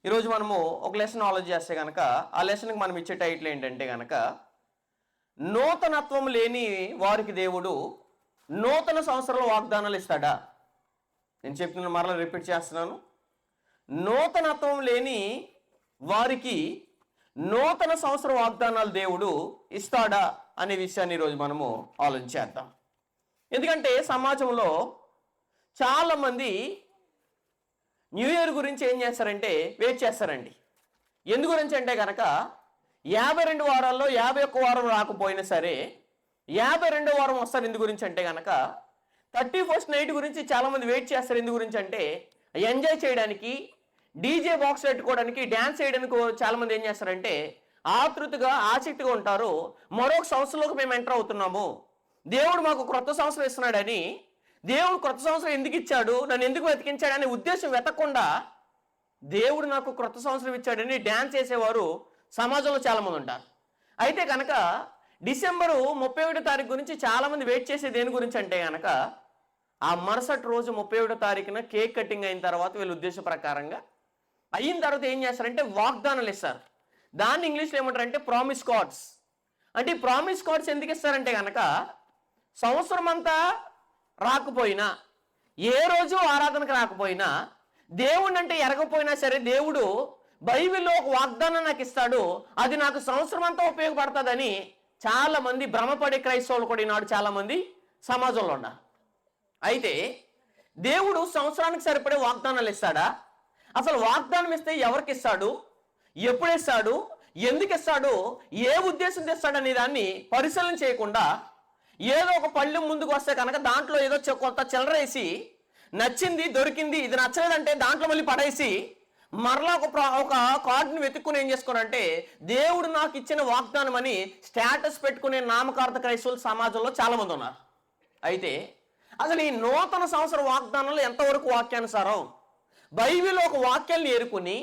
ఈరోజు మనము ఒక లెసన్ ఆలోచన చేస్తే కనుక ఆ లెసన్కి మనం ఇచ్చే టైటిల్ ఏంటంటే కనుక నూతనత్వం లేని వారికి దేవుడు నూతన సంవత్సరంలో వాగ్దానాలు ఇస్తాడా? నేను చెప్తున్న మరలా రిపీట్ చేస్తున్నాను. నూతనత్వం లేని వారికి నూతన సంవత్సర వాగ్దానాలు దేవుడు ఇస్తాడా అనే విషయాన్ని ఈరోజు మనము ఆలోచించేద్దాం. ఎందుకంటే సమాజంలో చాలామంది న్యూ ఇయర్ గురించి ఏం చేస్తారంటే వెయిట్ చేస్తారండి. ఎందు గురించి అంటే కనుక 52 వారాల్లో 51 వారం రాకపోయినా సరే 52వ వారం వస్తారు. ఎందు గురించి అంటే కనుక 31st నైట్ గురించి చాలామంది వెయిట్ చేస్తారు. ఎందు గురించి అంటే ఎంజాయ్ చేయడానికి, డీజే బాక్స్ పెట్టుకోవడానికి, డ్యాన్స్ చేయడానికి చాలామంది ఏం చేస్తారంటే ఆతృతగా ఆసక్తిగా ఉంటారు. మరొక సంవత్సరంలోకి మేము ఎంటర్ అవుతున్నాము, దేవుడు మాకు క్రొత్త సంవత్సరం ఇస్తున్నాడని, దేవుడు క్రొత్త సంవత్సరం ఎందుకు ఇచ్చాడు, నన్ను ఎందుకు వెతికించాడు అనే ఉద్దేశం వెతకకుండా దేవుడు నాకు క్రొత్త సంవత్సరం ఇచ్చాడని డ్యాన్స్ చేసేవారు సమాజంలో చాలామంది ఉంటారు. అయితే కనుక డిసెంబరు 31వ తారీఖు గురించి చాలామంది వెయిట్ చేసే దేని గురించి అంటే కనుక ఆ మరుసటి రోజు 31వ తారీఖున కేక్ కటింగ్ అయిన తర్వాత వీళ్ళ ఉద్దేశ ప్రకారంగా అయిన తర్వాత ఏం చేస్తారంటే వాగ్దానాలు ఇస్తారు. దాన్ని ఇంగ్లీష్లో ఏమంటారంటే ప్రామిస్ కార్డ్స్. అంటే ఈ ప్రామిస్ కార్డ్స్ ఎందుకు ఇస్తారంటే కనుక సంవత్సరం అంతా రాకపోయినా, ఏ రోజు ఆరాధనకు రాకపోయినా, దేవుడు అంటే ఎరగపోయినా సరే దేవుడు బైబిల్లో ఒక వాగ్దానం నాకు ఇస్తాడు, అది నాకు సంవత్సరం అంతా ఉపయోగపడుతుందని చాలామంది భ్రమపడే క్రైస్తవులు కూడా ఈనాడు చాలామంది సమాజంలో ఉన్నారు. అయితే దేవుడు సంవత్సరానికి సరిపడే వాగ్దానాలు ఇస్తాడా? అసలు వాగ్దానం ఇస్తే ఎవరికి ఇస్తాడు, ఎప్పుడు ఇస్తాడు, ఎందుకు ఇస్తాడు, ఏ ఉద్దేశంతో ఇస్తాడు అనే దాన్ని పరిశీలన చేయకుండా ఏదో ఒక పళ్ళు ముందుకు వస్తే కనుక దాంట్లో ఏదో కొంత చిల్లరేసి నచ్చింది దొరికింది, ఇది నచ్చలేదంటే దాంట్లో మళ్ళీ పడేసి మరలా ఒక కార్డుని వెతుక్కుని ఏం చేసుకోనంటే దేవుడు నాకు ఇచ్చిన వాగ్దానం అని స్టేటస్ పెట్టుకునే నామకార్థ క్రైస్తవులు సమాజంలో చాలామంది ఉన్నారు. అయితే అసలు ఈ నూతన సంవత్సర వాగ్దానంలో ఎంతవరకు వాక్యానుసారం? బైబిల్లో ఒక వాక్యాన్ని ఏరుకుని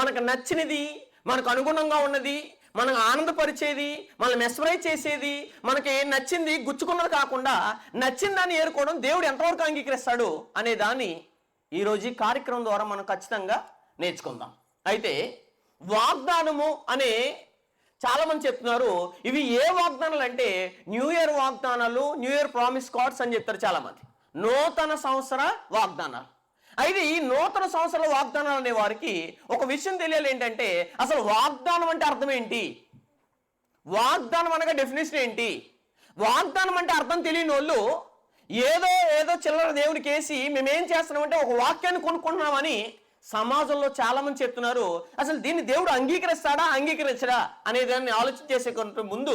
మనకు నచ్చినది, మనకు అనుగుణంగా ఉన్నది, మనకు ఆనందపరిచేది, మనల్ని మెస్మరైజ్ చేసేది, మనకి నచ్చింది గుచ్చుకున్నది కాకుండా నచ్చిన దాన్ని ఏరుకోవడం దేవుడు ఎంతవరకు అంగీకరిస్తాడు అనే దాన్ని ఈరోజు ఈ కార్యక్రమం ద్వారా మనం ఖచ్చితంగా నేర్చుకుందాం. అయితే వాగ్దానము అనే చాలామంది చెప్తున్నారు, ఇవి ఏ వాగ్దానాలు అంటే న్యూ ఇయర్ వాగ్దానాలు, న్యూ ఇయర్ ప్రామిస్ కార్డ్స్ అని చెప్తారు చాలామంది. నూతన సంవత్సర వాగ్దానాలు. అయితే ఈ నూతన సంవత్సర వాగ్దానాలు అనే వారికి ఒక విషయం తెలియాలి. ఏంటంటే అసలు వాగ్దానం అంటే అర్థం ఏంటి, వాగ్దానం అనగా డెఫినేషన్ ఏంటి? వాగ్దానం అంటే అర్థం తెలియని వాళ్ళు ఏదో చిల్లర దేవుడికి వేసి మేమేం చేస్తున్నామంటే ఒక వాక్యాన్ని కొనుక్కుంటున్నామని సమాజంలో చాలామంది చెప్తున్నారు. అసలు దీన్ని దేవుడు అంగీకరిస్తాడా అంగీకరించడా అనే దాన్ని ఆలోచన చేసే ముందు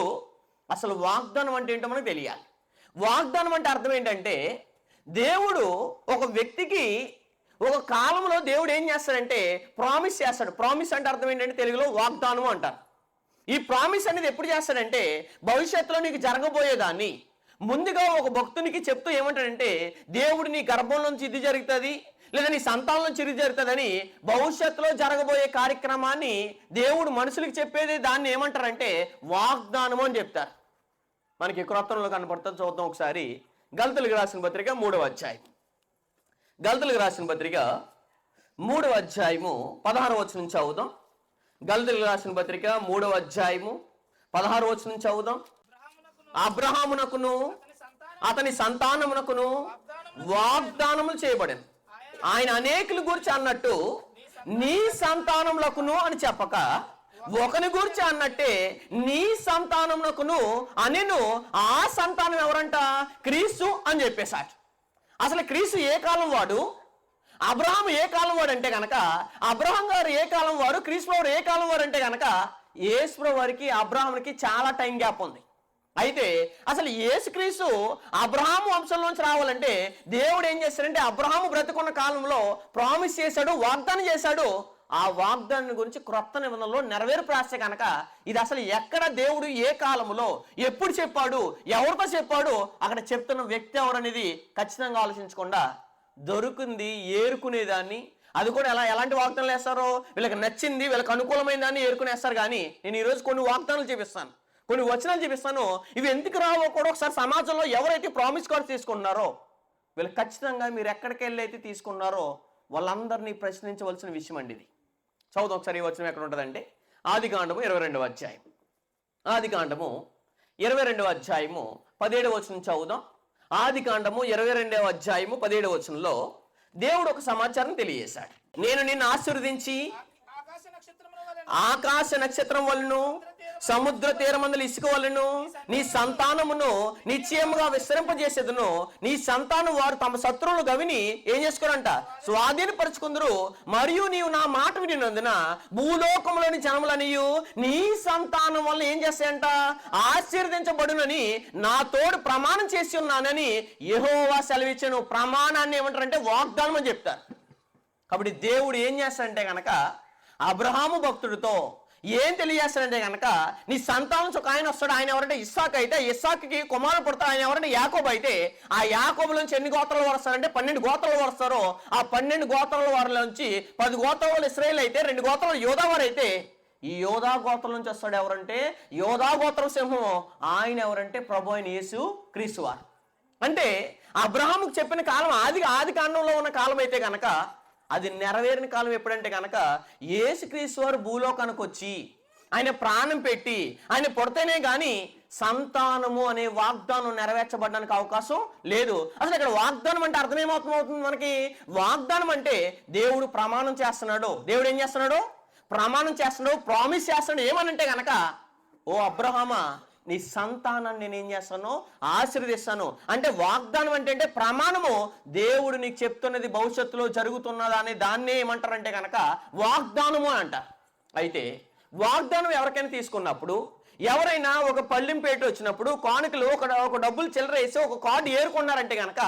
అసలు వాగ్దానం అంటే ఏంటో మనకు తెలియాలి. వాగ్దానం అంటే అర్థం ఏంటంటే దేవుడు ఒక వ్యక్తికి ఒక కాలంలో దేవుడు ఏం చేస్తాడంటే ప్రామిస్ చేస్తాడు. ప్రామిస్ అంటే అర్థం ఏంటంటే తెలుగులో వాగ్దానం అంటారు. ఈ ప్రామిస్ అనేది ఎప్పుడు చేస్తాడంటే భవిష్యత్తులో నీకు జరగబోయేదాన్ని ముందుగా ఒక భక్తునికి చెప్తూ ఏమంటాడంటే దేవుడు నీ గర్భంలోంచి ఇది జరుగుతుంది, లేదా నీ సంతానం నుంచి ఇది జరుగుతుందని భవిష్యత్తులో జరగబోయే కార్యక్రమాన్ని దేవుడు మనుషులకు చెప్పేది దాన్ని ఏమంటారంటే వాగ్దానము అని చెప్తారు. మనకి క్రొత్తలో కనపడుతుంది. చూద్దాం ఒకసారి. గలతీయులకు రాసిన పత్రిక 3వ అధ్యాయం. గలతీయులకు రాసిన పత్రిక 3వ అధ్యాయము 16వ వచనం చదువుదాం. గలతీయులకు రాసిన పత్రిక 3వ అధ్యాయము 16వ వచనం చదువుదాం. అబ్రహామునకును అతని సంతానమునకును వాగ్దానములు చేయబడింది. ఆయన అనేకుల గురించి అన్నట్టు నీ సంతానములకును అని చెప్పక ఒకని గురించి అన్నట్టే నీ సంతానమునకును అనెను. ఆ సంతానం ఎవరంట? క్రీస్తు అని చెప్పేశాడు. అసలు క్రీస్తు ఏ కాలం వాడు, అబ్రహాం ఏ కాలం వాడు అంటే కనుక అబ్రహాం గారు ఏ కాలం వారు, క్రీస్తు వారు ఏ కాలం వారు అంటే కనుక యేసు వారికి అబ్రహాంకి చాలా టైం గ్యాప్ ఉంది. అయితే అసలు యేసుక్రీస్తు అబ్రహాము వంశంలోంచి రావాలంటే దేవుడు ఏం చేశాడంటే అబ్రహాము బ్రతుకున్న కాలంలో ప్రామిస్ చేశాడు, వాగ్దానం చేశాడు. ఆ వాగ్దానం గురించి క్రొత్త నిబంధనలో నెరవేరు ప్రాసెస్ కనుక ఇది అసలు ఎక్కడ దేవుడు ఏ కాలంలో ఎప్పుడు చెప్పాడు, ఎవరితో చెప్పాడు, అక్కడ చెప్తున్న వ్యక్తి ఎవరనేది ఖచ్చితంగా ఆలోచించకుండా దొరికింది ఏరుకునేదాన్ని, అది కూడా ఎలాంటి వాగ్దానాలు వేస్తారో వీళ్ళకి నచ్చింది, వీళ్ళకి అనుకూలమైన దాన్ని ఏరుకునేస్తారు. కానీ నేను ఈరోజు కొన్ని వాగ్దానాలు చూపిస్తాను, కొన్ని వచనాలు చూపిస్తాను. ఇవి ఎందుకు రావో కూడా ఒకసారి సమాజంలో ఎవరైతే ప్రామిస్ కార్డ్స్ తీసుకున్నారో వీళ్ళు ఖచ్చితంగా మీరు ఎక్కడికి వెళ్ళి అయితే తీసుకున్నారో వాళ్ళందరినీ ప్రశ్నించవలసిన విషయం అండి ఇది. చదువు ఒకసారి ఈ వచనం ఎక్కడ ఉంటుందంటే ఆదికాండము 22వ అధ్యాయం. ఆదికాండము 22వ అధ్యాయము 17వ వచనం చదువుదాం. ఆదికాండము 22వ అధ్యాయము 17వ వచనంలో దేవుడు ఒక సమాచారం తెలియజేశాడు. నేను నిన్ను ఆశీర్వదించి ఆకాశ నక్షత్రం వలన సముద్ర తీరమందుల ఇసుక వలన నీ సంతానమును నిశ్చయముగా విస్తరింపజేసేదను. నీ సంతానం వారు తమ శత్రువులు గవిని ఏం చేసుకోరంట స్వాధీనపరుచుకుందరు. మరియు నీవు నా మాట వినినందున భూలోకంలోని జనములనియు నీ సంతానం వల్ల ఏం చేస్తాయంట ఆశీర్వదించబడునని నా తోడు ప్రమాణం చేసి ఉన్నానని యెహోవా సెలవిచ్చెను. ప్రమాణాన్ని ఏమంటారంటే వాగ్దానం అని చెప్తారు. కాబట్టి దేవుడు ఏం చేస్తాడంటే కనుక అబ్రహాము భక్తుడితో ఏం తెలియజేస్తాడంటే కనుక నీ సంతానం ఒక ఆయన వస్తాడు. ఆయన ఎవరంటే ఇస్సాకు. అయితే ఇస్సాకుకి కుమారుడు పుడతాడు. ఆయన ఎవరంటే యాకోబు. అయితే ఆ యాకోబు నుంచి ఎన్ని గోత్రాలు వస్తారంటే 12 గోత్రాలు వస్తారు. ఆ 12 గోత్రాల వారి నుంచి 10 గోత్రాలు ఇశ్రాయేల్ అయితే 2 గోత్రాలు యోధా వారు. అయితే ఈ యోధా గోత్రం నుంచి వస్తాడు ఎవరంటే యోధా గోత్రం సింహం. ఆయన ఎవరంటే ప్రభు అయిన యేసు క్రీస్తు వారు. అంటే అబ్రహాముకు చెప్పిన కాలం ఆది కాండంలో ఉన్న కాలం అయితే కనుక అది నెరవేరిన కాలం ఎప్పుడంటే కనుక యేసుక్రీస్తు వారు భూలోకానికి వచ్చి ఆయన ప్రాణం పెట్టి ఆయన పుడితేనే కానీ సంతానము అనే వాగ్దానం నెరవేర్చబడడానికి అవకాశం లేదు. అసలు ఇక్కడ వాగ్దానం అంటే అర్థం ఏమవుతుంది మనకి? వాగ్దానం అంటే దేవుడు ప్రమాణం చేస్తున్నాడు. దేవుడు ఏం చేస్తున్నాడు? ప్రమాణం చేస్తున్నాడు, ప్రామిస్ చేస్తున్నాడు. ఏమనంటే కనుక ఓ అబ్రహామా నీ సంతానాన్ని నేను ఏం చేస్తాను ఆశీర్వదిస్తాను. అంటే వాగ్దానం అంటే ప్రమాణము. దేవుడు నీకు చెప్తున్నది భవిష్యత్తులో జరుగుతున్నదా అనే దాన్నే ఏమంటారంటే కనుక వాగ్దానము అంటారు. అయితే వాగ్దానం ఎవరికైనా తీసుకున్నప్పుడు ఎవరైనా ఒక పళ్ళెంపేట వచ్చినప్పుడు కానుకలు ఒక డబ్బులు చిల్లర వేసి ఒక కార్డు ఏరుకున్నారంటే కనుక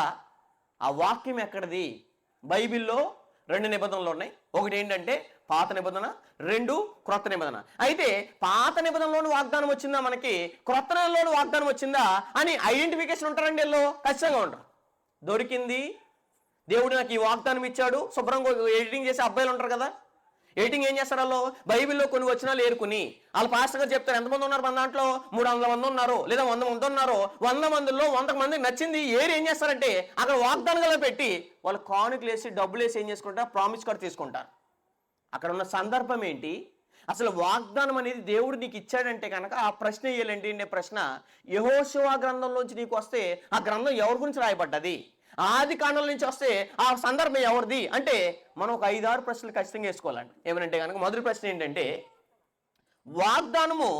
ఆ వాక్యం ఎక్కడిది? బైబిల్లో 2 నిబంధనలు ఉన్నాయి. ఒకటి ఏంటంటే పాత నిబంధన, 2 క్రొత్త నిబంధన. అయితే పాత నిబంధనలోని వాగ్దానం వచ్చిందా మనకి, క్రొత్త నిబంధనలోని వాగ్దానం వచ్చిందా అని ఐడెంటిఫికేషన్ ఉంటారండి. వీళ్ళు ఖచ్చితంగా ఉంటారు. దొరికింది దేవుడు నాకు ఈ వాగ్దానం ఇచ్చాడు. శుభ్రంగా ఎడిటింగ్ చేసే అబ్బాయిలు ఉంటారు కదా, ఎడిటింగ్ ఏం చేస్తారు వాళ్ళు బైబిల్లో కొన్ని వచనాలు ఏరుకుని వాళ్ళు పాస్టర్ గారు చెప్తారు. ఎంతమంది ఉన్నారు మన దాంట్లో? 300 మంది ఉన్నారు లేదా 100 మంది ఉన్నారు. 100 మందిలో 100 మందికి నచ్చింది ఏం చేస్తారంటే అక్కడ వాగ్దానాలు పెట్టి వాళ్ళు కానుకలు వేసి డబ్బులు వేసి ఏం చేసుకుంటారు? ప్రామిస్ కార్డు తీసుకుంటారు. అక్కడ ఉన్న సందర్భం ఏంటి? అసలు వాగ్దానం అనేది దేవుడు నీకు ఇచ్చాడంటే కనుక ఆ ప్రశ్న వేయాలంటే అనే ప్రశ్న యెహోషువ గ్రంథంలోంచి నీకు వస్తే ఆ గ్రంథం ఎవరి గురించి రాయబడ్డది? ఆది కాండం నుంచి వస్తే ఆ సందర్భం ఎవరిది అంటే మనం ఒక 5-6 ప్రశ్నలు ఖచ్చితంగా వేసుకోవాలండి. ఏమనంటే కనుక మొదటి ప్రశ్న ఏంటంటే వాగ్దానము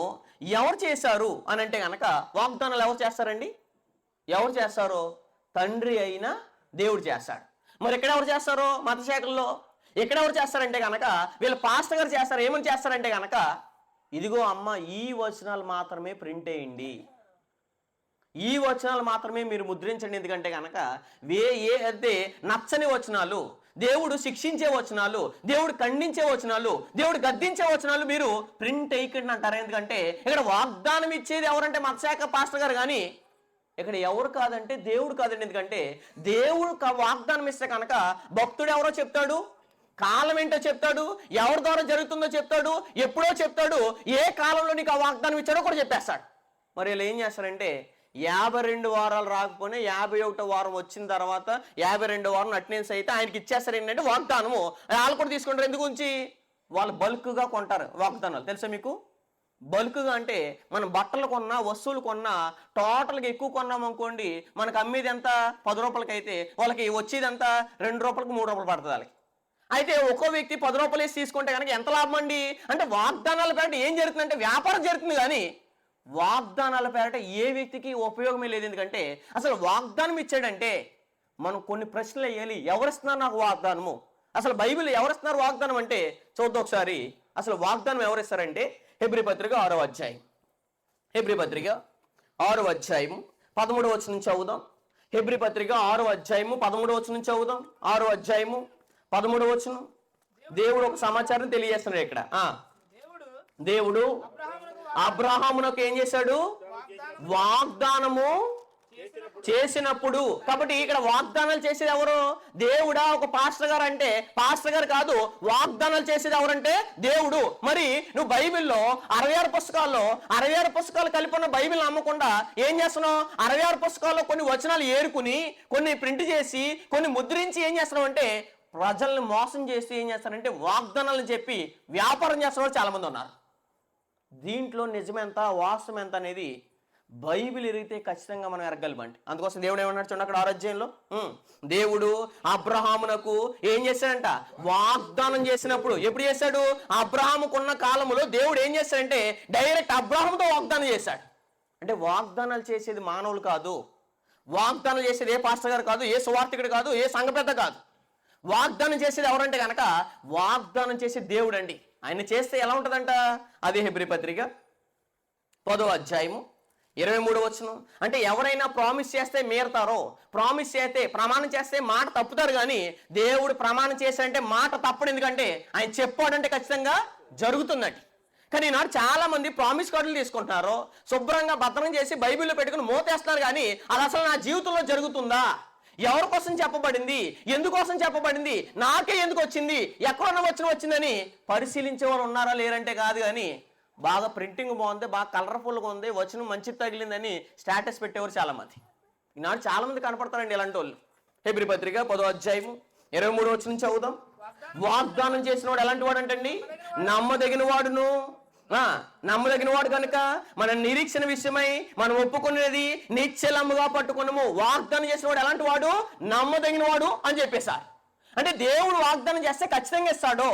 ఎవరు చేశారు అని అంటే కనుక వాగ్దానాలు ఎవరు చేస్తారండి? ఎవరు చేస్తారో తండ్రి అయిన దేవుడు చేస్తాడు. మరి ఎక్కడ ఎవరు చేస్తారో? మత శాఖల్లో. ఎక్కడ ఎవరు చేస్తారంటే కనుక వీళ్ళ పాస్టర్ గారు చేస్తారు. ఏమని చేస్తారంటే కనుక ఇదిగో అమ్మ ఈ వచనాలు మాత్రమే ప్రింట్ వేయండి, ఈ వచనాలు మాత్రమే మీరు ముద్రించండి. ఎందుకంటే కనుక అయితే నచ్చని వచనాలు, దేవుడు శిక్షించే వచనాలు, దేవుడు ఖండించే వచనాలు, దేవుడు గద్దించే వచనాలు మీరు ప్రింట్ వేయకండి అంటారు. ఎందుకంటే ఇక్కడ వాగ్దానం ఇచ్చేది ఎవరంటే మత్స్యాక పాస్టర్ గారు. కానీ ఇక్కడ ఎవరు కాదంటే దేవుడు కాదండి. ఎందుకంటే దేవుడు వాగ్దానం ఇస్తే కనుక భక్తుడు ఎవరో చెప్తాడు, కాలం ఏంటో చెప్తాడు, ఎవరి ద్వారా జరుగుతుందో చెప్తాడు, ఎప్పుడో చెప్తాడు, ఏ కాలంలో నీకు ఆ వాగ్దానం ఇచ్చాడో కూడా చెప్పేస్తాడు. మరి వీళ్ళు ఏం చేస్తారంటే 52 వారాలు రాకపోయినా 51వ వారం వచ్చిన తర్వాత 52వ వారం అటెండెన్స్ అయితే ఆయనకి ఇచ్చేస్తారు. ఏంటంటే వాగ్దానము వాళ్ళు కూడా తీసుకుంటారు. ఎందుకు ఉంచి వాళ్ళు బల్క్గా కొంటారు వాగ్దానాలు. తెలుసా మీకు? బల్క్గా అంటే మనం బట్టలు కొన్నా వస్తువులు కొన్నా టోటల్గా ఎక్కువ కొన్నాం అనుకోండి, మనకు అమ్మేది ఎంత 10 రూపాయలకి అయితే వాళ్ళకి వచ్చేది ఎంత 2 రూపాయలకి 3 రూపాయలు పడుతుంది వాళ్ళకి. అయితే ఒక్కో వ్యక్తి 10 రూపాయలు వేసి తీసుకుంటే కనుక ఎంత లాభం అండి? అంటే వాగ్దానాల పేరట ఏం జరుగుతుందంటే వ్యాపారం జరుగుతుంది. కానీ వాగ్దానాల పేరట ఏ వ్యక్తికి ఉపయోగమే లేదు. ఎందుకంటే అసలు వాగ్దానం ఇచ్చాడంటే మనం కొన్ని ప్రశ్నలు వేయాలి. ఎవరిస్తున్నారు నాకు వాగ్దానము? అసలు బైబిల్ ఎవరిస్తున్నారు వాగ్దానం అంటే చూద్దాం ఒకసారి. అసలు వాగ్దానం ఎవరిస్తారంటే హెబ్రీ పత్రిక 6వ అధ్యాయం. హెబ్రీ పత్రిక 6వ అధ్యాయము 13వ వచనం నుంచి చదువుదాం. హెబ్రీ పత్రిక 6వ అధ్యాయము 13వ వచనం నుంచి చదువుదాం. 6వ అధ్యాయము 13వ వచనం. దేవుడు ఒక సమాచారం తెలియజేస్తున్నాడు ఇక్కడ. దేవుడు అబ్రహామునకు ఏం చేశాడు? వాగ్దానము చేసినప్పుడు. కాబట్టి ఇక్కడ వాగ్దానాలు చేసేది ఎవరు? దేవుడా? ఒక పాస్టర్ గారు అంటే పాస్టర్ గారు కాదు. వాగ్దానాలు చేసేది ఎవరంటే దేవుడు. మరి నువ్వు బైబిల్లో 66 పుస్తకాల్లో 66 పుస్తకాలు కలిపి ఉన్న బైబిల్ నమ్మకుండా ఏం చేస్తున్నావు? 66 పుస్తకాల్లో కొన్ని వచనాలు ఏరుకుని కొన్ని ప్రింట్ చేసి కొన్ని ముద్రించి ఏం చేస్తున్నావు అంటే ప్రజల్ని మోసం చేసి ఏం చేస్తారంటే వాగ్దానాలను చెప్పి వ్యాపారం చేస్తున్న వాళ్ళు చాలామంది ఉన్నారు. దీంట్లో నిజమెంత వాస్తవం ఎంత అనేది బైబిల్ ఎరిగితే ఖచ్చితంగా మనం ఎరగలమండి. అందుకోసం దేవుడు ఏమన్నాడు చూడండి అక్కడ 6వ అధ్యాయంలో, దేవుడు అబ్రహామునకు ఏం చేశాడంట, వాగ్దానం చేసినప్పుడు. ఎప్పుడు చేశాడు? అబ్రహాముకున్న కాలంలో దేవుడు ఏం చేశాడంటే డైరెక్ట్ అబ్రహాముతో వాగ్దానం చేశాడు. అంటే వాగ్దానాలు చేసేది మానవులు కాదు, వాగ్దానం చేసేది ఏ పాస్టర్ గారు కాదు, ఏ సువార్థికుడు కాదు, ఏ సంఘ పెద్ద కాదు. వాగ్దానం చేసేది ఎవరంటే కనుక వాగ్దానం చేసే దేవుడు అండి. ఆయన చేస్తే ఎలా ఉంటుందంట, అదే హెబ్రీ పత్రిక 10వ అధ్యాయము 23వ వచనం. అంటే ఎవరైనా ప్రామిస్ చేస్తే మీరతారో, ప్రామిస్ చేస్తే ప్రమాణం చేస్తే మాట తప్పుతారు, కానీ దేవుడు ప్రమాణం చేశాడంటే మాట తప్పడు. ఎందుకంటే ఆయన చెప్పాడంటే ఖచ్చితంగా జరుగుతుందండి. కానీ ఈనాడు చాలా మంది ప్రామిస్ కార్డులు తీసుకుంటున్నారు, శుభ్రంగా భద్రం చేసి బైబిల్లో పెట్టుకుని మోతేస్తున్నారు, కానీ అది అసలు నా జీవితంలో జరుగుతుందా, ఎవరి కోసం చెప్పబడింది, ఎందుకోసం చెప్పబడింది, నాకే ఎందుకు వచ్చింది, ఎక్కడన్నా వచ్చిందని పరిశీలించే వాళ్ళు ఉన్నారా లేరంటే కాదు, కానీ బాగా ప్రింటింగ్ బాగుంది, బాగా కలర్ఫుల్గా ఉంది, వచనం మంచిది తగిలిందని స్టేటస్ పెట్టేవారు చాలామంది. ఈనాడు చాలామంది కనపడతారండి ఇలాంటి వాళ్ళు. హెబ్రీ పత్రిక 10వ అధ్యాయము 23వ వచనం చదువుదాం. వాగ్దానం చేసిన వాడు ఎలాంటి వాడు అంటండి, నమ్మదగిన వాడును. నమ్మదగిన వాడు కనుక మన నిరీక్షణ విషయమై మనం ఒప్పుకునేది నిశ్చలముగా పట్టుకున్నాము. వాగ్దానం చేసిన వాడు ఎలాంటి వాడు, నమ్మదగిన వాడు అని చెప్పేశారు. అంటే దేవుడు వాగ్దానం చేస్తే ఖచ్చితంగా ఇస్తాడు.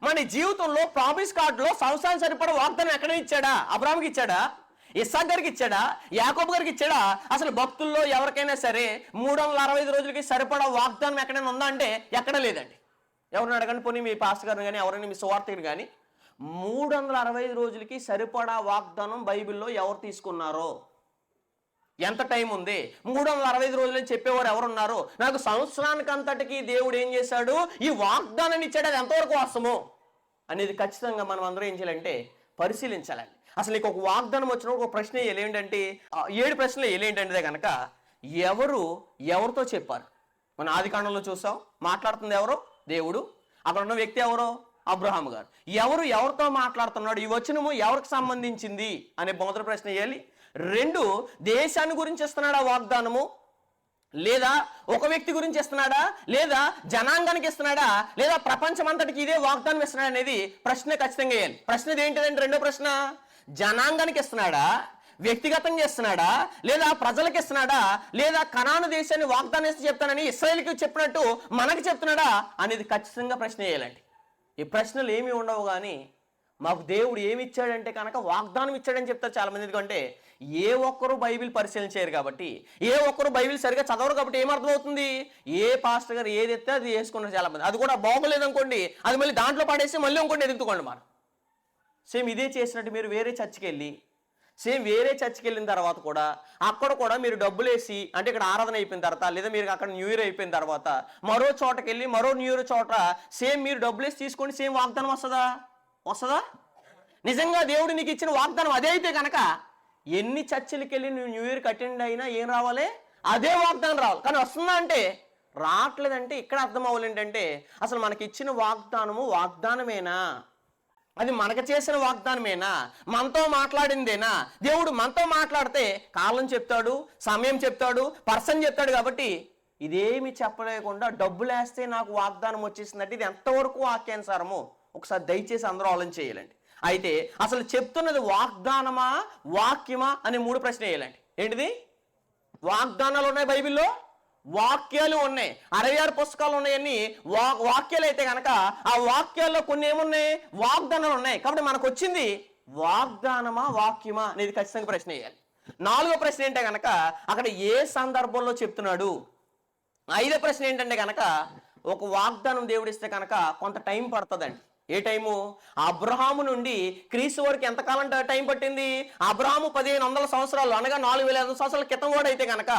మన జీవితంలో ప్రామిస్ కార్డులో సంవత్సరానికి సరిపడా వాగ్దానం ఎక్కడ ఇచ్చాడా? అబ్రాహాముకి ఇచ్చాడా? ఇస్సాకు గారికి ఇచ్చాడా? యాకోబు గారికి ఇచ్చాడా? అసలు భక్తుల్లో ఎవరికైనా సరే 365 రోజులకి సరిపడా వాగ్దానం ఎక్కడైనా ఉందా అంటే ఎక్కడ లేదండి. ఎవరిని అడగండి, పోనీ మీ పాస్టర్ గారిని కానీ ఎవరైనా మీ సువార్తికుని కానీ, 365 రోజులకి సరిపడా వాగ్దానం బైబిల్లో ఎవరు తీసుకున్నారో, ఎంత టైం ఉంది, 365 రోజులని చెప్పేవారు ఎవరున్నారు, నాకు సంవత్సరానికి అంతటికి దేవుడు ఏం చేశాడు, ఈ వాగ్దానాన్ని ఇచ్చాడు, అది ఎంతవరకు వాస్తవము అనేది ఖచ్చితంగా మనం అందరం ఏం చేయాలంటే పరిశీలించాలండి. అసలు నీకు ఒక వాగ్దానం వచ్చినప్పుడు ఒక ప్రశ్న ఏంటంటే, 7 ప్రశ్నలు ఏంటంటే కనుక ఎవరితో చెప్పారు. మన ఆది కాండంలో చూసాం, మాట్లాడుతుంది ఎవరు? దేవుడు. అక్కడ ఉన్న వ్యక్తి ఎవరో? అబ్రహాము గారు. ఎవరితో మాట్లాడుతున్నాడు, ఈ వచనము ఎవరికి సంబంధించింది అనే మొదటి ప్రశ్న వేయాలి. 2, దేశాన్ని గురించి ఇస్తున్నాడా వాగ్దానము, లేదా ఒక వ్యక్తి గురించి ఇస్తున్నాడా, లేదా జనాంగానికి ఇస్తున్నాడా, లేదా ప్రపంచం అంతటికి ఇదే వాగ్దానం ఇస్తున్నాడా అనేది ప్రశ్న ఖచ్చితంగా వేయాలి. ప్రశ్న ఏంటిదంటే, రెండో ప్రశ్న, జనాంగానికి ఇస్తున్నాడా, వ్యక్తిగతంగా ఇస్తున్నాడా, లేదా ప్రజలకు ఇస్తున్నాడా, లేదా కనాను దేశాన్ని వాగ్దానం ఇస్తే చెప్తానని ఇశ్రాయేలుకి చెప్పినట్టు మనకి చెప్తున్నాడా అనేది ఖచ్చితంగా ప్రశ్న వేయాలండి. ఈ ప్రశ్నలు ఏమి ఉండవు, కానీ మాకు దేవుడు ఏమి ఇచ్చాడంటే కనుక వాగ్దానం ఇచ్చాడని చెప్తారు చాలామంది. ఎందుకంటే ఏ ఒక్కరు బైబిల్ పరిశీలన చేయరు కాబట్టి, ఏ ఒక్కరు బైబిల్ సరిగా చదవరు కాబట్టి ఏమర్థమవుతుంది, ఏ పాస్టర్ గారు ఏది ఎత్తే అది వేసుకున్నారు చాలామంది. అది కూడా బాగోలేదనుకోండి, అది మళ్ళీ దాంట్లో పడేసి మళ్ళీ ఇంకోటి ఎదుగుకోండి. మనం సేమ్ ఇదే చేసినట్టు మీరు వేరే చర్చికి వెళ్ళిన తర్వాత కూడా అక్కడ కూడా మీరు డబ్బులు వేసి, అంటే ఇక్కడ ఆరాధన అయిపోయిన తర్వాత, లేదా మీరు అక్కడ న్యూ ఇయర్ అయిపోయిన తర్వాత మరో చోటకి వెళ్ళి మరో న్యూ ఇయర్ చోట సేమ్ మీరు డబ్బులు వేసి తీసుకోండి, సేమ్ వాగ్దానం వస్తుందా? నిజంగా దేవుడు నీకు ఇచ్చిన వాగ్దానం అదే అయితే కనుక ఎన్ని చర్చిలకి వెళ్ళి నువ్వు న్యూ ఇయర్కి అటెండ్ అయినా ఏం రావాలి, అదే వాగ్దానం రావాలి. కానీ వస్తుందా అంటే రావట్లేదంటే ఇక్కడ అర్థం అవ్వాలి ఏంటంటే, అసలు మనకి ఇచ్చిన వాగ్దానమేనా, అది మనకు చేసిన వాగ్దానమేనా, మనతో మాట్లాడిందేనా? దేవుడు మనతో మాట్లాడితే కాలం చెప్తాడు, సమయం చెప్తాడు, పర్సన్ చెప్తాడు. కాబట్టి ఇదేమి చెప్పలేకుండా డబ్బులు వేస్తే నాకు వాగ్దానం వచ్చేసిందంటే ఇది ఎంతవరకు వాక్యానుసారమో ఒకసారి దయచేసి అందరూ ఆలోచన చేయాలండి. అయితే అసలు చెప్తున్నది వాగ్దానమా, వాక్యమా అనే 3 ప్రశ్నలు వేయాలండి. ఏంటిది? వాగ్దానాలు ఉన్నాయి బైబిల్లో, వాక్యాలు ఉన్నాయి. 66 పుస్తకాలు ఉన్నాయని వాక్యాలు అయితే కనుక ఆ వాక్యాల్లో కొన్ని ఏమున్నాయి, వాగ్దానాలు ఉన్నాయి. కాబట్టి మనకు వచ్చింది వాగ్దానమా, వాక్యమా అనేది ఖచ్చితంగా ప్రశ్న వేయాలి. 4వ ప్రశ్న ఏంటంటే కనుక అక్కడ ఏ సందర్భంలో చెప్తున్నాడు. 5వ ప్రశ్న ఏంటంటే కనుక ఒక వాగ్దానం దేవుడిస్తే కనుక కొంత టైం పడుతుందండి. ఏ టైము? అబ్రహాము నుండి క్రీస్తు వరకు ఎంతకాలం టైం పట్టింది? అబ్రహాము 1500 సంవత్సరాలు, అనగా 4500 సంవత్సరాల క్రితం కూడా అయితే కనుక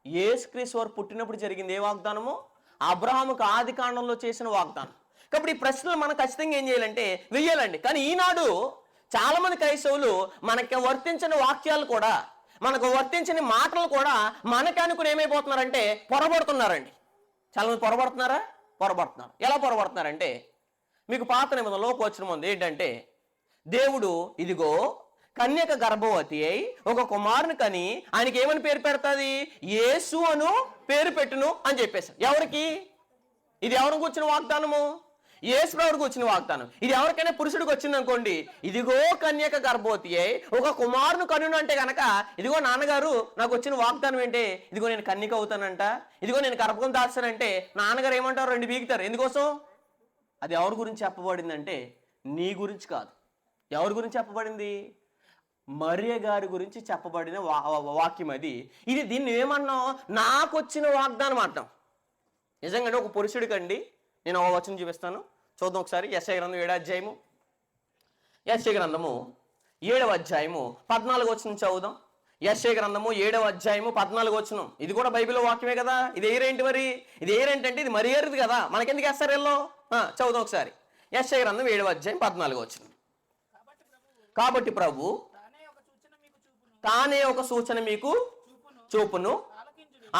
యేసుక్రీస్తు వారు పుట్టినప్పుడు జరిగింది ఏ వాగ్దానము? అబ్రహాముకు ఆది కాండంలో చేసిన వాగ్దానం. కాబట్టి ఈ ప్రశ్నలు మనం ఖచ్చితంగా ఏం చేయాలంటే వెయ్యాలండి. కానీ ఈనాడు చాలా మంది క్రైస్తవులు మనకి వర్తించిన వాక్యాలు కూడా, మనకు వర్తించిన మాటలు కూడా మనకి అనుకుని ఏమైపోతున్నారంటే పొరబడుతున్నారండి. చాలా మంది పొరబడుతున్నారు. ఎలా పొరబడుతున్నారంటే, మీకు పాత నిబంధనలో ఒక వచనం ఉంది. ఏంటంటే, దేవుడు ఇదిగో కన్యక గర్భవతి అయి ఒక కుమారుని కని ఆయనకి ఏమని పేరు పెడతాది? యేసు అను పేరు పెట్టును అని చెప్పేసి. ఎవరికి? ఇది ఎవరికి వచ్చిన వాగ్దానము? యేసుప్రభువుకి వచ్చిన వాగ్దానం. ఇది ఎవరికైనా పురుషుడికి వచ్చింది అనుకోండి, ఇదిగో కన్యక గర్భవతి అయి ఒక కుమారుని కనును అంటే గనక, ఇదిగో నాన్నగారు నాకు వచ్చిన వాగ్దానం ఏంటి, ఇదిగో నేను కన్యక అవుతానంట, ఇదిగో నేను గర్భం దాస్తానంటే నాన్నగారు ఏమంటారు? రెండు బీగుతారు. ఎందుకోసం? అది ఎవరి గురించి చెప్పబడిందంటే నీ గురించి కాదు. ఎవరి గురించి చెప్పబడింది? మరియ గారి గురించి చెప్పబడిన వాక్యం అది. ఇది దీన్ని ఏమన్నాం? నాకు వచ్చిన వాగ్దానం అంటాం. నిజంగానే ఒక పురుషుడికండి నేను ఒక వచనం చూపిస్తాను, చూద్దాం ఒకసారి. యెషయా గ్రంథం 7వ అధ్యాయము, యెషయా గ్రంథము 7వ అధ్యాయము 14వ వచనం చదువుదాం. యెషయా గ్రంథము 7వ అధ్యాయము 14వ వచనం. ఇది కూడా బైబిల్ వాక్యమే కదా. ఇది ఏరేంటి మరి? ఇది ఏరేంటంటే ఇది మరి ఏరిది కదా, మనకెందుకు వేస్తారు వీళ్ళు? చదువుదాం ఒకసారి. యెషయా గ్రంథం 7వ అధ్యాయం 14వ వచనం. కాబట్టి ప్రభు తానే ఒక సూచన మీకు చూపును,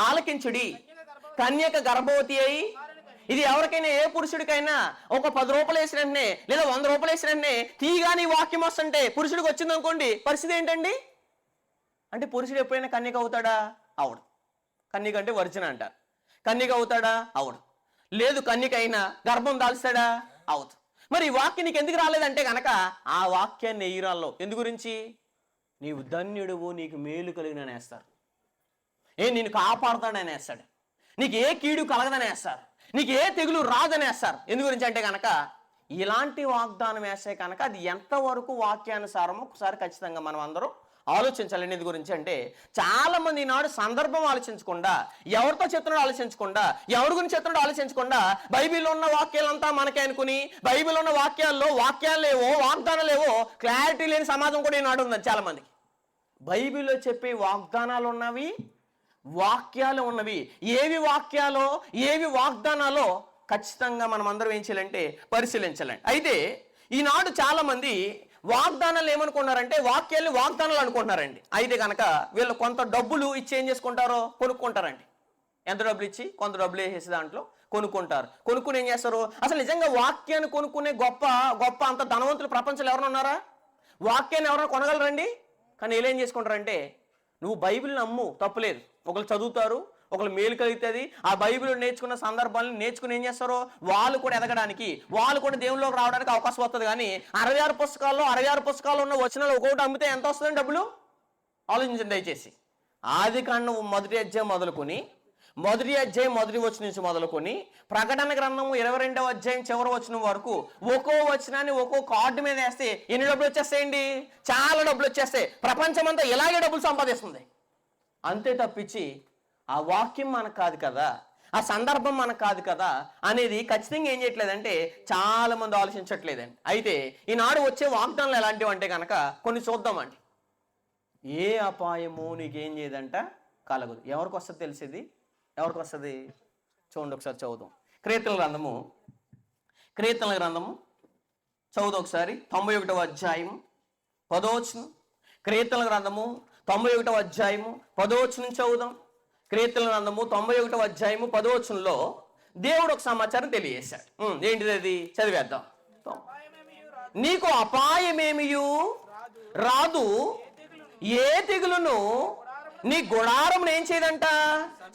ఆలకించుడి. కన్యక గర్భవతి అయి, ఇది ఎవరికైనా ఏ పురుషుడికైనా ఒక 10 రూపాయలు వేసిన వెంటనే లేదా 100 రూపాయలు వేసిన వెంటనే తీగాని వాక్యం వస్తుంటే పురుషుడికి వచ్చింది అనుకోండి, పరిస్థితి ఏంటండి? అంటే పురుషుడు ఎప్పుడైనా కన్యక అవుతాడా? అవడు. కన్యక అంటే వర్జిన్ అంటారు. కన్యక అవుతాడా? అవడు. లేదు కన్యక అయినా గర్భం దాల్స్తాడా? అవుతుంది. మరి ఈ వాక్యం నీకు ఎందుకు రాలేదంటే గనక ఆ వాక్యాన్ని ఎయ్యరాల్లో ఎందు గురించి? నీవు ధన్యుడువు, నీకు మేలు కలిగిన వేస్తారు, నేను కాపాడుతాడని వేస్తాడు, నీకు ఏ కీడు కలగదని వేస్తారు, నీకు ఏ తెగులు రాదని వేస్తారు. ఎందు గురించి అంటే కనుక ఇలాంటి వాగ్దానం వేస్తే కనుక అది ఎంతవరకు వాక్యానుసారమో ఒకసారి ఖచ్చితంగా మనం అందరం ఆలోచించాలి. ఇది గురించి అంటే చాలా మంది ఈనాడు సందర్భం ఆలోచించకుండా, ఎవరితో చెప్తున్నాడో ఆలోచించకుండా, ఎవరి గురించి చెప్తున్నాడో ఆలోచించకుండా బైబిల్లో ఉన్న వాక్యాలంతా మనకే అనుకుని, బైబిల్లో ఉన్న వాక్యాలు లేవో వాగ్దానాలు లేవో క్లారిటీ లేని సమాజం కూడా ఈనాడు ఉందని చాలా మందికి. బైబిల్లో చెప్పే వాగ్దానాలు ఉన్నవి, వాక్యాలు ఉన్నవి. ఏవి వాక్యాలో ఏవి వాగ్దానాలో ఖచ్చితంగా మనం అందరం ఏం చేయాలంటే పరిశీలించాలండి. అయితే ఈనాడు చాలా మంది వాగ్దానాలు ఏమనుకున్నారంటే వాక్యాలను వాగ్దానాలు అనుకుంటున్నారండి. అయితే కనుక వీళ్ళు కొంత డబ్బులు ఇచ్చి ఏం చేసుకుంటారో కొనుక్కుంటారండి. ఎంత డబ్బులు ఇచ్చి కొంత డబ్బులు వేసేసి దాంట్లో కొనుక్కుంటారు. కొనుక్కుని ఏం చేస్తారు? అసలు నిజంగా వాక్యాన్ని కొనుక్కునే గొప్ప అంత ధనవంతులు ప్రపంచంలో ఎవరైనా ఉన్నారా? వాక్యాన్ని ఎవరైనా కొనగలరండి? కానీ వీళ్ళు ఏం చేసుకుంటారంటే, నువ్వు బైబిల్ని నమ్ము, తప్పులేదు, ఒకళ్ళు చదువుతారు, ఒకళ్ళు మేలు కలుగుతుంది, ఆ బైబిల్ నేర్చుకున్న సందర్భాలను నేర్చుకుని ఏం చేస్తారో వాళ్ళు కూడా ఎదగడానికి, వాళ్ళు కూడా దేవుళ్ళలోకి రావడానికి అవకాశం వస్తుంది. కానీ 66 పుస్తకాల్లో ఉన్న వచనాలు ఒక్కొక్కటి అమ్మితే ఎంత వస్తుందని డబ్బులు ఆలోచించండి దయచేసి. ఆదికాండం 1వ అధ్యాయం మొదలుకొని, 1వ అధ్యాయం 1వ వచనం నుంచి మొదలుకొని ప్రకటన గ్రంథము 22వ అధ్యాయం చివరి వచనం వరకు ఒక్కో వచనాన్ని ఒక్కో కార్డు మీద వేస్తే ఎన్ని డబ్బులు వచ్చేస్తాయండి? చాలా డబ్బులు వచ్చేస్తాయి. ప్రపంచం అంతా ఇలాగే డబ్బులు సంపాదిస్తుంది. అంతే తప్పించి ఆ వాక్యం మనకు కాదు కదా, ఆ సందర్భం మనకు కాదు కదా అనేది ఖచ్చితంగా ఏం చేయట్లేదంటే చాలా మంది ఆలోచించట్లేదండి. అయితే ఈనాడు వచ్చే వాగ్దానాలు ఎలాంటివి అంటే కనుక కొన్ని చూద్దామండి. ఏ అపాయము నీకేం చేయదంట కలగదు. ఎవరికి వస్తుంది తెలిసేది? ఎవరికి వస్తుంది? చూడండి ఒకసారి చదువుదాం. కీర్తనల గ్రంథము చదువుదాం ఒకసారి. 91వ అధ్యాయము 10వ వచనం. కీర్తనల గ్రంథము 91వ అధ్యాయము 10వ వచనం చదువుదాం. కీర్తనల గ్రంథము 91వ అధ్యాయము 10వ వచనంలో దేవుడు ఒక సమాచారం తెలియజేశాడు. ఏంటిది అది? చదివేద్దాం. నీకు అపాయమేమియు రాదు, ఏ తెగులును నీ గుడారమును ఏం చేయదంట,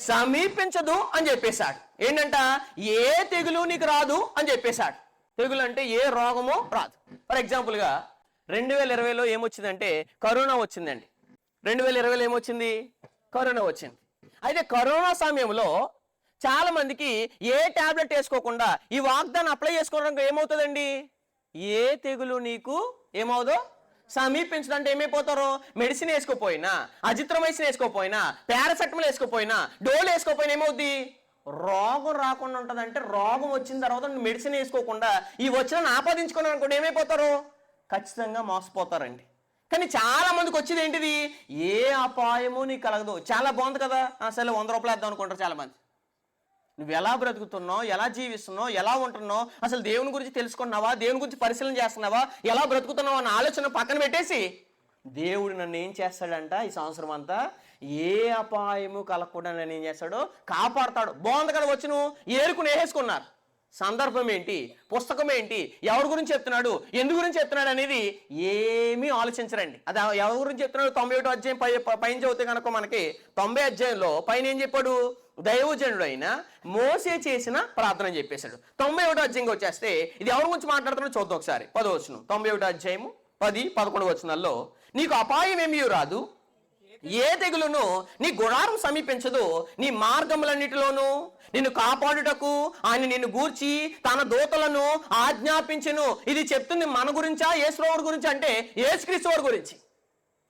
సమీపించదు అని చెప్పేశాడు. ఏంటంట? ఏ తెగులు నీకు రాదు అని చెప్పేశాడు. తెగులు అంటే ఏ రోగమో రాదు. ఫర్ ఎగ్జాంపుల్గా 2020లో ఏమొచ్చిందంటే కరోనా వచ్చిందండి. 2020లో ఏమొచ్చింది? కరోనా వచ్చింది. అయితే కరోనా సమయంలో చాలా మందికి ఏ టాబ్లెట్ వేసుకోకుండా ఈ వాగ్దానం అప్లై చేసుకోవడానికి ఏమవుతుందండి? ఏ తెగులు నీకు ఏమవుదో సమీపించదంటే ఏమైపోతారో, మెడిసిన్ వేసుకోపోయినా, అజిత్రమైసిన్ వేసుకోపోయినా, పారాసెటమాల్ వేసుకోపోయినా, డోలు వేసుకోపోయినా ఏమవుద్ది? రోగం రాకుండా ఉంటుంది. అంటే రోగం వచ్చిన తర్వాత మెడిసిన్ వేసుకోకుండా ఈ వచ్చిన ఆపాదించుకున్నాను అనుకోండి ఏమైపోతారు? ఖచ్చితంగా మోసపోతారండి. కానీ చాలా మందికి వచ్చేది ఏంటిది? ఏ అపాయము నీకు కలగదు. చాలా బాగుంది కదా, అసలు 100 రూపాయలు వేద్దాం అనుకుంటారు చాలా మంది. నువ్వు ఎలా బ్రతుకుతున్నావు, ఎలా జీవిస్తున్నావు, ఎలా ఉంటున్నావు, అసలు దేవుని గురించి తెలుసుకున్నావా, దేవుని గురించి పరిశీలన చేస్తున్నావా, ఎలా బ్రతుకుతున్నావు అన్న ఆలోచన పక్కన పెట్టేసి దేవుడు నన్ను ఏం చేస్తాడంట ఈ సంవత్సరం అంతా, ఏ అపాయము కలగకుండా నన్ను ఏం చేస్తాడో కాపాడతాడు. బాగుంది కదా, వచ్చి నువ్వు ఏరుకుని వేసేసుకున్నారు. సందర్భం ఏంటి, పుస్తకం ఏంటి, ఎవరి గురించి చెప్తున్నాడు, ఎందు గురించి చెప్తున్నాడు అనేది ఏమీ ఆలోచించరండి. అది ఎవరి గురించి చెప్తున్నాడు? 91 అధ్యాయం పైన చదివితే కనుక మనకి 90 అధ్యాయంలో పైన ఏం చెప్పాడు? దైవజనుడు అయిన మోసే చేసిన ప్రార్థన చెప్పేశాడు. 91 అధ్యాయంకి వచ్చేస్తే ఇది ఎవరి గురించి మాట్లాడుతున్నాడో చూద్దాం ఒకసారి. 10వ వచనం, 91 అధ్యాయము 10, 11 వచనాల్లో, నీకు అపాయం ఏమీ రాదు, ఏ తెగులును నీ గుడారం సమీపించదు, నీ మార్గములన్నిటిలోనూ నిన్ను కాపాడుటకు ఆయన నిన్ను గూర్చి తన దూతలను ఆజ్ఞాపించును. ఇది చెప్తుంది మన గురించా, యేసువారి గురించి అంటే యేసుక్రీస్తు వారి గురించి.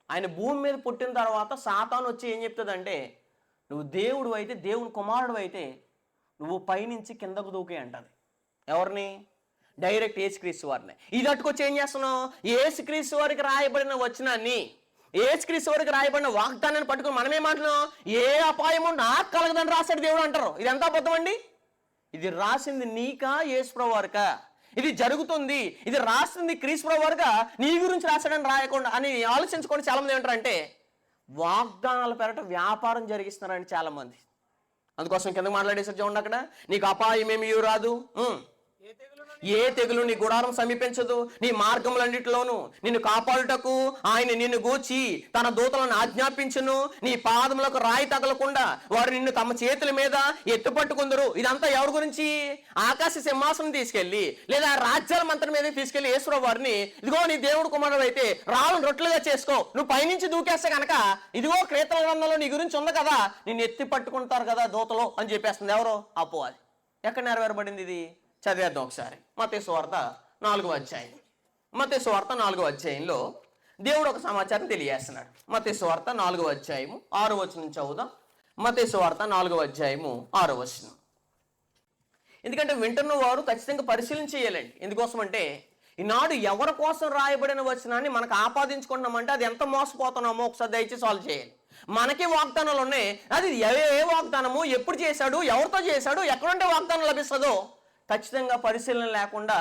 ఆయన భూమి మీద పుట్టిన తర్వాత సాతాను వచ్చి ఏం చెప్తుందంటే, నువ్వు దేవుడు అయితే, దేవుని కుమారుడు అయితే నువ్వు పైనుంచి కిందకు దూకే అంటది. ఎవరిని? డైరెక్ట్ యేసుక్రీస్తు వారిని. ఇది అట్టుకొచ్చి ఏం చేస్తున్నావు? యేసుక్రీస్తు వారికి రాయబడిన వచనాన్ని, యేసుక్రీస్తు వారికి రాయబడిన వాగ్దానాన్ని పట్టుకుని మనమే మాట్లాడుతున్నాం. ఏ అపాయము నాకు కలగదని రాశాడు దేవుడు అంటారు. ఇది ఎంత అబద్ధం అండి? ఇది రాసింది నీకా, యేసుప్రభు వారికా? ఇది జరుగుతుంది, ఇది రాసింది క్రీస్తుప్రభు వారిగా, నీ గురించి రాశాడని రాయకుండా అని ఆలోచించుకొని చాలా మంది ఏమంటారంటే వాగ్దానాల పేరట వ్యాపారం జరిగిస్తున్నారండి చాలా మంది. అందుకోసం కింద మాట్లాడేసారు చూడండి, అక్కడ నీకు అపాయం ఏమీ రాదు, ఏ తెగులు నీ గుడారం సమీపించదు, నీ మార్గములన్నిటిలోను నిన్ను కాపాడుటకు ఆయన నిన్ను గూర్చి తన దూతలను ఆజ్ఞాపించును, నీ పాదములకు రాయి తగలకుండా వారు నిన్ను తమ చేతుల మీద ఎత్తుపట్టుకుందరు. ఇదంతా ఎవరి గురించి? ఆకాశ సింహాసనం తీసుకెళ్లి లేదా రాజ్యాల మంత్రం మీద తీసుకెళ్లి యేసుప్రభు వారిని, ఇదిగో నీ దేవుడు కుమారుడు అయితే రాళ్ళను రొట్టెలుగా చేసుకో, నువ్వు పైనుంచి దూకేస్తే కనుక ఇదిగో కీర్తనల గ్రంథంలో నీ గురించి ఉంది కదా, నిన్ను ఎత్తి పట్టుకుంటారు కదా దూతలో అని చెప్పేస్తుంది. ఎవరో? అపవాది. ఎక్కడ నెరవేరబడింది ఇది? చదివేద్దాం ఒకసారి. మత్తయి సువార్త 4వ అధ్యాయం. మత్తయి సువార్త 4వ అధ్యాయంలో దేవుడు ఒక సమాచారం తెలియజేస్తున్నాడు. మత్తయి సువార్త 4వ అధ్యాయము 6వ వచనం చదువుదాం. మత్తయి సువార్త 4వ అధ్యాయము 6వ వచనం. ఎందుకంటే వింటున్న వారు ఖచ్చితంగా పరిశీలన చేయాలండి. ఎందుకోసం అంటే ఈనాడు ఎవరి కోసం రాయబడిన వచనాన్ని మనకు ఆపాదించుకుంటున్నామంటే అది ఎంత మోసపోతున్నామో ఒకసారి దయచేసి సాల్వ్ చేయాలి. మనకి వాగ్దానాలు ఉన్నాయి, అది ఏ వాగ్దానము, ఎప్పుడు చేశాడు, ఎవరితో చేశాడు, ఎక్కడుంటే వాగ్దానం లభిస్తుందో ఖచ్చితంగా పరిశీలన లేకుండా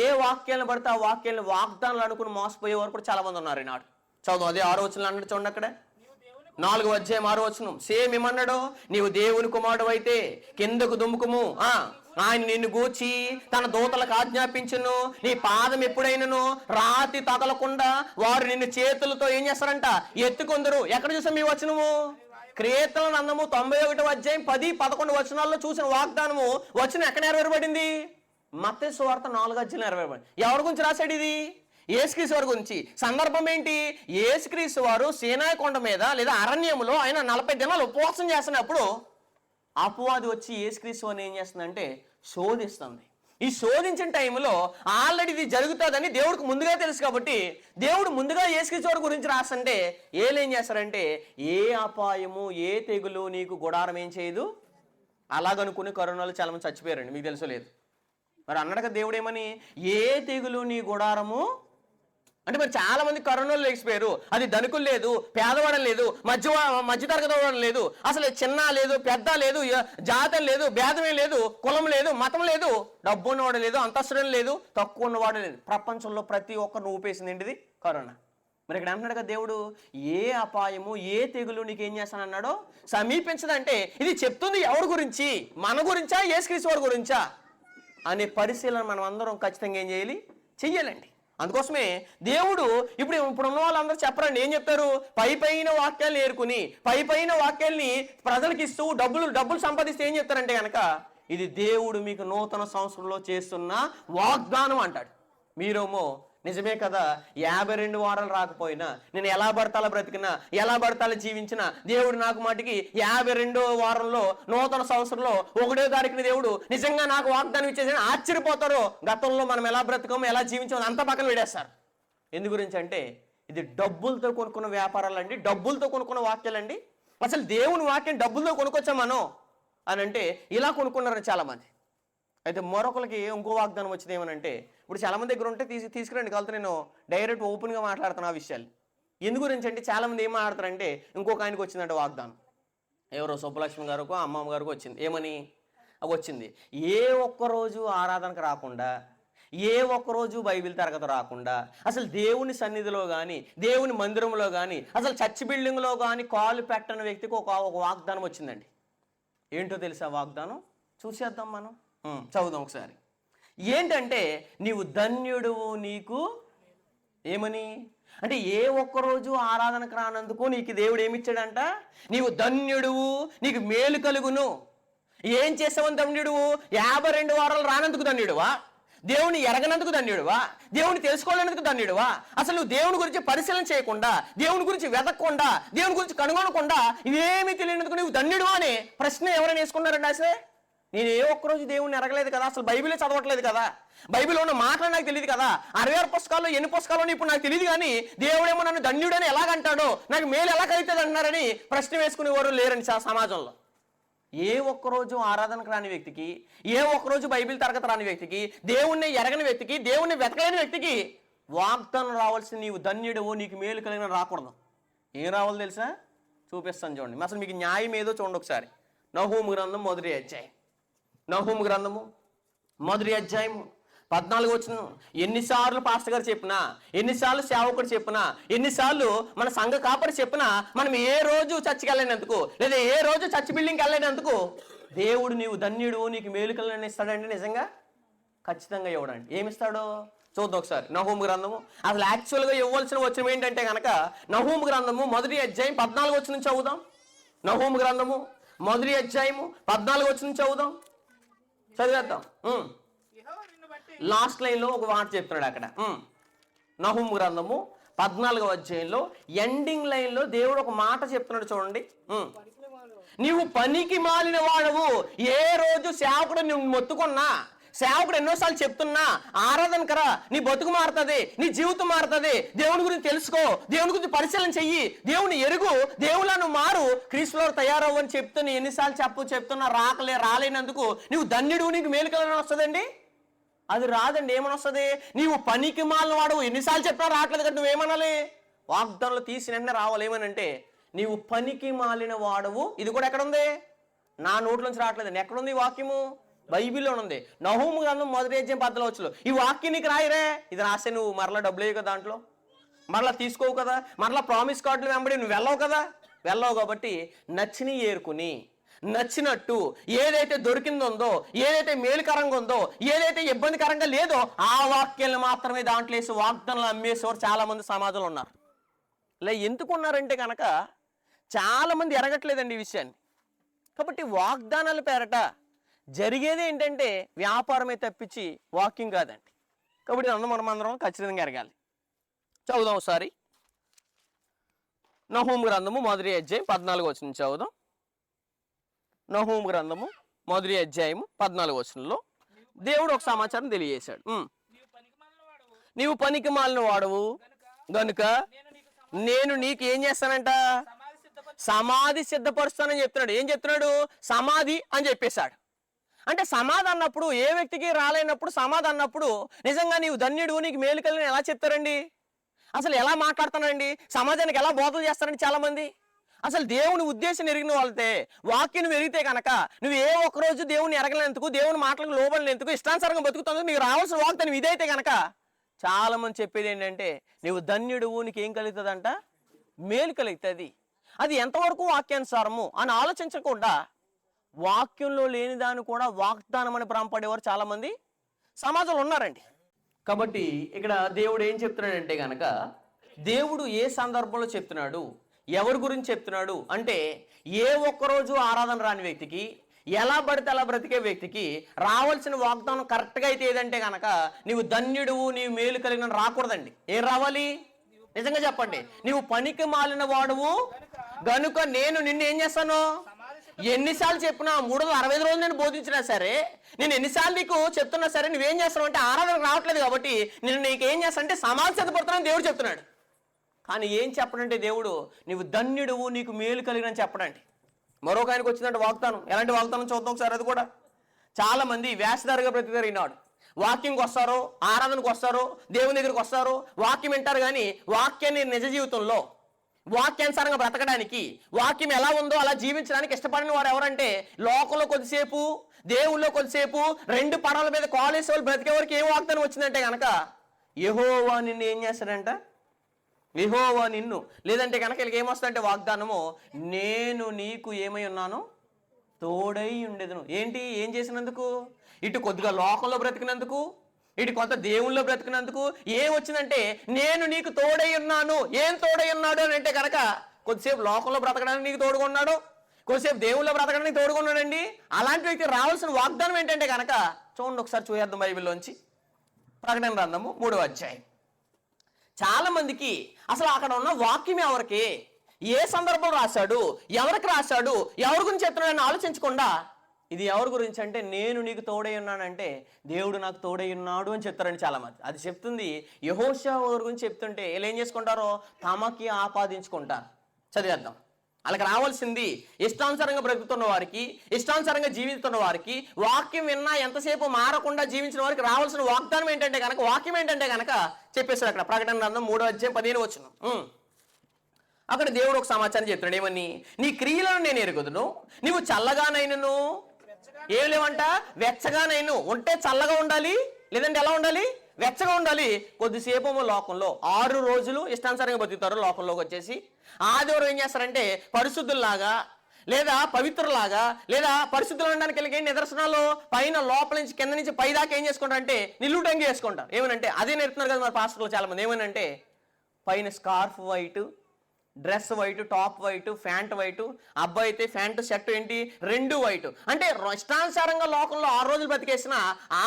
ఏ వాక్యాలను పడితే ఆ వాక్యాలను వాగ్దానాలు అనుకుని మోసపోయే వారు కూడా చాలా మంది ఉన్నారు ఈనాడు. చదువు అదే 6వ వచనం అన్నాడు చూడండి అక్కడ. 4వ అధ్యాయం 6వ వచనం సేమ్ ఏమన్నాడు? నీవు దేవుని కుమారుడు అయితే కిందకు దుమ్ముకుము, ఆయన నిన్ను గూర్చి తన దూతలకు ఆజ్ఞాపించును, నీ పాదం ఎప్పుడైనను రాతి తగలకుండా వారు నిన్ను చేతులతో ఏం చేస్తారంట? ఎత్తుకొందరు. ఎక్కడ చూసాం ఈ వచనము? కీర్తనల గ్రంథము 91వ అధ్యాయం 10, 11 వచనాల్లో చూసిన వాగ్దానము వచనం ఎక్కడ నెరవేరబడింది? మత్తయి సువార్త 4వ అధ్యాయం నెరవేరబడింది. ఎవరి గురించి రాశాడు ఇది? యేసుక్రీస్తు వారి గురించి. సందర్భం ఏంటి? యేసుక్రీస్తు వారు సీనాయి కొండ మీద లేదా అరణ్యములో ఆయన 40 దినాలు ఉపవాసం చేస్తున్నప్పుడు అపవాది వచ్చి యేసుక్రీస్తు వారిని ఏం చేస్తుందంటే శోధిస్తుంది. ఈ శోధించిన టైంలో ఆల్రెడీ ఇది జరుగుతుందని దేవుడికి ముందుగా తెలుసు కాబట్టి దేవుడు ముందుగా యేసుక్రీస్తు వారి గురించి రాస్తుంటే ఏం చేస్తారంటే ఏ అపాయము, ఏ తెగులు నీకు గుడారం ఏం చేయదు. అలాగనుకుని కరోనాలో చాలా మంది చచ్చిపోయారండి, మీకు తెలుసో లేదు. మరి అన్నాడు కదా దేవుడు ఏమని? ఏ తెగులు నీ గుడారము అంటే మరి చాలా మంది కరోనాలో లేచిపోయారు. అది ధనికులు లేదు, పేదవాడం లేదు, మధ్యతరగతి వాడడం లేదు, అసలు చిన్న లేదు, పెద్ద లేదు, జాతం లేదు, భేదమే లేదు, కులం లేదు, మతం లేదు, డబ్బు ఉన్నవాడు లేదు, అంతస్తుడం లేదు, తక్కువ ఉన్నవాడు లేదు. ప్రపంచంలో ప్రతి ఒక్కరిని ఊపేసింది ఏంటిది? కరోనా. మరి ఇక్కడ అంటున్నాడు కదా దేవుడు, ఏ అపాయము, ఏ తెగులు నీకేం చేస్తానన్నాడో సమీపించదంటే ఇది చెప్తుంది ఎవరి గురించి? మన గురించా, యేసుక్రీస్తు వారి గురించా అనే పరిశీలన మనం అందరం ఖచ్చితంగా ఏం చేయాలి? చెయ్యాలండి. అందుకోసమే దేవుడు ఇప్పుడున్న వాళ్ళందరూ చెప్పరండి, ఏం చెప్తారు? పైన వాక్యాలను ఏరుకుని పైన వాక్యాల్ని ప్రజలకు ఇస్తూ డబ్బులు సంపాదిస్తే ఏం చెప్తారంటే కనుక ఇది దేవుడు మీకు నూతన సంవత్సరంలో చేస్తున్న వాగ్దానం అంటాడు. మీరేమో నిజమే కదా, 52 వారాలు రాకపోయినా నేను ఎలా పడతాలో బ్రతికినా, ఎలా పడతాలో జీవించినా దేవుడు నాకు మాటికి 52వ వారంలో నూతన సంవత్సరంలో 1వ తారీఖున దేవుడు నిజంగా నాకు వాగ్దానం ఇచ్చేసి ఆశ్చర్యపోతారు. గతంలో మనం ఎలా బ్రతికామో, ఎలా జీవించామో అంతా పక్కన పెడేస్తారు. ఎందు గురించి అంటే ఇది డబ్బులతో కొనుక్కున్న వ్యాపారాలండి, డబ్బులతో కొనుక్కున్న వాక్యాలండి. అసలు దేవుని వాక్యం డబ్బులతో కొనుక్కొచ్చాం మనం అని అంటే ఇలా కొనుక్కున్నారు చాలామంది. అయితే మరొకరికి ఇంకో వాగ్దానం వచ్చింది ఏమనంటే, ఇప్పుడు చాలామంది దగ్గర ఉంటే తీసుకురండి కలిసి నేను డైరెక్ట్ ఓపెన్గా మాట్లాడుతాను ఆ విషయాలు. ఎందు గురించి అంటే చాలామంది ఏం మాట్లాడతారంటే ఇంకొక ఆయనకు వచ్చిందంటే వాగ్దానం, ఎవరో సుబ్బలక్ష్మి గారికో అమ్మమ్మ గారికో వచ్చింది. ఏమని వచ్చింది? ఏ ఒక్కరోజు ఆరాధనకు రాకుండా, ఏ ఒక్కరోజు బైబిల్ తరగతి రాకుండా, అసలు దేవుని సన్నిధిలో కానీ, దేవుని మందిరంలో కానీ, అసలు చర్చ్ బిల్డింగ్లో కానీ కాలు పెట్టని వ్యక్తికి ఒక వాగ్దానం వచ్చిందండి. ఏంటో తెలుసా వాగ్దానం? చూసేద్దాం మనం. చదువుదాం ఒకసారి. ఏంటంటే నీవు ధన్యుడువు, నీకు ఏమని అంటే ఏ ఒక్కరోజు ఆరాధనకు రానందుకు నీకు దేవుడు ఏమిచ్చాడంట? నీవు ధన్యుడువు, నీకు మేలు కలుగును. ఏం చేసావని ధన్యుడువు? 52 వారాలు రానందుకు ధన్యుడువా? దేవుని ఎరగనందుకు ధన్యుడువా? దేవుని తెలుసుకోలేనందుకు ధన్యుడువా? అసలు నువ్వు దేవుని గురించి పరిశీలన చేయకుండా, దేవుని గురించి వెతకకుండా, దేవుని గురించి కనుగొనకుండా, ఇవేమీ తెలియనందుకు నువ్వు ధన్యుడువా అనే ప్రశ్న ఎవరైనా వేసుకున్నారండి? అసలే నేను ఏ ఒక్కరోజు దేవుణ్ణి ఎరగలేదు కదా, అసలు బైబిలే చదవట్లేదు కదా, బైబిల్లో ఉన్న మాటలు నాకు తెలియదు కదా, 66 పుస్తకాల్లో ఎన్ని పుస్తకాలు ఇప్పుడు నాకు తెలియదు, కానీ దేవుడేమో నన్ను ధన్యుడని ఎలాగంటాడో, నాకు మేలు ఎలా కలుగుతుంది అంటున్నారని ప్రశ్న వేసుకునేవారు లేరని సమాజంలో. ఏ ఒక్కరోజు ఆరాధనకు రాని వ్యక్తికి, ఏ ఒక్కరోజు బైబిల్ తరగతి రాని వ్యక్తికి, దేవుణ్ణి ఎరగని వ్యక్తికి, దేవుణ్ణి వెతకలేని వ్యక్తికి వాగ్దానం రావాల్సిన నీవు ధన్యుడువు, నీకు మేలు కలిగిన రాకూడదు. ఏం రావాలో తెలుసా? చూపిస్తాను చూడండి. అసలు మీకు న్యాయం ఏదో చూడండి ఒకసారి. నహూము గ్రంథం మొదటి అధ్యాయం. నహూము గ్రంథము మొదటి అధ్యాయము 14 వచనం. ఎన్నిసార్లు పాస్టర్ గారు చెప్పినా, ఎన్నిసార్లు సేవకుడు చెప్పినా, ఎన్నిసార్లు మన సంఘ కాపరి చెప్పినా, మనం ఏ రోజు చర్చికి వెళ్ళలేనందుకు, లేదా ఏ రోజు చర్చ్ బిల్డింగ్కి వెళ్ళలేనందుకు దేవుడు నీవు ధన్యుడు, నీకు మేలు కలిగిన ఇస్తాడండి. నిజంగా ఖచ్చితంగా ఇవ్వడండి. ఏమిస్తాడో చూద్దాం ఒకసారి. నహూము గ్రంథము అసలు యాక్చువల్గా ఇవ్వాల్సిన వచనం ఏంటంటే కనుక నహూము గ్రంథము మొదటి అధ్యాయం 14 వచనం చదువుదాం. నహూము గ్రంథము మొదటి అధ్యాయము 14 వచనం చదువుదాం, చదివేద్దాం. లాస్ట్ లైన్లో ఒక మాట చెప్తున్నాడు అక్కడ. నహూము గ్రంథము 14వ అధ్యాయంలో ఎండింగ్ లైన్లో దేవుడు ఒక మాట చెప్తున్నాడు చూడండి. నీవు పనికి మాలిన వాడవు. ఏ రోజు సేవకుడు నువ్వు మొత్తుకున్నా, సేవకుడు ఎన్నోసార్లు చెప్తున్నా ఆరాధన కరా, నీ బతుకు మారుతుంది, నీ జీవితం మారుతుంది, దేవుని గురించి తెలుసుకో, దేవుని గురించి పరిశీలన చెయ్యి, దేవుని ఎరుగు, దేవుళ్ళను మారు, క్రీస్తులో తయారవ్వు అని చెప్తున్నా ఎన్నిసార్లు చెప్తున్నా రాలేనందుకు నీవు ధన్యుడు, నీకు మేలు కలని వస్తుందండి? అది రాదండి. ఏమని వస్తుంది? నీవు పనికి మాలిన వాడు. ఎన్నిసార్లు చెప్పినా రావట్లేదు కదా, నువ్వేమనాలి? వాగ్దానంలో తీసి వెంటనే రావాలి. ఏమనంటే నీవు పనికి మాలిన వాడవు. ఇది కూడా ఎక్కడ ఉంది? నా నోట్లోంచి రావట్లేదండి. ఎక్కడుంది ఈ వాక్యము? బైబిల్లో ఉంది. నహూము గ్రంథం మొదటి అధ్యాయం 14వ వచనం. ఈ వాక్యం నీకు రాయిరే, ఇది రాస్తే నువ్వు మరలా డబ్బులు వేయవు కదా, దాంట్లో మరలా తీసుకోవు కదా, మరలా ప్రామిస్ కార్డులు వెంబడి నువ్వు వెళ్ళవు కదా, వెళ్ళవు. కాబట్టి నచ్చిని ఏరుకుని నచ్చినట్టు ఏదైతే దొరికిందో, ఏదైతే మేలుకరంగా ఉందో, ఏదైతే ఇబ్బందికరంగా లేదో ఆ వాక్యాలను మాత్రమే దాంట్లో వేసి వాగ్దానాలు అమ్మేసేవారు చాలా మంది సమాజంలో ఉన్నారు. ఇలా ఎందుకు ఉన్నారంటే కనుక చాలా మంది ఎరగట్లేదండి ఈ విషయాన్ని. కాబట్టి వాగ్దానాల పేరట జరిగేది ఏంటంటే వ్యాపారమే తప్పించి వాక్యం కాదండి. కాబట్టి మనం ఖచ్చితంగా ఎరగాలి. చదువుదాం ఒకసారి. నహూము గ్రంథము మొదటి అధ్యాయం 14వ వచనం చదువుదాం. నహూము గ్రంథము మొదటి అధ్యాయము 14వ వచనంలో దేవుడు ఒక సమాచారం తెలియజేశాడు. నీవు పనికి మాలిన వాడవు గనుక నేను నీకు ఏం చేస్తానంట? సమాధి సిద్ధపరుస్తానని చెప్తున్నాడు. ఏం చెప్తున్నాడు? సమాధి అని చెప్పేశాడు. అంటే సమాధి అన్నప్పుడు ఏ వ్యక్తికి రాలేనప్పుడు సమాధి అన్నప్పుడు నిజంగా నీవు ధన్యుడు, నీకు మేలు కలిగిన ఎలా చెప్తారండి? అసలు ఎలా మాట్లాడతానండి? సమాజానికి ఎలా బోధలు చేస్తారండి చాలా మంది? అసలు దేవుని ఉద్దేశం ఎరిగిన వాళ్ళతే వాక్యం ఎరిగితే కనుక నువ్వు ఏ ఒక్కరోజు దేవుని ఎరగలేందుకు, దేవుని మాటలకు లోబడలేందుకు, ఇష్టానుసారంగా బతుకుతాను, నీకు రావాల్సిన వాగ్దానం ఇదైతే కనుక చాలా మంది చెప్పేది ఏంటంటే నువ్వు ధన్యుడువు, నీకు ఏం కలుగుతుందంట? మేలు కలుగుతుంది. అది ఎంతవరకు వాక్యానుసారము అని ఆలోచించకుండా వాక్యంలో లేని దాన్ని కూడా వాగ్దానం అని భ్రమపడేవారు చాలా మంది సమాజంలో ఉన్నారండి. కాబట్టి ఇక్కడ దేవుడు ఏం చెప్తున్నాడంటే కనుక దేవుడు ఏ సందర్భంలో చెప్తున్నాడు, ఎవరి గురించి చెప్తున్నాడు అంటే ఏ ఒక్కరోజు ఆరాధన రాని వ్యక్తికి, ఎలా పడితే అలా బ్రతికే వ్యక్తికి రావాల్సిన వాగ్దానం కరెక్ట్గా అయితే ఏదంటే కనుక నీవు ధన్యుడువు, నీవు మేలు కలిగిన రాకూడదండి. ఏం రావాలి? నిజంగా చెప్పండి. నీవు పనికి మాలిన వాడువు గనుక నేను నిన్ను ఏం చేస్తాను? ఎన్నిసార్లు చెప్పినా 365 రోజులు నేను బోధించినా సరే, నేను ఎన్నిసార్లు నీకు చెప్తున్నా సరే నువ్వేం చేస్తావు అంటే ఆరాధనకు రావట్లేదు కాబట్టి నేను నీకేం చేస్తా అంటే సమాధి సిద్ధపడుతున్నాను దేవుడు చెప్తున్నాడు. కానీ ఏం చెప్పడంటే దేవుడు నీవు ధన్యుడువు, నీకు మేలు కలిగిన చెప్పడండి. మరొక ఆయనకు వచ్చిందంటే వాగ్దానం. ఎలాంటి వాగ్దానం చూద్దాం ఒకసారి. అది కూడా చాలా మంది వేషధారిగా బ్రతికారు. వాక్యంకి వస్తారు, ఆరాధనకు వస్తారు, దేవుని దగ్గరికి వస్తారు, వాక్యం వింటారు, కానీ వాక్యాన్ని నిజ జీవితంలో వాక్యానుసారంగా బ్రతకడానికి, వాక్యం ఎలా ఉందో అలా జీవించడానికి ఇష్టపడిన వారు ఎవరంటే లోకంలో కొద్దిసేపు, దేవుల్లో కొద్దిసేపు, 2 పడవల మీద కాలేజ్ వాళ్ళు బ్రతికే వరకు ఏం వాగ్దానం వచ్చిందంటే కనుక యెహోవా నిన్ను ఏం చేస్తాడంట? యెహోవా నిన్ను, లేదంటే కనుక వీళ్ళకి ఏమొస్తుందంటే వాగ్దానము, నేను నీకు ఏమై ఉన్నాను? తోడై ఉండేదను. ఏంటి? ఏం చేసినందుకు? ఇటు కొద్దిగా లోకంలో బ్రతికినందుకు, ఇటు కొంత దేవుళ్ళలో బ్రతికినందుకు ఏం వచ్చిందంటే నేను నీకు తోడై ఉన్నాను. ఏం తోడై ఉన్నాడు అని అంటే కనుక కొద్దిసేపు లోకంలో బ్రతకడానికి నీకు తోడుగా ఉన్నాడు, కొద్దిసేపు దేవుళ్ళలో బ్రతకడానికి తోడుగా ఉన్నాడండి. అలాంటి వ్యక్తి రావాల్సిన వాగ్దానం ఏంటంటే కనుక చూడండి, ఒకసారి చూసేద్దాం బైబిల్లోంచి. ప్రకటన గ్రంథము 3వ అధ్యాయం. చాలా మందికి అసలు అక్కడ ఉన్న వాక్యం ఎవరికి, ఏ సందర్భంలో రాశాడు, ఎవరికి రాశాడు, ఎవరి గురించి చెప్తున్నాడని ఆలోచించకుండా ఇది ఎవరి గురించి అంటే నేను నీకు తోడై ఉన్నానంటే దేవుడు నాకు తోడై ఉన్నాడు అని చెప్తారండి చాలా మంది. అది చెప్తుంది యెహోషువ గురించి చెప్తుంటే వీళ్ళు ఏం చేసుకుంటారో తమకి ఆపాదించుకుంటారు. చదివేద్దాం. వాళ్ళకి రావాల్సింది ఇష్టానుసారంగా బ్రతుకుతున్న వారికి, ఇష్టానుసారంగా జీవిస్తున్న వారికి, వాక్యం విన్నా ఎంతసేపు మారకుండా జీవించిన వారికి రావాల్సిన వాగ్దానం ఏంటంటే కనుక, వాక్యం ఏంటంటే కనుక చెప్పేశారు అక్కడ. ప్రకటన గ్రంథం 3వ అధ్యాయం 15 వచనం. అక్కడ దేవుడు ఒక సమాచారం చెప్తున్నాడు. ఏమని? నీ క్రియలను నేను ఎరుగుదును, నీవు చల్లగానైనను ఏం లేవంట, వెచ్చగానైను. ఉంటే చల్లగా ఉండాలి, లేదంటే ఎలా ఉండాలి, వెచ్చగా ఉండాలి. కొద్దిసేపు లోకంలో 6 రోజులు ఇష్టానుసారంగా బతుకుతారు. లోకంలోకి వచ్చేసి ఆదివారం ఏం చేస్తారంటే పరిశుద్ధుల్లాగా లేదా పవిత్రులాగా లేదా పరిశుద్ధులు ఉండడానికి వెళ్ళి నిదర్శనాలు పైన లోపల నుంచి కింద నుంచి పై దాకా ఏం చేసుకుంటారంటే నిలువుటంగి చేసుకుంటారు. ఏమనంటే అదే నేర్పుతున్నారు కదా మరి పాస్టర్లు చాలా మంది. ఏమనంటే పైన scarf white, dress white, top white, pant white, అబ్బాయి అయితే ప్యాంటు షర్ట్ ఏంటి 2 వైట్. అంటే ఇష్టానుసారంగా లోకంలో 6 రోజులు బతికేసిన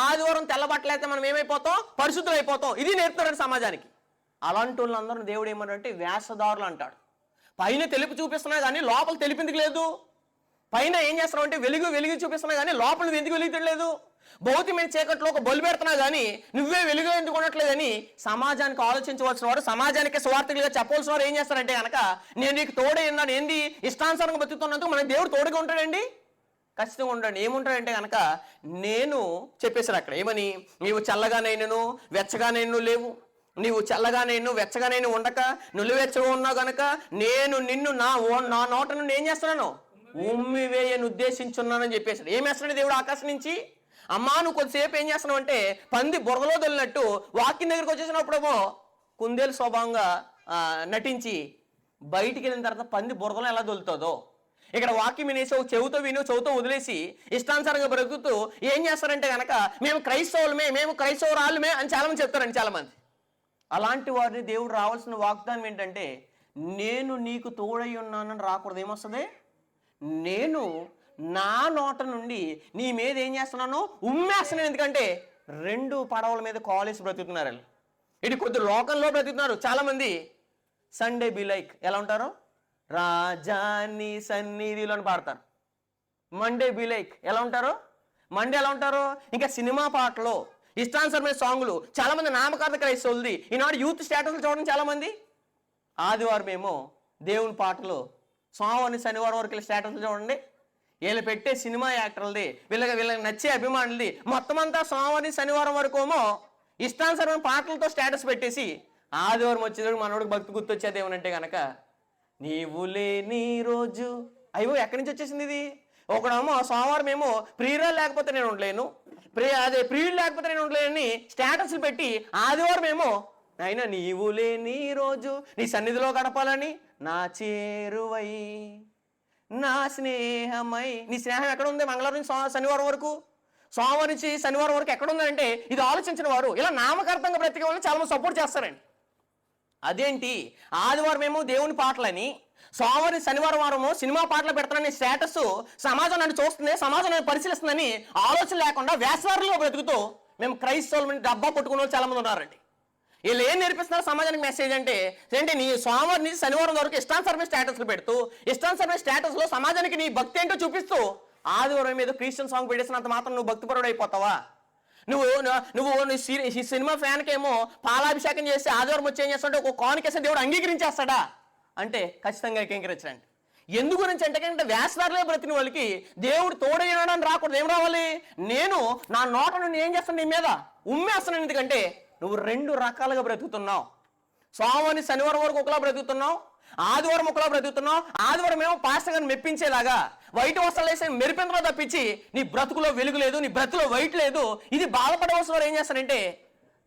ఆదివారం తెల్లబట్టలైతే మనం ఏమైపోతాం, పరిశుద్ధులు అయిపోతాం. ఇది నేర్పుతారు సమాజానికి. అలాంటి వాళ్ళందరూ దేవుడు ఏమంటారంటే వేషధారులు అంటాడు. పైన తెలుపు చూపిస్తున్నా కానీ లోపల తెలిపిందికి లేదు. పైన ఏం చేస్తున్నావు అంటే వెలుగు చూపిస్తున్నా కానీ లోపల నువ్వు ఎందుకు వెలుగుతలేదు. భౌతికమైన చీకట్లో ఒక బొలు పెడుతున్నా కానీ నువ్వే వెలుగు ఎందుకు ఉండట్లేదని సమాజానికి ఆలోచించవలసిన వారు, సమాజానికి స్వార్థకులుగా చెప్పవలసిన వారు ఏం చేస్తారంటే కనుక నేను నీకు తోడే ఉన్నాను. ఏంది ఇష్టానుసారంగా బతుకుతున్నందుకు మనకి దేవుడు తోడుగా ఉంటాడండి, ఖచ్చితంగా ఉంటాడు. ఏముంటాడంటే కనుక నేను చెప్పేశారు అక్కడ. ఏమని? నీవు చల్లగానైనను వెచ్చగానైనను లేవు, నీవు చల్లగానైను వెచ్చగానైను ఉండక నులివెచ్చగా ఉన్నావు గనక నేను నిన్ను నా నోట నుండి ఏం చేస్తున్నాను, ఉమ్మివేయని ఉద్దేశించున్నానని చెప్పేశాడు. ఏం వేస్తున్నాడు దేవుడు ఆకాశం నుంచి? అమ్మా నువ్వు కొద్దిసేపు ఏం చేస్తున్నావు అంటే పంది బురదలో దొల్లినట్టు వాక్యం దగ్గరికి వచ్చేసినప్పుడేమో కుందేలు స్వభావంగా నటించి బయటికి వెళ్ళిన తర్వాత పంది బురదలో ఎలా దొలుతుందో ఇక్కడ వాక్యం వినేసి చెవుతో వదిలేసి ఇష్టానుసారంగా బ్రతుకుతూ ఏం చేస్తారంటే కనుక మేము క్రైస్తవులమే, మేము క్రైస్తవురాళ్ళమే అని చాలా మంది చెప్తారండి చాలా మంది. అలాంటి వారిని దేవుడు రావాల్సిన వాగ్దానం ఏంటంటే నేను నీకు తోడై ఉన్నానని రాకూడదు. ఏమొస్తుంది? నేను నా నోట నుండి నీ మీద ఏం చేస్తున్నాను, ఉమ్మేస్తున్నాను. ఎందుకంటే 2 పడవల మీద కాలేసి బ్రతుకుతున్నారు. ఇటు కొద్ది లోకంలో బ్రతుకుతున్నారు చాలామంది. సండే బి లైక్ ఎలా ఉంటారు, రాజాని సన్నిధిలో అని పాడతారు. మండే బి లైక్ ఎలా ఉంటారు, మండే ఎలా ఉంటారు. ఇంకా సినిమా పాటలు, ఇష్టానుసరమైన సాంగులు. చాలా మంది నామకార్థ క్రైస్తవులది ఈనాడు యూత్ స్టేటస్లు చూడడం చాలా మంది. ఆదివారం ఏమో దేవుని పాటలు, సోమవారం శనివారం వరకు స్టేటస్లు చూడండి. వీళ్ళు పెట్టే సినిమా యాక్టర్లది, వీళ్ళకి నచ్చే అభిమానులది మొత్తం అంతా సోమవారం శనివారం వరకు ఏమో ఇష్టానుసరమైన పాటలతో స్టేటస్ పెట్టేసి ఆదివారం వచ్చేది మనోడికి భక్తి గుర్తొచ్చేది ఏమనంటే కనుక నీవు లేని రోజు. అయ్యో ఎక్కడి నుంచి వచ్చేసింది ఇది? ఒకడేమో సోమవారం ఏమో ప్రియురాలు లేకపోతే నేను ఉండలేను, ప్రియుడు లేకపోతే నేను ఉండలేనని స్టేటస్లు పెట్టి ఆదివారం ఏమో అయినా నీవు లేని రోజు నీ సన్నిధిలో గడపాలని నా చేరువై నా స్నేహమై. నీ స్నేహం ఎక్కడ ఉంది? మంగళవారం నుంచి శనివారం వరకు, సోమవారం నుంచి శనివారం వరకు ఎక్కడ ఉందంటే ఇది ఆలోచించిన వారు ఇలా నామకార్థంగా బ్రతికే వాళ్ళని చాలా మంది సపోర్ట్ చేస్తారండి. అదేంటి ఆదివారం ఏమో దేవుని పాటలని, సోమవారం శనివారం వారము సినిమా పాటలు పెడతానని స్టేటస్ సమాజం నన్ను చూస్తుంది, సమాజం నన్ను పరిశీలిస్తుందని ఆలోచన లేకుండా వేసవారంలో బ్రతుకుతూ మేము క్రైస్తవుల డబ్బా పట్టుకునే వాళ్ళు చాలా మంది ఉన్నారండి. వీళ్ళు ఏం నేర్పిస్తున్నారు సమాజానికి మెసేజ్ అంటే ఏంటి, నీ సోమవారం నుంచి శనివారం వరకు ఇష్టానుసరమైన స్టేటస్లు పెడుతూ ఇష్టానుసరమైన స్టేటస్లో సమాజానికి నీ భక్తి ఏంటో చూపిస్తూ ఆదివారం మీద క్రిస్టియన్ సాంగ్ పెట్టేసినంత మాత్రం నువ్వు భక్తిపరుడు అయిపోతావా? నువ్వు సినిమా ఫ్యాన్కేమో పాలాభిషేకం చేసి ఆదివారం వచ్చి ఏం చేస్తాడంటే ఒక కానుకేసి దేవుడు అంగీకరించేస్తాడా అంటే ఖచ్చితంగా అంగీకరించడండి. ఎందు గురించి అంటే వేసదారులే బ్రతికిన వాళ్ళకి దేవుడు తోడైనాడని రాకూడదు. ఏం రావాలి? నేను నా నోట నుండి ఏం చేస్తాను, నీ మీద ఉమ్మేస్తున్నాను. ఎందుకంటే నువ్వు 2 రకాలుగా బ్రతుకుతున్నావు. సోమవారం శనివారం వరకు ఒకలా బ్రతుకుతున్నావు, ఆదివారం ఒకలా బ్రతుకుతున్నావు. ఆదివారం ఏమో పాస్టర్ గారిని మెప్పించేలాగా వైట్ వస్త్రాలు వేసి మెరిపించలో తప్పించి నీ బ్రతుకులో వెలుగు లేదు, నీ బ్రతుకులో వైట్ లేదు. ఇది బాధపడవలసిన వారు ఏం చేస్తారంటే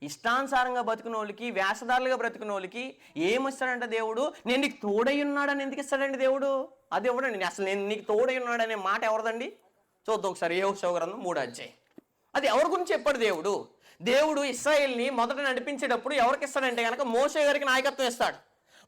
ఇష్టానుసారంగా బతుకున్న వాళ్ళకి, వేషధారులుగా బ్రతుకున్న వాళ్ళకి ఏమిస్తాడంటే దేవుడు నేను నీకు తోడై ఉన్నాడని ఎందుకు ఇస్తాడండి దేవుడు? అది ఎవడండి? అసలు నేను నీకు తోడై ఉన్నాడనే మాట ఎవరిదండి? చూద్దాం ఒకసారి యెహోషువ గ్రంథం 3వ అధ్యాయం. అది ఎవరి గురించి చెప్పాడు దేవుడు? దేవుడు ఇశ్రాయేల్ని మొదట నడిపించేటప్పుడు ఎవరికి ఇస్తాడంటే కనుక మోషే గారికి నాయకత్వం ఇస్తాడు.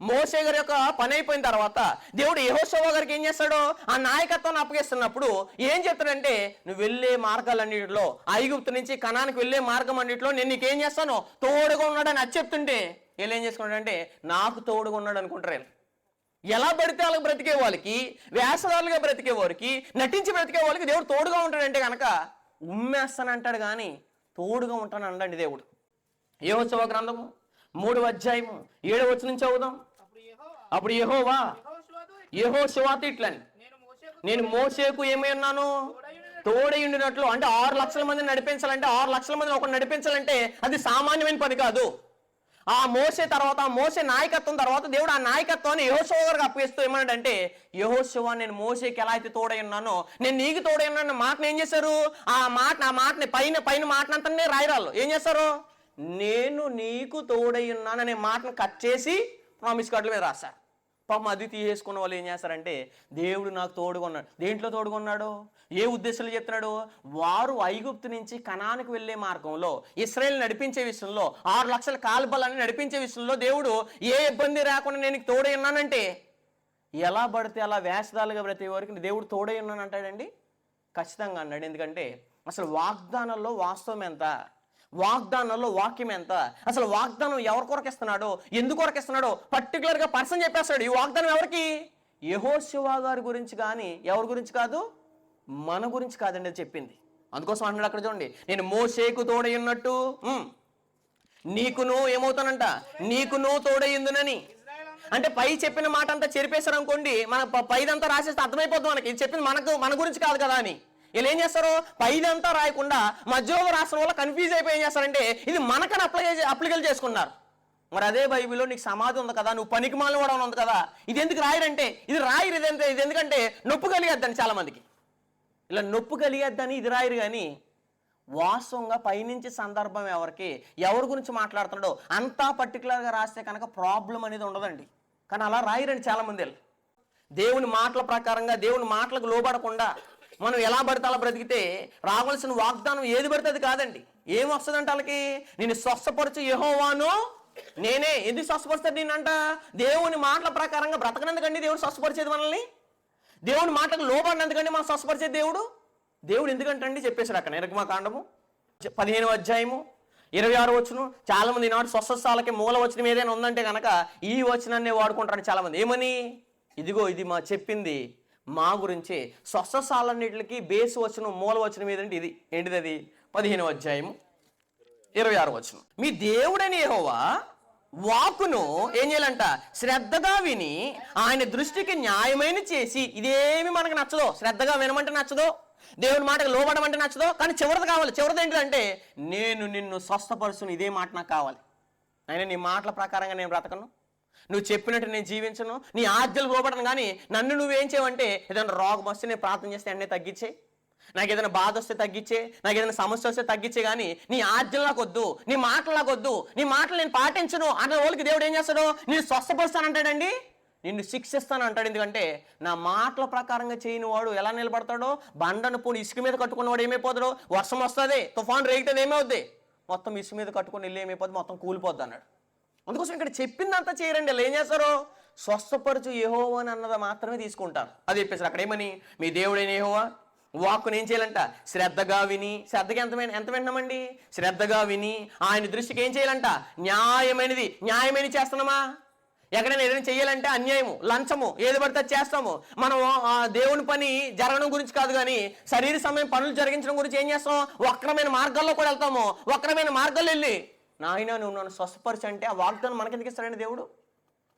మోషే గారి యొక్క పని అయిపోయిన తర్వాత దేవుడు యెహోషువ గారికి ఏం చేస్తాడో ఆ నాయకత్వాన్ని అప్పగిస్తున్నప్పుడు ఏం చెప్తాడంటే, నువ్వు వెళ్ళే మార్గాలన్నిటిలో, ఐగుప్తు నుంచి కనానికి వెళ్ళే మార్గం అన్నిటిలో నేను నీకేం చేస్తాను, తోడుగా ఉన్నాడని అది చెప్తుంటే వీళ్ళు ఏం చేసుకుంటాడంటే నాకు తోడుగా ఉన్నాడు అనుకుంటారు. ఎలా పడితే వాళ్ళకి బ్రతికే వాళ్ళకి, వేసవాళ్ళుగా బ్రతికే వారికి, నటించి బ్రతికే వాళ్ళకి దేవుడు తోడుగా ఉంటాడంటే కనుక ఉమ్మేస్తానంటాడు కానీ తోడుగా ఉంటాను అండండి దేవుడు. యెహోషువ గ్రంథము 3వ అధ్యాయము 7వ వచనం చదువుదాం. అప్పుడు యెహోషువతో ఇట్లని, నేను మోషేకు ఏమై ఉన్నాను, తోడై ఉండినట్లు. అంటే 6 లక్షల మందిని నడిపించాలంటే, 6 లక్షల మందిని ఒకటి నడిపించాలంటే అది సామాన్యమైన పని కాదు. ఆ మోషే తర్వాత, ఆ మోషే నాయకత్వం తర్వాత దేవుడు ఆ నాయకత్వాన్ని యెహోషువ గారికి అప్పగిస్తూ ఏమన్నాడంటే, యెహోషువ నేను మోషేకి ఎలా అయితే తోడై ఉన్నానో నేను నీకు తోడై ఉన్నాను మాటను ఏం చేశారు, ఆ మాటని పైన మాటనంతనే రాయరాళ్ళు ఏం చేస్తారు, నేను నీకు తోడై ఉన్నాను అనే మాటను కట్ చేసి ప్రామిస్ కార్డుల మీద రాశారు. పాపం అది తీసేసుకున్న వాళ్ళు ఏం చేస్తారంటే, దేవుడు నాకు తోడుగా ఉన్నాడు. దేంట్లో తోడుగా ఉన్నాడు, ఏ ఉద్దేశంలో చెప్తున్నాడు, వారు ఐగుప్తు నుంచి కనానికి వెళ్ళే మార్గంలో ఇశ్రాయేల్ నడిపించే విషయంలో 6 లక్షల కాల్బలాన్ని నడిపించే విషయంలో దేవుడు ఏ ఇబ్బంది రాకుండా నేను తోడై ఉన్నానంటే, ఎలా పడితే అలా వేషధాలుగా ప్రతి వారికి దేవుడు తోడై ఉన్నాను అంటాడండి? ఖచ్చితంగా అన్నాడు. ఎందుకంటే అసలు వాగ్దానంలో వాస్తవం ఎంత, వాగ్దానంలో వాక్యం ఎంత, అసలు వాగ్దానం ఎవరి కొరకు ఇస్తున్నాడో, ఎందుకు కొరకు ఇస్తున్నాడో పర్టికులర్గా పర్సన్ చెప్పేస్తాడు. ఈ వాగ్దానం ఎవరికి, యెహోషువ గారి గురించి కానీ ఎవరి గురించి కాదు, మన గురించి కాదండి అది చెప్పింది. అందుకోసం అంటున్నాడు అక్కడ చూడండి, నేను మోషేకు తోడై ఉన్నట్టు నీకును ఏమవుతానంట, నీకును తోడయ్యిందునని. అంటే పై చెప్పిన మాట అంతా చెరిపేశారు అనుకోండి, మన పైదంతా రాసేస్తే అర్థమైపోద్ది మనకి ఇది చెప్పింది మన గురించి కాదు కదా అని. వీళ్ళు ఏం చేస్తారు, పైదంతా రాయకుండా మధ్యలో రాష్ట్రం వల్ల కన్ఫ్యూజ్ అయిపోయి ఏం చేస్తారంటే ఇది మనకని అప్లికల్ చేసుకున్నారు. మరి అదే బైబిల్లో నీకు సమాధి ఉంది కదా, నువ్వు పనికి మాలిన కూడా ఉంది కదా, ఇది ఎందుకు రాయరంటే ఇది రాయరు. ఇది ఎందుకంటే నొప్పు కలిగేద్దని చాలా మందికి, ఇలా నొప్పు కలిగేద్దని ఇది రాయరు. కానీ వాస్తవంగా పైనుంచి సందర్భం ఎవరి గురించి మాట్లాడుతున్నాడో అంతా పర్టికులర్గా రాస్తే కనుక ప్రాబ్లం అనేది ఉండదండి. కానీ అలా రాయరండి చాలా మంది. దేవుని మాటల ప్రకారంగా, దేవుని మాటలకు లోబడకుండా మనం ఎలా పడితే అలా బ్రతికితే రావాల్సిన వాగ్దానం ఏది పడితే అది కాదండి. ఏం వస్తుందంటే వాళ్ళకి, నేను స్వస్థపరచు యెహోవాను నేనే. ఎందుకు స్వస్థపరుస్తాడు నేనంట, దేవుని మాటల ప్రకారంగా బ్రతకనందుకండి దేవుడు స్వస్థపరిచేది మనల్ని. దేవుని మాటలకు లోబడినందుకండి మనం స్వస్థపరిచేది దేవుడు ఎందుకంటండి చెప్పేశాడు అక్కడ నిర్గమకాండము 15వ అధ్యాయము 26వ వచనం. చాలా మంది ఈనాడు స్వస్థస్థాలకి మూల వచనం ఏదైనా ఉందంటే కనుక ఈ వచనాన్ని వాడుకుంటారు చాలా మంది. ఏమని, ఇదిగో ఇది మా చెప్పింది మా గురించే. స్వస్థస్థాలన్నిటికి బేస్ వచనం, మూల వచనం ఏదంటే ఇది. ఏంటిది అది? 15వ అధ్యాయము 26వ వచనం. మీ దేవుడైన యెహోవా వాక్కును ఏం చేయాలంట, శ్రద్ధగా విని ఆయన దృష్టికి న్యాయమైన చేసి. ఇదేమి మనకు నచ్చదో, శ్రద్ధగా వినమంటే నచ్చదో, దేవుని మాటకు లోబడమంటే నచ్చదో, కానీ చివరిది కావాలి. చివరిది ఏంటంటే, నేను నిన్ను స్వస్థపరుచును. ఇదే మాట నాకు కావాలి. అయినా నీ మాటల ప్రకారంగా నేను బ్రతకను, నువ్వు చెప్పినట్టు నేను జీవించను, నీ ఆజ్ఞలు లోబడను. కానీ నన్ను నువ్వేం చేయవంటే, ఏదైనా రోగం వస్తే నేను ప్రార్థన చేస్తే అన్నీ తగ్గించే, నాకు ఏదైనా బాధ వస్తే తగ్గించే, నాకు ఏదైనా సమస్య వస్తే తగ్గించే. కానీ నీ ఆజ్ఞలు నాకు వద్దు, నీ మాటలు నాకు వద్దు, నీ మాటలు నేను పాటించను అన్న వాళ్ళకి దేవుడు ఏం చేస్తాడు, నేను స్వస్థపరుస్తానంటాడండి, నిన్ను శిక్షిస్తాను అంటాడు. ఎందుకంటే నా మాటల ప్రకారంగా చేయని వాడు ఎలా నిలబడతాడో, బండను పోని ఇసుక మీద కట్టుకున్నవాడు ఏమైపోతాడో, వర్షం వస్తుంది, తుఫాను రేగితే ఏమవుద్ది, మొత్తం ఇసుక మీద కట్టుకుని వెళ్ళి ఏమైపోద్ది, మొత్తం కూలిపోద్ది అన్నాడు. అందుకోసం ఇక్కడ చెప్పిందంతా చేయరండి. వాళ్ళు ఏం చేస్తారు, స్వస్థపరచు యెహోవా అన్నది మాత్రమే తీసుకుంటారు. అది చెప్పేసారు అక్కడ. ఏమని, మీ దేవుడైన యెహోవా వాక్కును ఏం చేయాలంట, శ్రద్ధగా విని. శ్రద్ధగా ఎంత విన్నామండి, శ్రద్ధగా విని ఆయన దృష్టికి ఏం చేయాలంట, న్యాయమైనది చేస్తున్నామా? ఎక్కడైనా ఏదైనా చేయాలంటే అన్యాయము, లంచము, ఏది పడితే చేస్తాము. మనం దేవుని పని జరగడం గురించి కాదు, కానీ శరీర సమయం పనులు జరిగించడం గురించి ఏం చేస్తాం, వక్రమైన మార్గాల్లో కూడా వెళ్తాము. వక్రమైన మార్గాల్లో వెళ్ళి నాయన నువ్వు నన్ను స్వస్థపరిచి అంటే ఆ వాగ్దానం మనకెందుకు ఇస్తాడండి దేవుడు?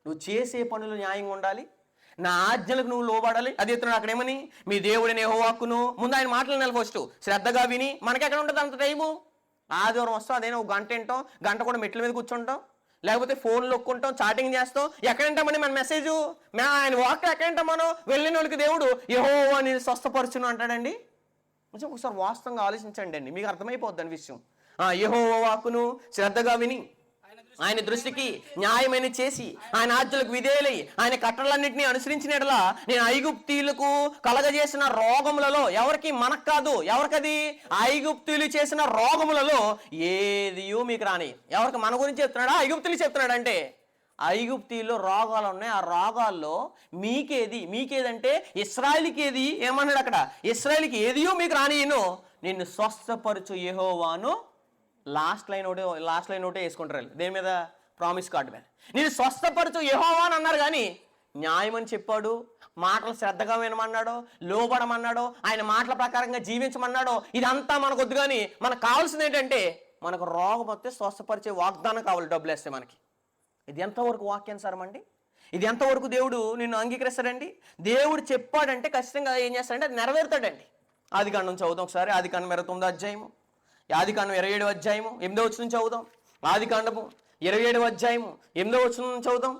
నువ్వు చేసే పనులు న్యాయంగా ఉండాలి, నా ఆజ్ఞలకు నువ్వు లోబడాలి. అది ఎత్తున్నాడు అక్కడ. ఏమని, మీ దేవుడిని యెహోవాకును. ముందు ఆయన మాటలు నెల ఫస్ట్ శ్రద్ధగా విని. మనకెక్కడ ఉంటుంది అంత టైము? ఆదివారం వస్తాం, అదైనా ఒక గంట వింటాం, గంట కూడా మెట్ల మీద కూర్చుంటాం, లేకపోతే ఫోన్లో ఒక్కుంటాం, చాటింగ్ చేస్తాం. ఎక్కడ వింటామండి మన మెసేజ్? ఆయన వాక్యం ఎక్కడ వింటాం మనం? వెళ్ళిన వాళ్ళకి దేవుడు యెహోవా నేను స్వస్థపరచును అంటాడండి. ఒకసారి వాస్తవంగా ఆలోచించండి అండి, మీకు అర్థమైపోద్ది అని విషయం. యెహోవా వాక్కును శ్రద్ధగా విని ఆయన దృష్టికి న్యాయమైన చేసి ఆయన ఆజ్ఞలకు విధేయులై ఆయన కట్టడలన్నింటినీ అనుసరించిన యెడల నేను ఐగుప్తీయులకు కలగజేసిన రోగములలో ఎవరికి మనకు కాదు, ఎవరికది ఐగుప్తీయులు చేసిన రోగములలో ఏదియూ మీకు రాని. ఎవరికి మన గురించి చెప్తున్నాడా? ఐగుప్తీయులు చెప్తున్నాడు. అంటే ఐగుప్తీయుల్లో రోగాలు ఉన్నాయి, ఆ రోగాల్లో మీకేదంటే ఇశ్రాయేలుకి ఏది ఏమన్నాడు అక్కడ? ఇశ్రాయేలుకి ఏదియో మీకు రానియను, నిన్ను స్వస్థపరచు యెహోవాను. లాస్ట్ లైన్ ఒకటే వేసుకుంటారు దేని మీద? ప్రామిస్ కార్డు మీద. నేను స్వస్థపరచు యెహోవా అని అన్నారు, కానీ న్యాయం అని చెప్పాడు, మాటలు శ్రద్ధగా వినమన్నాడో, లోబడమన్నాడో, ఆయన మాటల ప్రకారంగా జీవించమన్నాడో, ఇదంతా మనకు వద్దు. కానీ మనకు కావాల్సింది ఏంటంటే మనకు రోగం వస్తే స్వస్థపరిచే వాగ్దానం కావాలి, డబ్బులు వేస్తే మనకి. ఇది ఎంతవరకు వాక్యానుసారం అండి? ఇది ఎంతవరకు దేవుడు నిన్ను అంగీకరిస్తాడండి? దేవుడు చెప్పాడంటే ఖచ్చితంగా ఏం చేస్తాడంటే అది నెరవేరుతాడండి. ఆదికాండం చదువుదాం ఒకసారి. ఆదికాండం 29వ అధ్యాయము, ఆదికాండం 27వ అధ్యాయము 8వ వచనం చదువుదాం. ఆదికాండము 27వ అధ్యాయము 8వ వచనం చదువుదాం.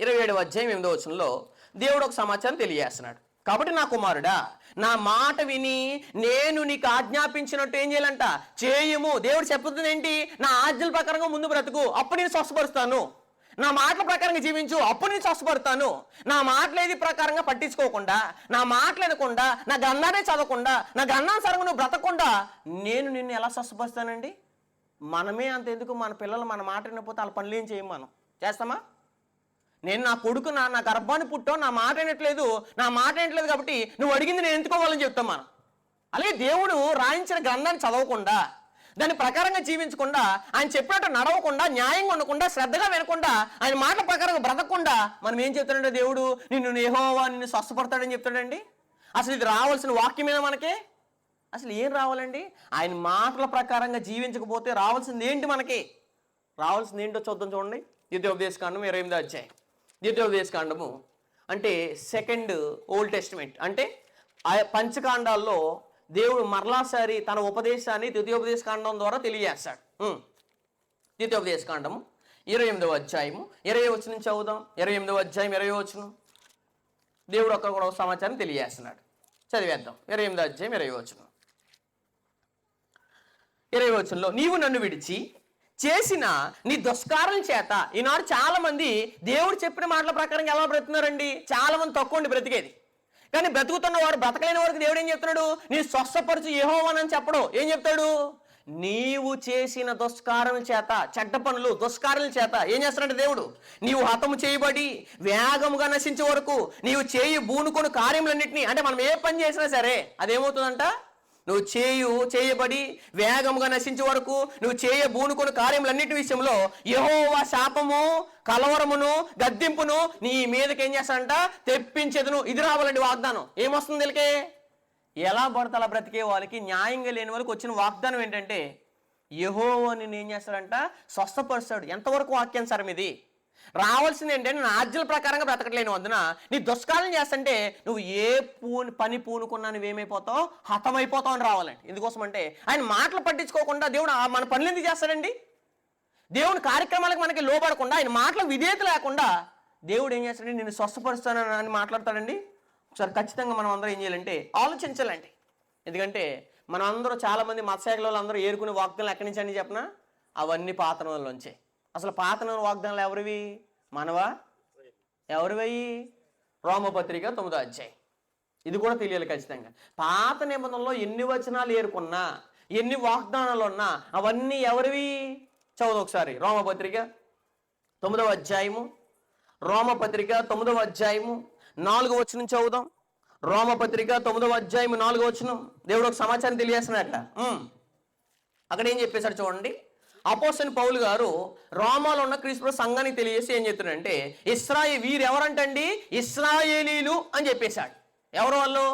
27వ అధ్యాయం 8వ వచనంలో దేవుడు ఒక సమాచారం తెలియజేస్తున్నాడు. కాబట్టి నా కుమారుడా, నా మాట విని నేను నీకు ఆజ్ఞాపించినట్టు ఏం చేయాలంట? చేయము. దేవుడు చెప్తుంది ఏంటి? నా ఆజ్ఞల ప్రకారంగా ముందు బ్రతుకు, అప్పుడు నేను స్వస్థపరుస్తాను. నా మాటల ప్రకారంగా జీవించు, అప్పుడు నేను స్వస్థపడతాను. నా మాటలేది ప్రకారంగా పట్టించుకోకుండా, నా మాటలు వినకుండా, నా గ్రంథాన్ని చదవకుండా, నా గ్రంథానుసారంగా నువ్వు బ్రతకుండా నేను నిన్ను ఎలా స్వస్థపరుస్తానండి? మనమే అంతెందుకు, మన పిల్లలు మన మాట వినకపోతే వాళ్ళ పనులు ఏం చేయం, మనం చేస్తామా? నేను నా కొడుకు నా గర్భాన్ని పుట్టావు, నా మాట వినట్లేదు కాబట్టి నువ్వు అడిగింది నేను ఎందుకోవాలని చెప్తాం మనం. అలాగే దేవుడు రాయించిన గ్రంథాన్ని చదవకుండా, దాని ప్రకారంగా జీవించకుండా, ఆయన చెప్పినట్టు నడవకుండా, న్యాయంగా ఉండకుండా, శ్రద్ధగా వినకుండా, ఆయన మాట ప్రకారంగా బ్రతకకుండా మనం ఏం చెప్తాడంటే దేవుడు నిన్ను యెహోవా నిన్ను స్వస్థపడతాడని చెప్తాడండి. అసలు ఇది రావాల్సిన వాక్యమేనా మనకి? అసలు ఏం రావాలండి? ఆయన మాటల ప్రకారంగా జీవించకపోతే రావాల్సింది ఏంటి? మనకి రావాల్సింది ఏంటో చూద్దాం. చూడండి, ద్వితీయోపదేశకాండం 28వ అధ్యాయం. ద్వితీయోపదేశకాండము అంటే సెకండ్ ఓల్డ్ టెస్టిమెంట్, అంటే పంచకాండాల్లో దేవుడు మరలాసారి తన ఉపదేశాన్ని ద్వితీయోపదేశకాండం ద్వారా తెలియజేస్తాడు. ద్వితీయోపదేశకాండము 28వ అధ్యాయము 20వ వచనం చదువుదాం. 28వ అధ్యాయం 20వ వచనం. దేవుడు అక్కడ కూడా సమాచారం తెలియజేస్తున్నాడు. చదివేద్దాం. 28వ అధ్యాయం 20వ వచనం. 20వ వచనంలో నీవు నన్ను విడిచి చేసిన నీ దుష్కారం చేత. ఈనాడు చాలా మంది దేవుడు చెప్పిన మాటల ప్రకారం ఎలా బ్రతుకున్నారండి? చాలా మంది తక్కువ ఉండి బ్రతికేది. కానీ బ్రతుకుతున్న వాడు, బ్రతకలేని వారికి దేవుడు ఏం చెప్తున్నాడు? నీ స్వస్థపరచు యెహోవానని చెప్పడు. ఏం చెప్తాడు? నీవు చేసిన దుష్కారం చేత, చెడ్డ పనులు దుష్కారాల చేత ఏం చేస్తాడంటే దేవుడు, నీవు హతము చేయబడి వేగముగా నశించే వరకు నీవు బూనుకొని కార్యములన్నింటినీ, అంటే మనం ఏ పని చేసినా సరే అదేమవుతుందంట? నువ్వు చేయబడి వేగముగా నశించే వరకు నువ్వు బూనుకొని కార్యములన్నిటి విషయంలో యెహోవా శాపము, కలవరమును, గద్దింపును నీ మీదకి ఏం చేస్తాడంట? తెప్పించేదును. ఇది రావాలండి వాగ్దానం. ఏమొస్తుంది తెలికే? ఎలా పడితే అలా బ్రతికే వాళ్ళకి, న్యాయంగా లేని వాళ్ళకి వచ్చిన వాగ్దానం ఏంటంటే యెహోవా నిన్ను ఏం చేస్తాడంట? స్వస్థపరుస్తాడు. ఎంతవరకు వాక్యానుసారం ఇది? రావాల్సింది ఏంటంటే నా ఆజ్ఞల ప్రకారంగా బ్రతకట్లేని వందున నీ దుష్కారం చేస్తుంటే నువ్వు ఏ పని పూనుకున్నా నువ్వేమైపోతావు? హతమైపోతావు అని రావాలండి. ఎందుకోసం అంటే ఆయన మాటలు పట్టించుకోకుండా దేవుడు మన పనులు ఎందుకు చేస్తాడండి? దేవుని కార్యక్రమాలకు మనకి లోబడకుండా, ఆయన మాటల విధేయత లేకుండా దేవుడు ఏం చేస్తాడంటే నేను స్వస్థపరుస్తానని మాట్లాడతాడండి. ఒకసారి ఖచ్చితంగా మనం అందరూ ఏం చేయాలంటే ఆలోచించాలండి. ఎందుకంటే మనం అందరూ చాలామంది మత్స్యకులు అందరూ ఏరుకునే వాగ్దానాలు ఎక్కడి నుంచి అని చెప్పినా అవన్నీ పాత నిబంధనలోంచే. అసలు పాత నిబంధన వాగ్దానాలు ఎవరివి? మనవా? ఎవరివయి? రోమపత్రిక 9వ అధ్యాయం. ఇది కూడా తెలియాలి ఖచ్చితంగా. పాత నిబంధనలో ఎన్ని వచనాలు ఏరుకున్నా, ఎన్ని వాగ్దానాలు ఉన్నా అవన్నీ ఎవరివి? చదువు ఒకసారి. రోమపత్రిక 9వ అధ్యాయము, రోమపత్రిక 9వ అధ్యాయము 4వ వచనం చదువుదాం. రోమపత్రిక 9వ అధ్యాయము 4వ వచనం. దేవుడు ఒక సమాచారం తెలియజేస్తున్నాడట. అక్కడ ఏం చెప్పేశాడు చూడండి. అపోస్తలుడైన పౌలు గారు రోమాలో ఉన్న క్రీస్తు సంఘానికి తెలియజేసి ఏం చెప్తున్నాడంటే వీరు ఎవరంటండి? ఇశ్రాయేలీలు అని చెప్పేశాడు. ఎవరు వాళ్ళు?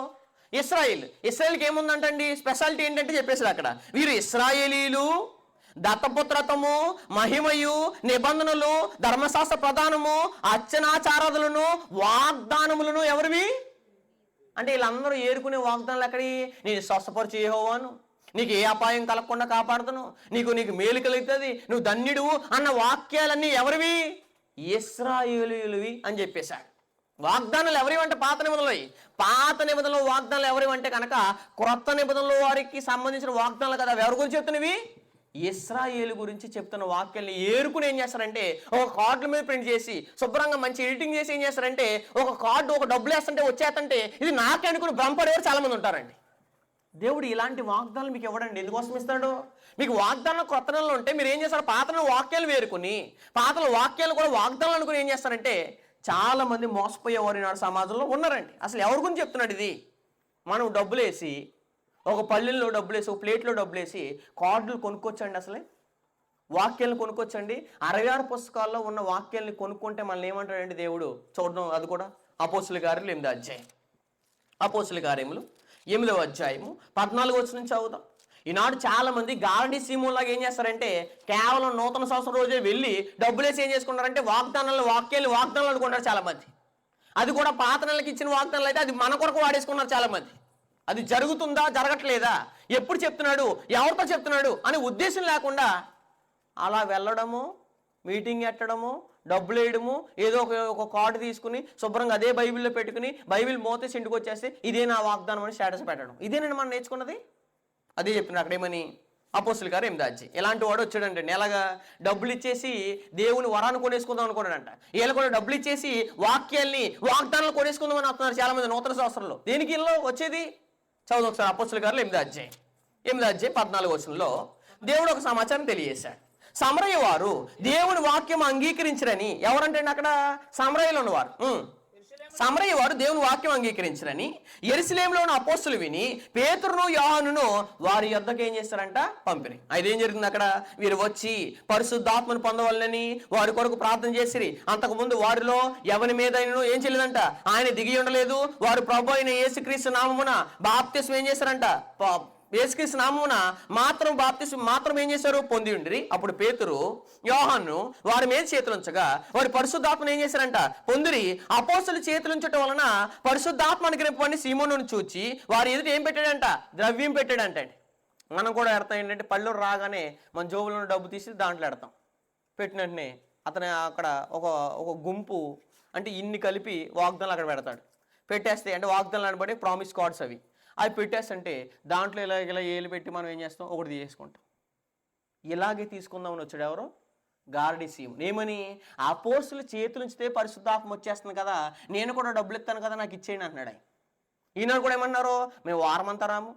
ఇశ్రాయేల్కి ఏముందంటండి? స్పెషాలిటీ ఏంటంటే చెప్పేశాడు అక్కడ. వీరు ఇశ్రాయేలీలు, దత్తపుత్రత్వము, మహిమయు, నిబంధనలు, ధర్మశాస్త్ర ప్రధానము, అర్చనాచారాదులను, వాగ్దానములను ఎవరివి అంటే వీళ్ళందరూ ఏరుకునే వాగ్దానాలు ఎక్కడి? నేను స్వస్థపరచు యెహోవాను, నీకు ఏ అపాయం కలగకుండా కాపాడుతాను, నీకు మేలు కలుగుతుంది, నువ్వు ధన్యుడు అన్న వాక్యాలన్నీ ఎవరివి? ఇశ్రాయేలీయులవి అని చెప్పేశాడు. వాగ్దానాలు ఎవరివంటే పాత నిబంధనలో వాగ్దానాలు ఎవరివంటే కనుక క్రొత్త నిబంధనలో వారికి సంబంధించిన వాగ్దానాలు కదా. ఎవరి గురించి చెప్తున్నవి? ఇశ్రాయేలు గురించి చెప్తున్న వాక్యాన్ని ఏరుకుని ఏం చేస్తారంటే ఒక కార్డుల మీద ప్రింట్ చేసి శుభ్రంగా మంచి ఎడిటింగ్ చేసి ఏం చేస్తారంటే ఒక కార్డు ఒక డబ్బులు వేస్తుంటే వచ్చేస్తుంటే ఇది నాకే అనుకుని భ్రమపడేవారు చాలా మంది ఉంటారండి. దేవుడు ఇలాంటి వాగ్దానాలు మీకు ఇవ్వడండి. ఎందుకోసం ఇస్తాడు? మీకు వాగ్దానాలు కొత్తలో ఉంటే మీరు ఏం చేస్తారు? పాతల వాక్యాలు వేరుకుని పాతల వాక్యాలు కూడా వాగ్దానాలు అనుకుని ఏం చేస్తారంటే చాలా మంది మోసపోయేవారు నాడు సమాజంలో ఉన్నారండి. అసలు ఎవరి గురించి చెప్తున్నాడు ఇది? మనం డబ్బులు వేసి ఒక పల్లెల్లో డబ్బులు వేసి ఒక ప్లేట్లో డబ్బులు వేసి కార్డులు కొనుక్కొచ్చండి. అసలే వాక్యాలను కొనుక్కొచ్చండి. 66 పుస్తకాల్లో ఉన్న వాక్యాలని కొనుక్కుంటే మనల్ని ఏమంటాడండి దేవుడు? చూడడం అది కూడా అపోస్తుల కార్యములు 8వ అధ్యాయం. అపోస్తుల కార్యములు 8వ అధ్యాయము 14 వచనం నుంచి చదువుదాం. ఈనాడు చాలా మంది గారడీ సీమోలాగా ఏం చేస్తారంటే కేవలం నూతన సంవత్సరం రోజే వెళ్ళి డబ్బులు వేసి ఏం చేసుకుంటారంటే వాగ్దానాలు అనుకుంటారు చాలా మంది. అది కూడా పాత నెలకి ఇచ్చిన వాగ్దానాలు అయితే అది మన కొరకు వాడేసుకున్నారు చాలా మంది. అది జరుగుతుందా జరగట్లేదా, ఎప్పుడు చెప్తున్నాడు, ఎవరితో చెప్తున్నాడు అనే ఉద్దేశం లేకుండా అలా వెళ్ళడము, మీటింగ్ ఎట్టడము, డబ్బులు వేయడము, ఏదో ఒక కార్డు తీసుకుని శుభ్రంగా అదే బైబిల్లో పెట్టుకుని బైబిల్ మోతేసి ఇంటికి వచ్చేస్తే ఇదే నా వాగ్దానం అని స్టేటస్ పెట్టడం. ఇదేనండి మనం నేర్చుకున్నది. అదే చెప్తున్నారు అక్కడేమని అపోస్తుల కార్యం 8వ అధ్యాయం. ఎలాంటి వాడు వచ్చాడంటే నెలగా డబ్బులు ఇచ్చేసి దేవుని వరాన్ని కొనేసుకుందాం అనుకున్నాడంట. వీళ్ళు కూడా డబ్బులు ఇచ్చేసి వాగ్దానాలు కొనేసుకుందాం అని వస్తున్నారు చాలా మంది నూతన సంవత్సరంలో. దేనికి వీళ్ళు వచ్చేది? చదువు ఒకసారి అపోస్తుల కార్యం 8వ అధ్యాయం 14 వచనంలో దేవుడు ఒక సమాచారం తెలియజేశాడు. సమరయ వారు దేవుని వాక్యం అంగీకరించరని. ఎవరంటే అక్కడ సమరయలో ఉన్నవారు. సమరయ వారు దేవుని వాక్యం అంగీకరించరని యెరూషలేములో ఉన్న అపోస్తులు విని పేతురును యోహానును వారి యొద్దకు ఏం చేస్తారంట? పంపిణీ. అదేం జరిగింది అక్కడ? వీరు వచ్చి పరిశుద్ధాత్మను పొందవాలని వారి కొరకు ప్రార్థన చేసిరి. అంతకుముందు వారిలో ఎవరి మీద ఏం చేయలేదంట, ఆయన దిగి ఉండలేదు. వారు ప్రభు అయిన యేసుక్రీస్తు నామమున బాప్తిస్మం ఏం చేశారంట? యేసుక్రీస్తు నామమున మాత్రం ఏం చేశారు? పొంది ఉండిరి. అప్పుడు పేతురు యోహాను వారి మీద చేతులుంచగా వారి పరిశుద్ధాత్మను ఏం చేశారంట? పొందిరి. అపోస్తలుల చేతులుంచటం వలన పరిశుద్ధాత్మ అనుగ్రహింపని సీమోనును చూచి వారి ఎదుట ఏం పెట్టాడంట? ద్రవ్యం పెట్టాడంట. మనం కూడా ఎడతాం ఏంటంటే పళ్ళు రాగానే మన జోబులో డబ్బు తీసి దాంట్లో ఎడతాం. పెట్టిన వెంటనే అతను అక్కడ ఒక గుంపు అంటే ఇన్ని కలిపి వాగ్దానాలు అక్కడ పెడతాడు. పెట్టేస్తే అంటే వాగ్దానాలు అనబడి ప్రామిస్ కార్డ్స్ అవి పెట్టేస్తుంటే దాంట్లో ఇలా ఏలు పెట్టి మనం ఏం చేస్తాం? ఒకటి తీసుకుంటాం. ఇలాగే తీసుకుందామని వచ్చాడు ఎవరు? గారడీ సీమోను. ఏమని? అపోస్తలుల చేతులుంచితే పరిశుద్ధాత్మ వచ్చేస్తుంది కదా, నేను కూడా డబ్బులు ఇస్తాను కదా, నాకు ఇచ్చేయండి అంటున్నాడు ఆయన. ఈనాడు కూడా ఏమన్నారు? మేము వారమంతా రాము,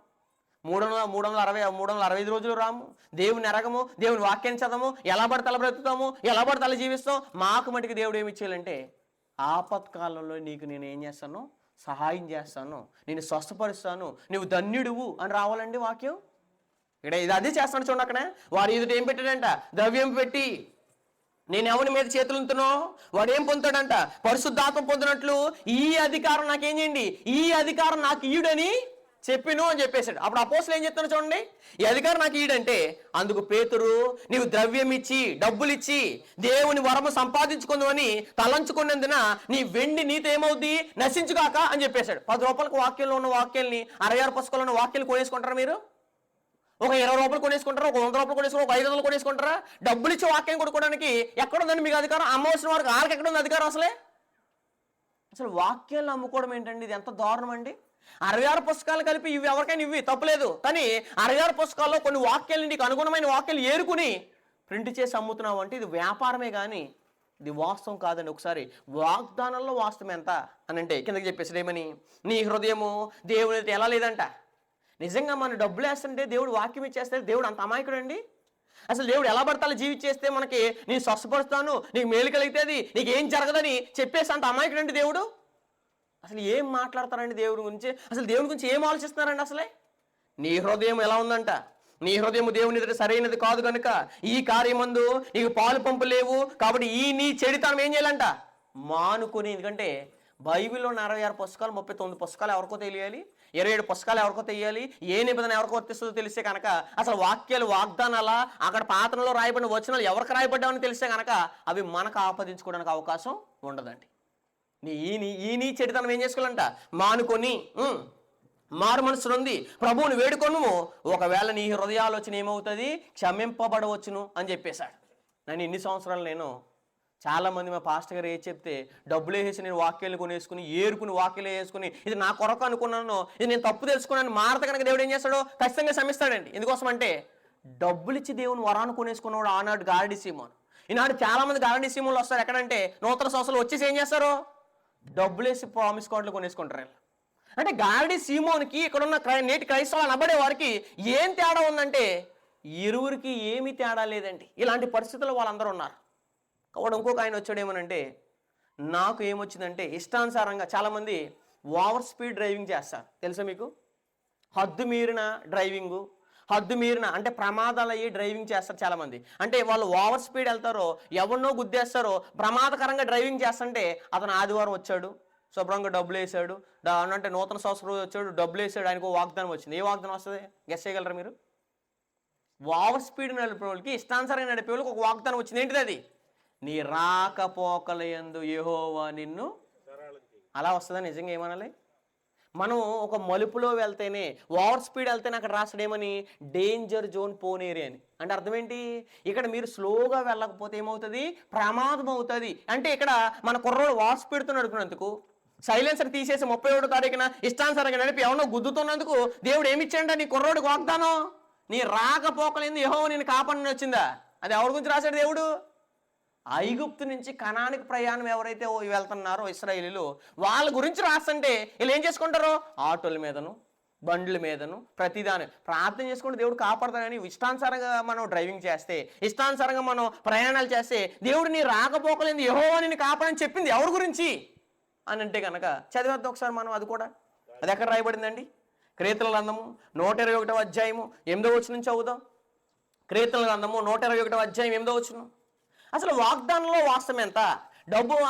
365 రోజులు రాము, దేవుని ఎరగము, దేవుని వాక్యాన్ని చదవము, ఎలా పడితే అలా బ్రతుకుతాము, ఎలా పడితే అలా జీవిస్తాం. మాకు మటుకు దేవుడు ఏమి ఇచ్చేయాలంటే ఆపత్కాలంలో నీకు నేను ఏం చేస్తాను? సహాయం చేస్తాను, నేను స్వస్థపరుస్తాను, నువ్వు ధన్యుడువు అని రావాలండి వాక్యం. ఇక్కడ ఇది అదే చేస్తాను చూడండి. అక్కడ వారి ఎదుట ఏం పెట్టాడంట? ద్రవ్యం పెట్టి. నేను ఎవరి మీద చేతులు ఉంటునో వాడు ఏం పొందుతాడంట? పరిశుద్ధాత్మ పొందినట్లు ఈ అధికారం నాకేం చేయండి, ఈ అధికారం నాకు ఈడని చెప్పిను అని చెప్పేశాడు. అప్పుడు అపోస్తలులు ఏం చెప్తున్నారు చూడండి, ఈ అధికారం నాకు ఈడంటే అందుకు పేతురు నీవు ద్రవ్యం ఇచ్చి డబ్బులు ఇచ్చి దేవుని వరము సంపాదించుకుందామని తలంచుకున్నందున నీ వెండి నీతో ఏమవుద్ది? నశించుగాక అని చెప్పేశాడు. 10 రూపాయలకు వాక్యంలో ఉన్న వాక్యాల్ని 66 పుస్తకాల్లో ఉన్న వాక్యాలు కొనేసుకుంటారా మీరు? ఒక 20 రూపాయలు కొనేసుకుంటారా? ఒక 100 రూపాయలు కొనేసుకుంటారా? ఒక 500 కొనేసుకుంటారా? డబ్బులు ఇచ్చి వాక్యం కొనుక్కోవడానికి ఎక్కడుందండి మీకు అధికారం? అమ్మవలసిన వారికి వాళ్ళకి ఎక్కడుంది అధికారం? అసలు వాక్యాలను అమ్ముకోవడం ఏంటండి? ఇది ఎంత దారుణం అండి. 66 పుస్తకాలు కలిపి ఇవి ఎవరికైనా ఇవి తప్పులేదు, కానీ 66 పుస్తకాల్లో కొన్ని వాక్యాలు నీకు అనుగుణమైన వాక్యాలు ఏరుకుని ప్రింట్ చేసి అమ్ముతున్నావు అంటే ఇది వ్యాపారమే కానీ ఇది వాస్తవం కాదండి. ఒకసారి వాగ్దానంలో వాస్తవం ఎంత అని అంటే కిందకి చెప్పేసి ఏమని? నీ హృదయము దేవుని ఎలా లేదంట. నిజంగా మన డబ్బులు వేస్తుంటే దేవుడు వాక్యం ఇచ్చేస్తే దేవుడు అంత అమాయకుడు అండి? అసలు దేవుడు ఎలా పడతాలో జీవించేస్తే మనకి నేను స్వస్థపరుస్తాను, నీకు మేలు కలిగితేది, నీకు ఏం జరగదని చెప్పేసి అంత అమాయకుడు అండి దేవుడు. అసలు ఏం మాట్లాడతారండి దేవుడి గురించి? అసలు దేవుడి గురించి ఏం ఆలోచిస్తున్నారండి? అసలే నీ హృదయం ఎలా ఉందంట? నీ హృదయం దేవుని ఎదుట సరైనది కాదు కనుక ఈ కార్యమందు నీకు పాలు పంపు లేవు, కాబట్టి నీ చెడితనం ఏం చేయాలంట? మానుకొని. ఎందుకంటే బైబిల్లో 66 పుస్తకాలు 39 పుస్తకాలు ఎవరికో తెలియాలి, 27 పుస్తకాలు ఎవరికో తెలియాలి, ఏ నిబంధన ఎవరికో వర్తిస్తుందో తెలిస్తే కనుక అసలు వాక్యాలు వాగ్దానాల అక్కడ పాత్రలో రాయబడిన వచనాలు ఎవరికి రాయబడ్డామని తెలిస్తే కనుక అవి మనకు ఆపాదించుకోవడానికి అవకాశం ఉండదండి. నీ చెడితనం ఏం చేసుకోవాలంట? మానుకొని మారు మనసు ఉంది ప్రభువుని వేడుకొను, ఒకవేళ నీ హృదయాలోచన ఏమవుతుంది? క్షమింపబడవచ్చును అని చెప్పేశాడు. నేను ఇన్ని సంవత్సరాలు నేను చాలామంది మా పాస్టర్ గారు ఏది చెప్తే డబ్బులు వేసి నేను వాక్యాలు కొనేసుకుని ఏరుకుని వాక్యాలు వేసుకుని ఇది నా కొరకు అనుకున్నాను, ఇది నేను తప్పు తెలుసుకున్నాను మారత కనుక దేవుడు ఏం చేస్తాడో ఖచ్చితంగా క్షమిస్తాడండి. ఎందుకోసం అంటే డబ్బులు ఇచ్చి దేవుని వరాన్ని కొనేసుకున్నవాడు ఆనాడు గారడి సీమోను. ఈనాడు చాలామంది గారడి సీమోన్లు వస్తారు. ఎక్కడంటే నూతన సంవత్సరాలు వచ్చేసి ఏం చేస్తారు? డబ్బులు వేసి ప్రామిస్ కార్డులు కొనేసుకుంటారు. అంటే గారడి సీమోన్కి ఇక్కడున్న నేటి క్రైస్తవులు అనబడే వారికి ఏం తేడా ఉందంటే ఇరువురికి ఏమీ తేడా లేదండి. ఇలాంటి పరిస్థితుల్లో వాళ్ళందరూ ఉన్నారు. కాబట్టి ఇంకొక ఆయన వచ్చాడేమోనంటే, నాకు ఏమొచ్చిందంటే ఇష్టానుసారంగా చాలామంది ఓవర్ స్పీడ్ డ్రైవింగ్ చేస్తారు. తెలుసా మీకు? హద్దు మీరిన డ్రైవింగు, హద్దు మీరిన అంటే ప్రమాదాలు అయ్యి డ్రైవింగ్ చేస్తారు చాలామంది. అంటే వాళ్ళు ఓవర్ స్పీడ్ వెళ్తారో, ఎవరినో గుద్దేస్తారో, ప్రమాదకరంగా డ్రైవింగ్ చేస్తుంటే అతను ఆదివారం వచ్చాడు, శుభ్రంగా డబ్బులు వేసాడు, అంటే నూతన సంవత్సరం వచ్చాడు, డబ్బులు వేసాడు, ఆయనకు వాగ్దానం వచ్చింది. ఏ వాగ్దానం వస్తుంది గెస్ చేయగలరా మీరు? ఓవర్ స్పీడ్ నడిపే వాళ్ళకి, ఇష్టానుసారంగా నడిపే వాళ్ళకి ఒక వాగ్దానం వచ్చింది. ఏంటిది అది? నీ రాకపోకలయందు యెహోవా నిన్ను. అలా వస్తుందా? నిజంగా ఏమనాలి? మనం ఒక మలుపులో వెళ్తేనే, ఓవర్ స్పీడ్ వెళ్తేనే అక్కడ రాస్తాడేమని డేంజర్ జోన్ పోన్ ఏరియా అని. అంటే అర్థం ఏంటి? ఇక్కడ మీరు స్లోగా వెళ్ళకపోతే ఏమవుతుంది? ప్రమాదం అవుతుంది. అంటే ఇక్కడ మన కుర్రోడు ఓవర్ స్పీడ్తో నడుపుతున్నందుకు, సైలెన్సర్ తీసేసి 31వ తారీఖున ఇష్టానుసారంగా నడిపి ఎవరో గుద్దుతున్నందుకు దేవుడు ఏమిచ్చాడంట నీ కుర్రోడికి వాగ్దానం? నీ రాకపోకలేంది యెహోవా నిన్ను కాపాడని వచ్చిందా? అది ఎవరి గురించి రాశాడు దేవుడు? ఐగుప్తు నుంచి కనానికి ప్రయాణం ఎవరైతే వెళ్తున్నారో ఇశ్రాయేలీలు, వాళ్ళ గురించి రాస్తుంటే వీళ్ళు ఏం చేసుకుంటారో ఆటోల మీదను, బండ్ల మీదను, ప్రతిదాని ప్రార్థన చేసుకుంటే దేవుడు కాపాడతాడు. కానీ ఇష్టానుసారంగా మనం డ్రైవింగ్ చేస్తే, ఇష్టానుసారంగా మనం ప్రయాణాలు చేస్తే దేవుడు నీ రాకపోకలేంది యెహోవా నిన్ను కాపాడని చెప్పింది ఎవరి గురించి అని అంటే కనుక చదివేద్దాం ఒకసారి మనం. అది కూడా అది ఎక్కడ రాయబడిందండి? కీర్తనల గ్రంథము 121వ అధ్యాయము 8వ వచనం చదువుదాం. కీర్తనల గ్రంథము 121వ అధ్యాయం 8వ వచనం. అసలు వాగ్దానంలో వాస్తవం ఎంత?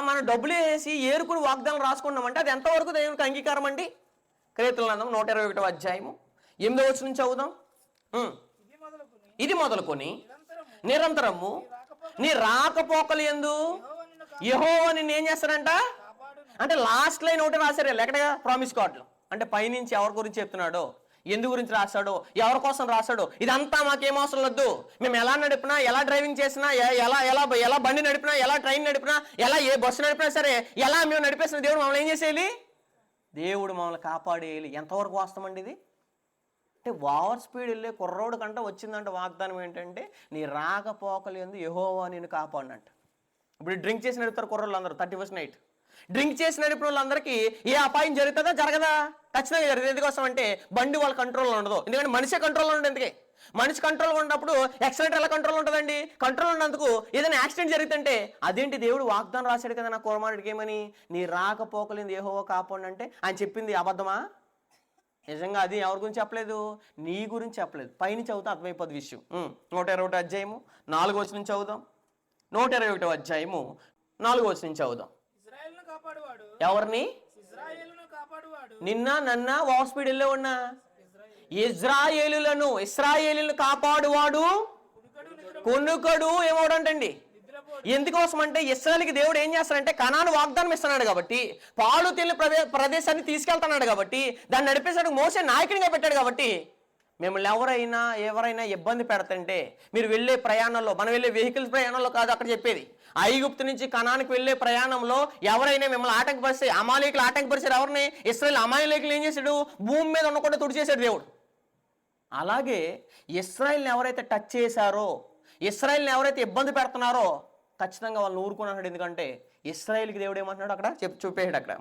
మనం డబ్బులు వేసి ఏరుకుని వాగ్దానం రాసుకున్నామంటే అది ఎంతవరకు దేవునికి అంగీకారం అండి? కీర్తనల గ్రంథం 121వ అధ్యాయము 8వ వచనం చదువుదాం. ఇది మొదలుకొని నిరంతరము నీ రాకపోకలు యందు యెహోవా నిన్ను ఏం చేస్తారంట? అంటే లాస్ట్ లైన్ ఒకటి రాశారు ఎక్కడ? ప్రామిస్ కార్డులో. అంటే పైనుంచి ఎవరి గురించి చెప్తున్నాడో, ఎందు గురించి రాశాడో, ఎవరి కోసం రాశాడో ఇదంతా మాకేం అవసరం లేదు. మేము ఎలా నడిపినా, ఎలా డ్రైవింగ్ చేసినా, ఎలా ఎలా ఎలా బండి నడిపినా, ఎలా ట్రైన్ నడిపినా, ఎలా ఏ బస్సు నడిపినా సరే, ఎలా మేము నడిపేసిన దేవుడు మమ్మల్ని ఏం చేసేయాలి? దేవుడు మమ్మల్ని కాపాడేయాలి. ఎంతవరకు వాస్తవం ఇది? అంటే ఓవర్ స్పీడ్ వెళ్ళే కుర్రోడు కంటే వచ్చిందంటే వాగ్దానం ఏంటంటే నీ రాకపోకలేందు యెహోవా నిన్ను కాపాడినంట. ఇప్పుడు డ్రింక్ చేసి నడుపుతారు కుర్రోళ్ళు అందరూ 31st నైట్. డ్రింక్ చేసి నడిపిన వాళ్ళందరికీ ఏ అపాయం జరుగుతుందా? జరగదా? ఖచ్చితంగా జరుగుతుంది. ఎందుకోసం అంటే బండి వాళ్ళ కంట్రోల్లో ఉండదు. ఎందుకంటే మనిషే కంట్రోల్లో ఉండదు. ఎందుకే? మనిషి కంట్రోల్ ఉన్నప్పుడు యాక్సిడెంట్ ఎలా కంట్రోల్ ఉంటుందండి? కంట్రోల్ ఉన్నందుకు ఏదైనా యాక్సిడెంట్ జరుగుతుంటే అదేంటి దేవుడు వాగ్దానం రాశాడు కదా నా కుమారుడికి ఏమని? నీ రాకపోకలేంది యెహోవా కాపాడు అంటే ఆయన చెప్పింది అబద్ధమా? నిజంగా అది ఎవరి గురించి చెప్పలేదు? నీ గురించి చెప్పలేదు. పైన చదువుతా అర్థమైపోద్ది విషయం. 121వ అధ్యాయము 4వ వచనం చదువుదాం. 121వ అధ్యాయము 4వ వచనం చదువుదాం. ఎవరిని? నిన్న నన్న ఓవర్ స్పీడ్ వెళ్ళే ఉన్నా ఇశ్రాయేలులను కాపాడువాడు కొనుకడు ఏమోడంటండి. ఎందుకోసం అంటే ఇశ్రాయేలుకి దేవుడు ఏం చేస్తాడంటే కనాను వాగ్దానం ఇస్తున్నాడు కాబట్టి, పాలు తేలిన ప్రదేశాన్ని తీసుకెళ్తున్నాడు కాబట్టి, దాన్ని నడిపేసాడు మోసే నాయకునిగా పెట్టాడు కాబట్టి, మిమ్మల్ని ఎవరైనా ఇబ్బంది పెడతంటే మీరు వెళ్ళే ప్రయాణంలో, మనం వెళ్ళే వెహికల్స్ ప్రయాణంలో కాదు అక్కడ చెప్పేది, ఐగుప్తు నుంచి కనానికి వెళ్ళే ప్రయాణంలో ఎవరైనా మిమ్మల్ని ఆటంకపరిస్తే, అమాలేకులు ఆటంకపరిచారు ఎవరిని? ఇశ్రాయేలు. అమాలేకులు ఏం చేశాడు? భూమి మీద ఉండకుండా తుడిచేశాడు దేవుడు. అలాగే ఇశ్రాయేల్ని ఎవరైతే టచ్ చేశారో, ఇశ్రాయేల్ని ఎవరైతే ఇబ్బంది పెడుతున్నారో ఖచ్చితంగా వాళ్ళని ఊరుకున్నాడు. ఎందుకంటే ఇశ్రాయేల్కి దేవుడు ఏమంటున్నాడు అక్కడ చూపేశాడు అక్కడ.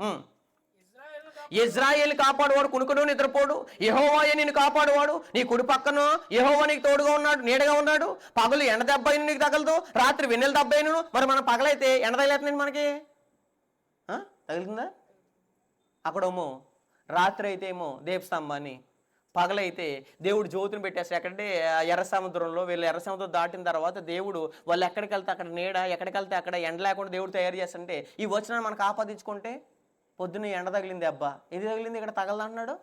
ఇజ్రాయేలు కాపాడువాడు కునుకుడు నిద్రపోడు, యెహోవాయే నిన్ను కాపాడువాడు. నీ కుడి పక్కన యెహోవా నీకు తోడుగా ఉన్నాడు, నీడగా ఉన్నాడు. పగలు ఎండ దెబ్బ అయిన నీకు తగలదు, రాత్రి వెన్నెల దెబ్బ అయినను. మరి మనం పగలైతే ఎండ తగిలేతుందండి మనకి? తగులుతుందా? అక్కడేమో రాత్రి అయితే ఏమో దీపస్తంభాన్ని, పగలైతే దేవుడు జ్యోతిని పెట్టేస్తారు. ఎక్కడంటే ఎర్ర సముద్రంలో. వీళ్ళు ఎర్ర సముద్రం దాటిన తర్వాత దేవుడు వాళ్ళు ఎక్కడికి వెళ్తే అక్కడ నీడ, ఎక్కడికి వెళ్తే అక్కడ ఎండ లేకుండా దేవుడు తయారు చేస్తుంటే ఈ వచనాన్ని మనకు ఆపాదించుకుంటే పొద్దున్న ఎండ తగిలింది, అబ్బా ఇది తగిలింది ఇక్కడ తగలదంటున్నాడు.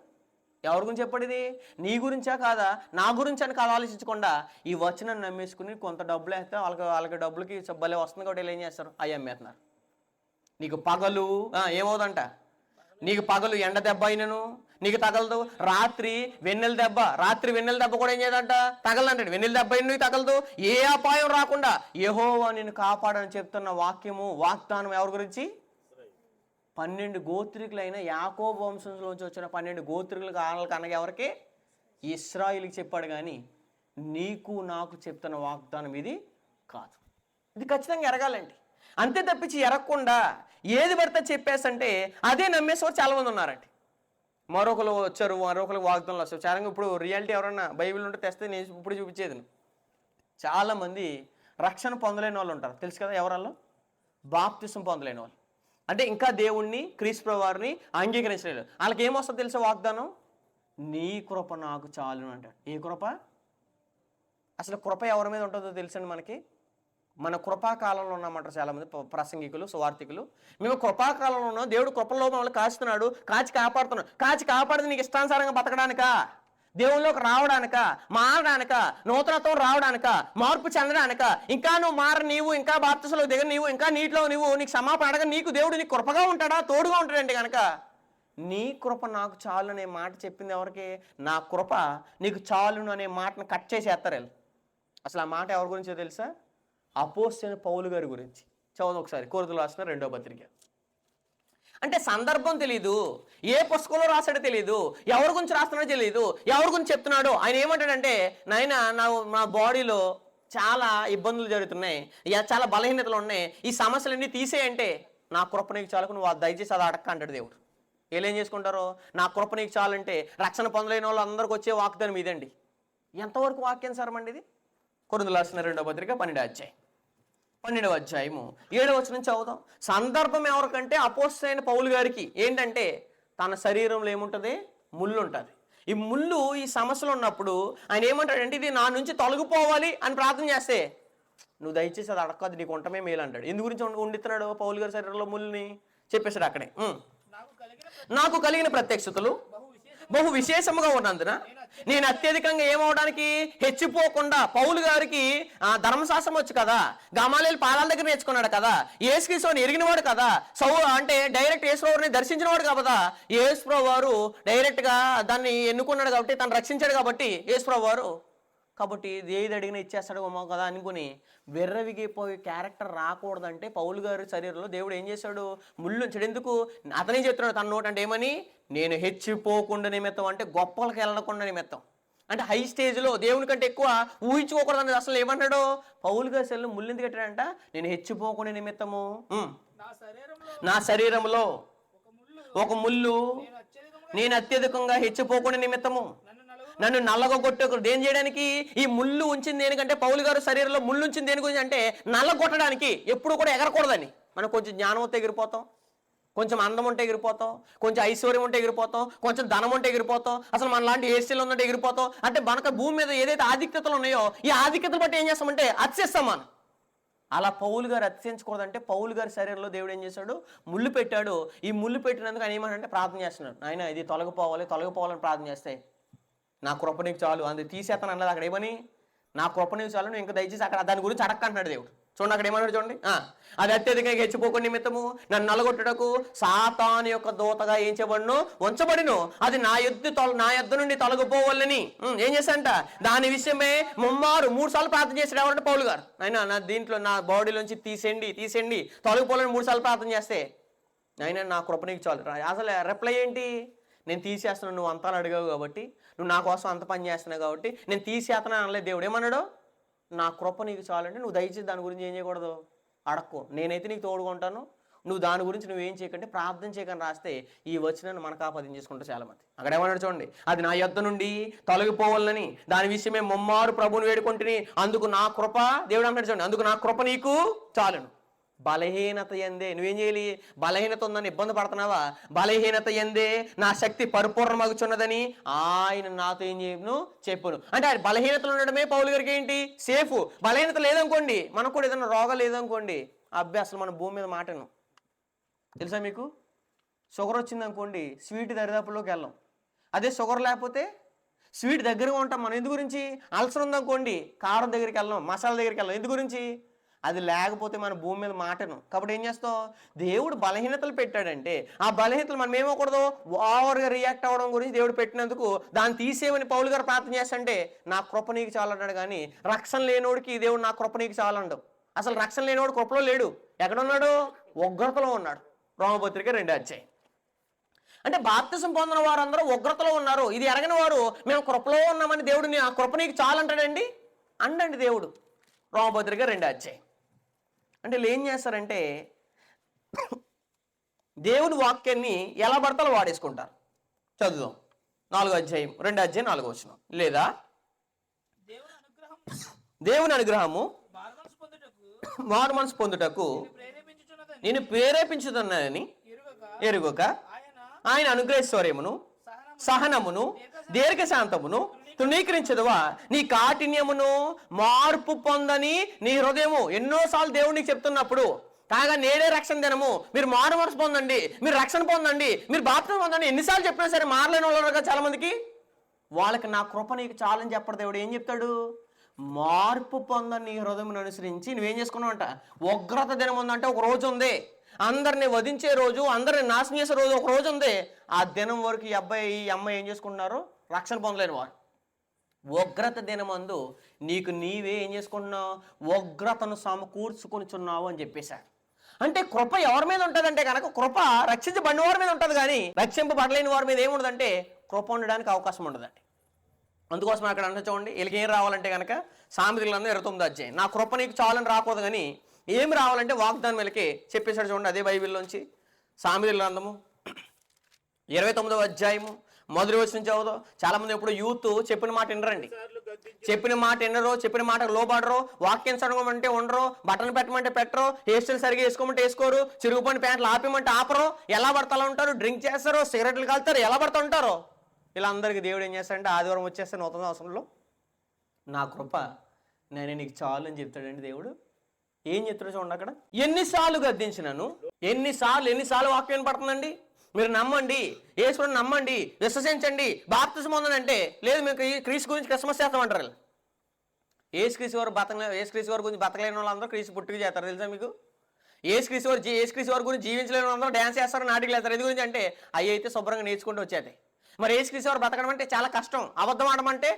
ఎవరి గురించి చెప్పాడు ఇది? నీ గురించా కాదా, నా గురించి అని కాదు ఆలోచించకుండా ఈ వచనాన్ని నమ్మేసుకుని కొంత డబ్బులు వేస్తే వాళ్ళకి డబ్బులకి భలే వస్తుంది కాబట్టి వీళ్ళు ఏం చేస్తారు? అవి అమ్మేస్తున్నారు. నీకు పగలు ఏమవుదంట? నీకు పగలు ఎండ దెబ్బ అయినను నీకు తగలదు, రాత్రి వెన్నెల దెబ్బ కూడా ఏం చేయదంట? తగలంటాడు. వెన్నెల దెబ్బ అయిన నీకు తగలదు, ఏ అపాయం రాకుండా యెహోవా నిన్ను కాపాడని చెప్తున్న వాగ్దానం ఎవరి గురించి? 12 గోత్రికులైన యాకోబు వంశంలోంచి వచ్చిన 12 గోత్రికులకు అనగా ఎవరికి? ఇశ్రాయేలుకి చెప్పాడు. కానీ నీకు నాకు చెప్తున్న వాగ్దానం ఇది కాదు. ఇది ఖచ్చితంగా ఎరగాలండి. అంతే తప్పించి ఎరగకుండా ఏది పడితే చెప్పేసంటే అదే నమ్మేసేవారు చాలామంది ఉన్నారండి. మరొకరు వచ్చారు, మరొకరికి వాగ్దానాలు వస్తారు. చాలా ఇప్పుడు రియాలిటీ ఎవరన్నా బైబిల్ ఉంటే తెస్తే నేను ఇప్పుడు చూపించేది. చాలామంది రక్షణ పొందలేని వాళ్ళు ఉంటారు, తెలుసు కదా ఎవరల్లో? బాప్తిసం పొందలేని వాళ్ళు, అంటే ఇంకా దేవుణ్ణి క్రీస్తు వారిని అంగీకరించలేదు. వాళ్ళకి ఏమొస్తుందో తెలుసా వాగ్దానం? నీ కృప నాకు చాలు అంటాడు. ఏ కృప? అసలు కృప ఎవరి మీద ఉంటుందో తెలుసండి మనకి? మన కృపాకాలంలో ఉన్నామంటారు చాలామంది ప్రసంగికులు, సువార్థికులు. మేము కృపాకాలంలో ఉన్నాం, దేవుడు కృపలో మమ్మల్ని కాస్తున్నాడు, కాచి కాపాడుతున్నాడు. కాచి కాపాడితే నీకు ఇష్టానుసారంగా బతకడానికా? దేవుళ్ళలోకి రావడానిక, మారడానిక, నూతనత్వం రావడానిక, మార్పు చెందడానిక? ఇంకా నువ్వు నీవు ఇంకా బాప్తిసంలో దిగ, నీవు ఇంకా నీటిలో నీకు క్షమాపణ అడగ, నీకు దేవుడు నీకు కృపగా ఉంటాడా, తోడుగా ఉంటాడంటే కనుక నీ కృప నాకు చాలు అనే మాట చెప్పింది ఎవరికి? నా కృప నీకు చాలును అనే మాటను కట్ చేసేస్తారు వీళ్ళు. అసలు ఆ మాట ఎవరి గురించో తెలుసా? అపోస్తలుడైన పౌలు గారి గురించి. చదువు ఒకసారి, కొరింథీయులకు రాసిన 2వ పత్రిక. అంటే సందర్భం తెలీదు, ఏ పుస్తకంలో రాసాడో తెలియదు, ఎవరి గురించి రాస్తున్నాడో తెలియదు, ఎవరి గురించి చెప్తున్నాడో. ఆయన ఏమంటాడంటే, నాయన నా బాడీలో చాలా ఇబ్బందులు జరుగుతున్నాయి, చాలా బలహీనతలు ఉన్నాయి, ఈ సమస్యలన్నీ తీసేయంటే నా కృప నీకు చాలకు, నువ్వు దయచేసి అది అడక్క అంటాడు దేవుడు. వీళ్ళేం చేసుకుంటారో, నా కృప నీకు చాలంటే రక్షణ పొందలేని వాళ్ళు అందరికి వచ్చే వాగ్దానం ఇదండి. ఎంతవరకు వాక్యానుసారం అండి ఇది? కొరింథీయులకు రాసిన 2వ పత్రిక 12వ అధ్యాయము 7వ వచనం చదువుదాం. సందర్భం ఎవరికంటే అపోస్తలుడైన పౌలు గారికి. ఏంటంటే తన శరీరంలో ఏముంటుంది? ముళ్ళు ఉంటుంది. ఈ ముళ్ళు ఈ సమస్యలు ఉన్నప్పుడు ఆయన ఏమంటాడంటే, ఇది నా నుంచి తొలగిపోవాలి అని ప్రార్థన చేస్తే, నువ్వు దయచేసి అది అడగదు, నీకు ఉండటమే మేలు అంటాడు. ఎందు గురించి ఉండిస్తున్నాడు పౌలు గారి శరీరంలో ముళ్ళని చెప్పేశాడు అక్కడే. నాకు కలిగిన ప్రత్యక్షతలు బహు విశేషముగా ఉన్నందున నేను అత్యధికంగా ఏమవడానికి హెచ్చిపోకుండా, పౌలు గారికి ధర్మశాస్త్రం వచ్చు కదా, గమాలీయుల పాదాల దగ్గర నేర్చుకున్నాడు కదా, యేసుక్రీస్తుని ఎరిగినవాడు కదా, అంటే డైరెక్ట్ యేసుప్రభుని దర్శించినవాడు కదా, యేసుప్రభు వారు డైరెక్ట్గా దాన్ని ఎన్నుకున్నాడు కాబట్టి, తను రక్షించాడు కాబట్టి యేసుప్రభు వారు, కాబట్టి ఏది అడిగినా ఇచ్చేస్తాడు కదా అనుకుని వెర్రవిగిపోయే క్యారెక్టర్ రాకూడదంటే పౌలు గారి శరీరంలో దేవుడు ఏం చేశాడు? ముళ్ళు ఉంచాడు. ఎందుకు? అతనే చెప్తున్నాడు తన నోట అంటే ఏమని, నేను హెచ్చిపోకుండా నిమిత్తం, అంటే గొప్పలకు వెళ్ళకుండా నిమిత్తం, అంటే హై స్టేజ్లో దేవుని కంటే ఎక్కువ ఊహించుకోకూడదు అనేది. అసలు ఏమన్నాడు? పౌలు గారి శరీరంలో ముళ్ళు ఎందుకు కట్టాడంట? నేను హెచ్చిపోకుండా నిమిత్తము నా శరీరంలో ఒక ముళ్ళు, నేను అత్యధికంగా హెచ్చిపోకుండా నిమిత్తము నన్ను నల్లగొట్టకూడదు. ఏం చేయడానికి? ఈ ముళ్ళు ఉంచింది దేనికంటే, పౌలు గారు శరీరంలో ముళ్ళు ఉంచింది దేని గురించి అంటే నల్లగొట్టడానికి, ఎప్పుడు కూడా ఎగరకూడదని. మనం కొంచెం జ్ఞానం ఉంటే ఎగిరిపోతాం, కొంచెం అందం ఉంటే ఎగిరిపోతాం, కొంచెం ఐశ్వర్యం ఉంటే ఎగిరిపోతాం, కొంచెం ధనం ఉంటే ఎగిరిపోతాం, అసలు మన లాంటి ఏసీలు ఉన్నట్టు ఎగిరిపోతాం. అంటే మనకు భూమి మీద ఏదైతే ఆధిక్యతలు ఉన్నాయో ఈ ఆధిక్యతలు బట్టి ఏం చేస్తామంటే అతిశిస్తాం మనం. అలా పౌలు గారు అతిశించకూడదంటే పౌలు గారి శరీరంలో దేవుడు ఏం చేశాడు? ముళ్ళు పెట్టాడు. ఈ ముళ్ళు పెట్టినందుకు ఆయన ఏమంటే ప్రార్థన చేస్తున్నాడు, ఆయన ఇది తొలగిపోవాలని ప్రార్థన చేస్తే నా కృప నీకు చాలు, అది తీసేస్తాను అన్నది. అక్కడ ఏమని? నా కృప నీకు చాలు, నువ్వు ఇంకా దయచేసి అక్కడ దాని గురించి అడక్కంటున్నాడు దేవుడు. చూడండి అక్కడ ఏమన్నాడు చూడండి, అది అత్యధికంగా హెచ్చిపోకుండా నిమిత్తము నన్ను నలగొట్టుటకు సాతాను యొక్క దూతగా ఏం చేయబడును? ఉంచబడిను. అది నా యొద్ద నుండి తొలగిపోవాలని ఏం చేశాడంట? దాని విషయమే 3 సార్లు ప్రార్థన చేశాడు. ఎవరంటే పౌలు గారు. ఆయన నా దీంట్లో నా బాడీలోంచి తీసేయండి తొలగిపోవాలని 3 సార్లు ప్రార్థన చేస్తే, ఆయన నా కృప నీకు చాలు. అసలు రిప్లై ఏంటి? నేను తీసేస్తున్నాను, నువ్వు అంతా అడిగావు కాబట్టి, నువ్వు నా కోసం అంత పని చేస్తున్నావు కాబట్టి నేను తీసేస్తున్నాను అనలేదు దేవుడు. ఏమన్నాడు? నా కృప నీకు చాలంటే నువ్వు దయచేసి దాని గురించి ఏం చేయకూడదు, అడక్కు, నేనైతే నీకు తోడుగా ఉంటాను, నువ్వు దాని గురించి నువ్వేం చేయకంటే ప్రార్థన చేయకుండా రాస్తే ఈ వచనాన్ని మనకు ఆపాదించేసుకుంటారు చాలామంది. అక్కడ ఏమన్నాడు చూడండి, అది నా యొద్ద నుండి తొలగిపోవాలని దాని విషయమే 3 ప్రభుని వేడుకుంటుని, అందుకు నా కృప, దేవుడు అన్నాడు చూడండి, అందుకు నా కృప నీకు చాలును. బలహీనత ఎందే, నువ్వేం చేయాలి? బలహీనత ఉందని ఇబ్బంది పడుతున్నావా? బలహీనత ఎందే నా శక్తి పరిపూర్ణమగుచున్నదని ఆయన నాతో ఏం చెప్పును. అంటే ఆయన బలహీనతలు ఉండడమే పౌలు గారికి ఏంటి? సేఫ్. బలహీనత లేదనుకోండి, మనకు కూడా ఏదైనా రోగం లేదనుకోండి, అసలు మన భూమి మీద మాటను తెలుసా మీకు? షుగర్ వచ్చింది అనుకోండి, స్వీట్ దరిదాపుల్లోకి వెళ్ళాం. అదే షుగర్ లేకపోతే స్వీట్ దగ్గరగా ఉంటాం మనం. ఎందు గురించి? అల్సర్ ఉందనుకోండి, కారం దగ్గరికి వెళ్ళాం, మసాలా దగ్గరికి వెళ్ళాం. ఎందు గురించి? అది లేకపోతే మన భూమి మీద మాటను. కాబట్టి ఏం చేస్తాం? దేవుడు బలహీనతలు పెట్టాడంటే ఆ బలహీనతలు మనం ఏమవకూడదు, ఓవర్గా రియాక్ట్ అవ్వడం గురించి దేవుడు పెట్టినందుకు దాన్ని తీసేయమని పౌలు గారు ప్రార్థన చేస్తుంటే నా కృప నీకు చాలన్నాడు. కానీ రక్షణ లేనోడికి దేవుడు నా కృప నీకు చాలండు. అసలు రక్షణ లేనోడు కృపలో లేడు. ఎక్కడున్నాడు? ఉగ్రతలో ఉన్నాడు. రోమపత్రిక 2వ అధ్యాయం అంటే బాప్తిసం పొందిన వారందరూ ఉగ్రతలో ఉన్నారు, ఇది ఎరగని వారు మేము కృపలో ఉన్నామని దేవుడిని ఆ కృప నీకు చాలంటాడండి అండండి దేవుడు. రోమపత్రిక 2వ అధ్యాయం. అంటే వీళ్ళు ఏం చేస్తారంటే దేవుని వాక్యాన్ని ఎలా పడతాలో వాడేసుకుంటారు. చదువుదాం 4వ అధ్యాయం 2వ అధ్యాయం 4వ వచనం. లేదా దేవుని అనుగ్రహము మారు మనసు పొందుటకు నేను ప్రేరేపించుతున్నానని ఎరుగక ఆయన అనుగ్రహిస్తేమును సహనమును దీర్ఘశాంతమును తృణీకరించదువా నీ కాఠిన్యమును మార్పు పొందని నీ హృదయము. ఎన్నోసార్లు దేవుడు నీకు చెప్తున్నప్పుడు కాగా నేడే రక్షణ దినము, మీరు మారు మనసు పొందండి, మీరు రక్షణ పొందండి, మీరు బాప్తిసం పొందండి, ఎన్నిసార్లు చెప్పినా సరే మారలేని వాళ్ళు కదా చాలా మందికి. వాళ్ళకి నా కృప నీకు చాలని చెప్పడు దేవుడు. ఏం చెప్తాడు? మార్పు పొందని నీ హృదయం అనుసరించి నువ్వేం చేసుకున్నావు అంట. ఉగ్రత దినం ఉందంటే ఒక రోజు ఉంది, అందరిని వధించే రోజు, అందరిని నాశనం చేసే రోజు ఒక రోజు ఉంది. ఆ దినం వరకు ఈ అబ్బాయి ఈ అమ్మాయి ఏం చేసుకుంటున్నారు? రక్షణ పొందలేని వారు. ఉగ్రత దినమందు నీకు నీవే ఏం చేసుకుంటున్నావు? ఉగ్రతను సమకూర్చుకొనిచున్నావు అని చెప్పేశాడు. అంటే కృప ఎవరి మీద ఉంటుందంటే కనుక కృప రక్షించబడిన వారి మీద ఉంటుంది, కానీ రక్షింపబడలేని వారి మీద ఏముండదంటే కృప ఉండడానికి అవకాశం ఉండదండి. అందుకోసం అక్కడ అంటే చూడండి, వీళ్ళకి ఏం రావాలంటే కనుక సామెతల గ్రంథం 29వ అధ్యాయం. నా కృప నీకు చాలని రాకూడదు, కానీ ఏమి రావాలంటే వాగ్దానం వీళ్ళకి చెప్పేశాడు. చూడండి అదే బైబిల్లోంచి సామెతల గ్రంథము 29వ అధ్యాయము మొదటి వచనం చదువుదాం. చాలా మంది ఎప్పుడు యూత్ చెప్పిన మాట వినరండి, చెప్పిన మాట వినరు, చెప్పిన మాట లోబడరు, వాక్యం చదవమంటే ఉండరు, బటన్ పెట్టమంటే పెట్టరు, హెయిర్ స్టైల్ సరిగా వేసుకోమంటే వేసుకోరు, చిరుగుపని ప్యాంట్లు ఆపేమంటే ఆపరు, ఎలా పడతా ఉంటారు, డ్రింక్ చేస్తారు, సిగరెట్లు కాలుతారు, ఎలా పడుతూ ఉంటారు. వీళ్ళందరికీ దేవుడు ఏం చేస్తాడంటే ఆదివారం వచ్చేస్తే నూతన అవసరంలో నా కృప నేను నీకు చాలు అని చెప్తాడండి దేవుడు. ఏం చెప్తాడో చూడండి అక్కడ. ఎన్నిసార్లు గద్దించినాను, ఎన్నిసార్లు వాక్యం పడుతుందండి. మీరు నమ్మండి, యేసుని నమ్మండి, విశ్వసించండి, బాప్తిసం పొందనంటే లేదు మేము క్రీస్తు గురించి క్రిస్మస్ చేస్తామంటారు. యేసుక్రీస్తు వారి గురించి బతకలేని వాళ్ళందరూ క్రీస్తు పుట్టుక చేస్తారు తెలుసా మీకు. యేసుక్రీస్తు వారి గురించి జీవించలేని వాళ్ళందరూ డ్యాన్స్ చేస్తారు, నాటికలు వేస్తారు. ఇది గురించి అంటే అవి అయితే శుభ్రంగా నేర్చుకుంటూ వచ్చేది. మరి యేసుక్రీస్తు వారు బతకడం అంటే చాలా కష్టం, అబద్ధం ఆడమంటే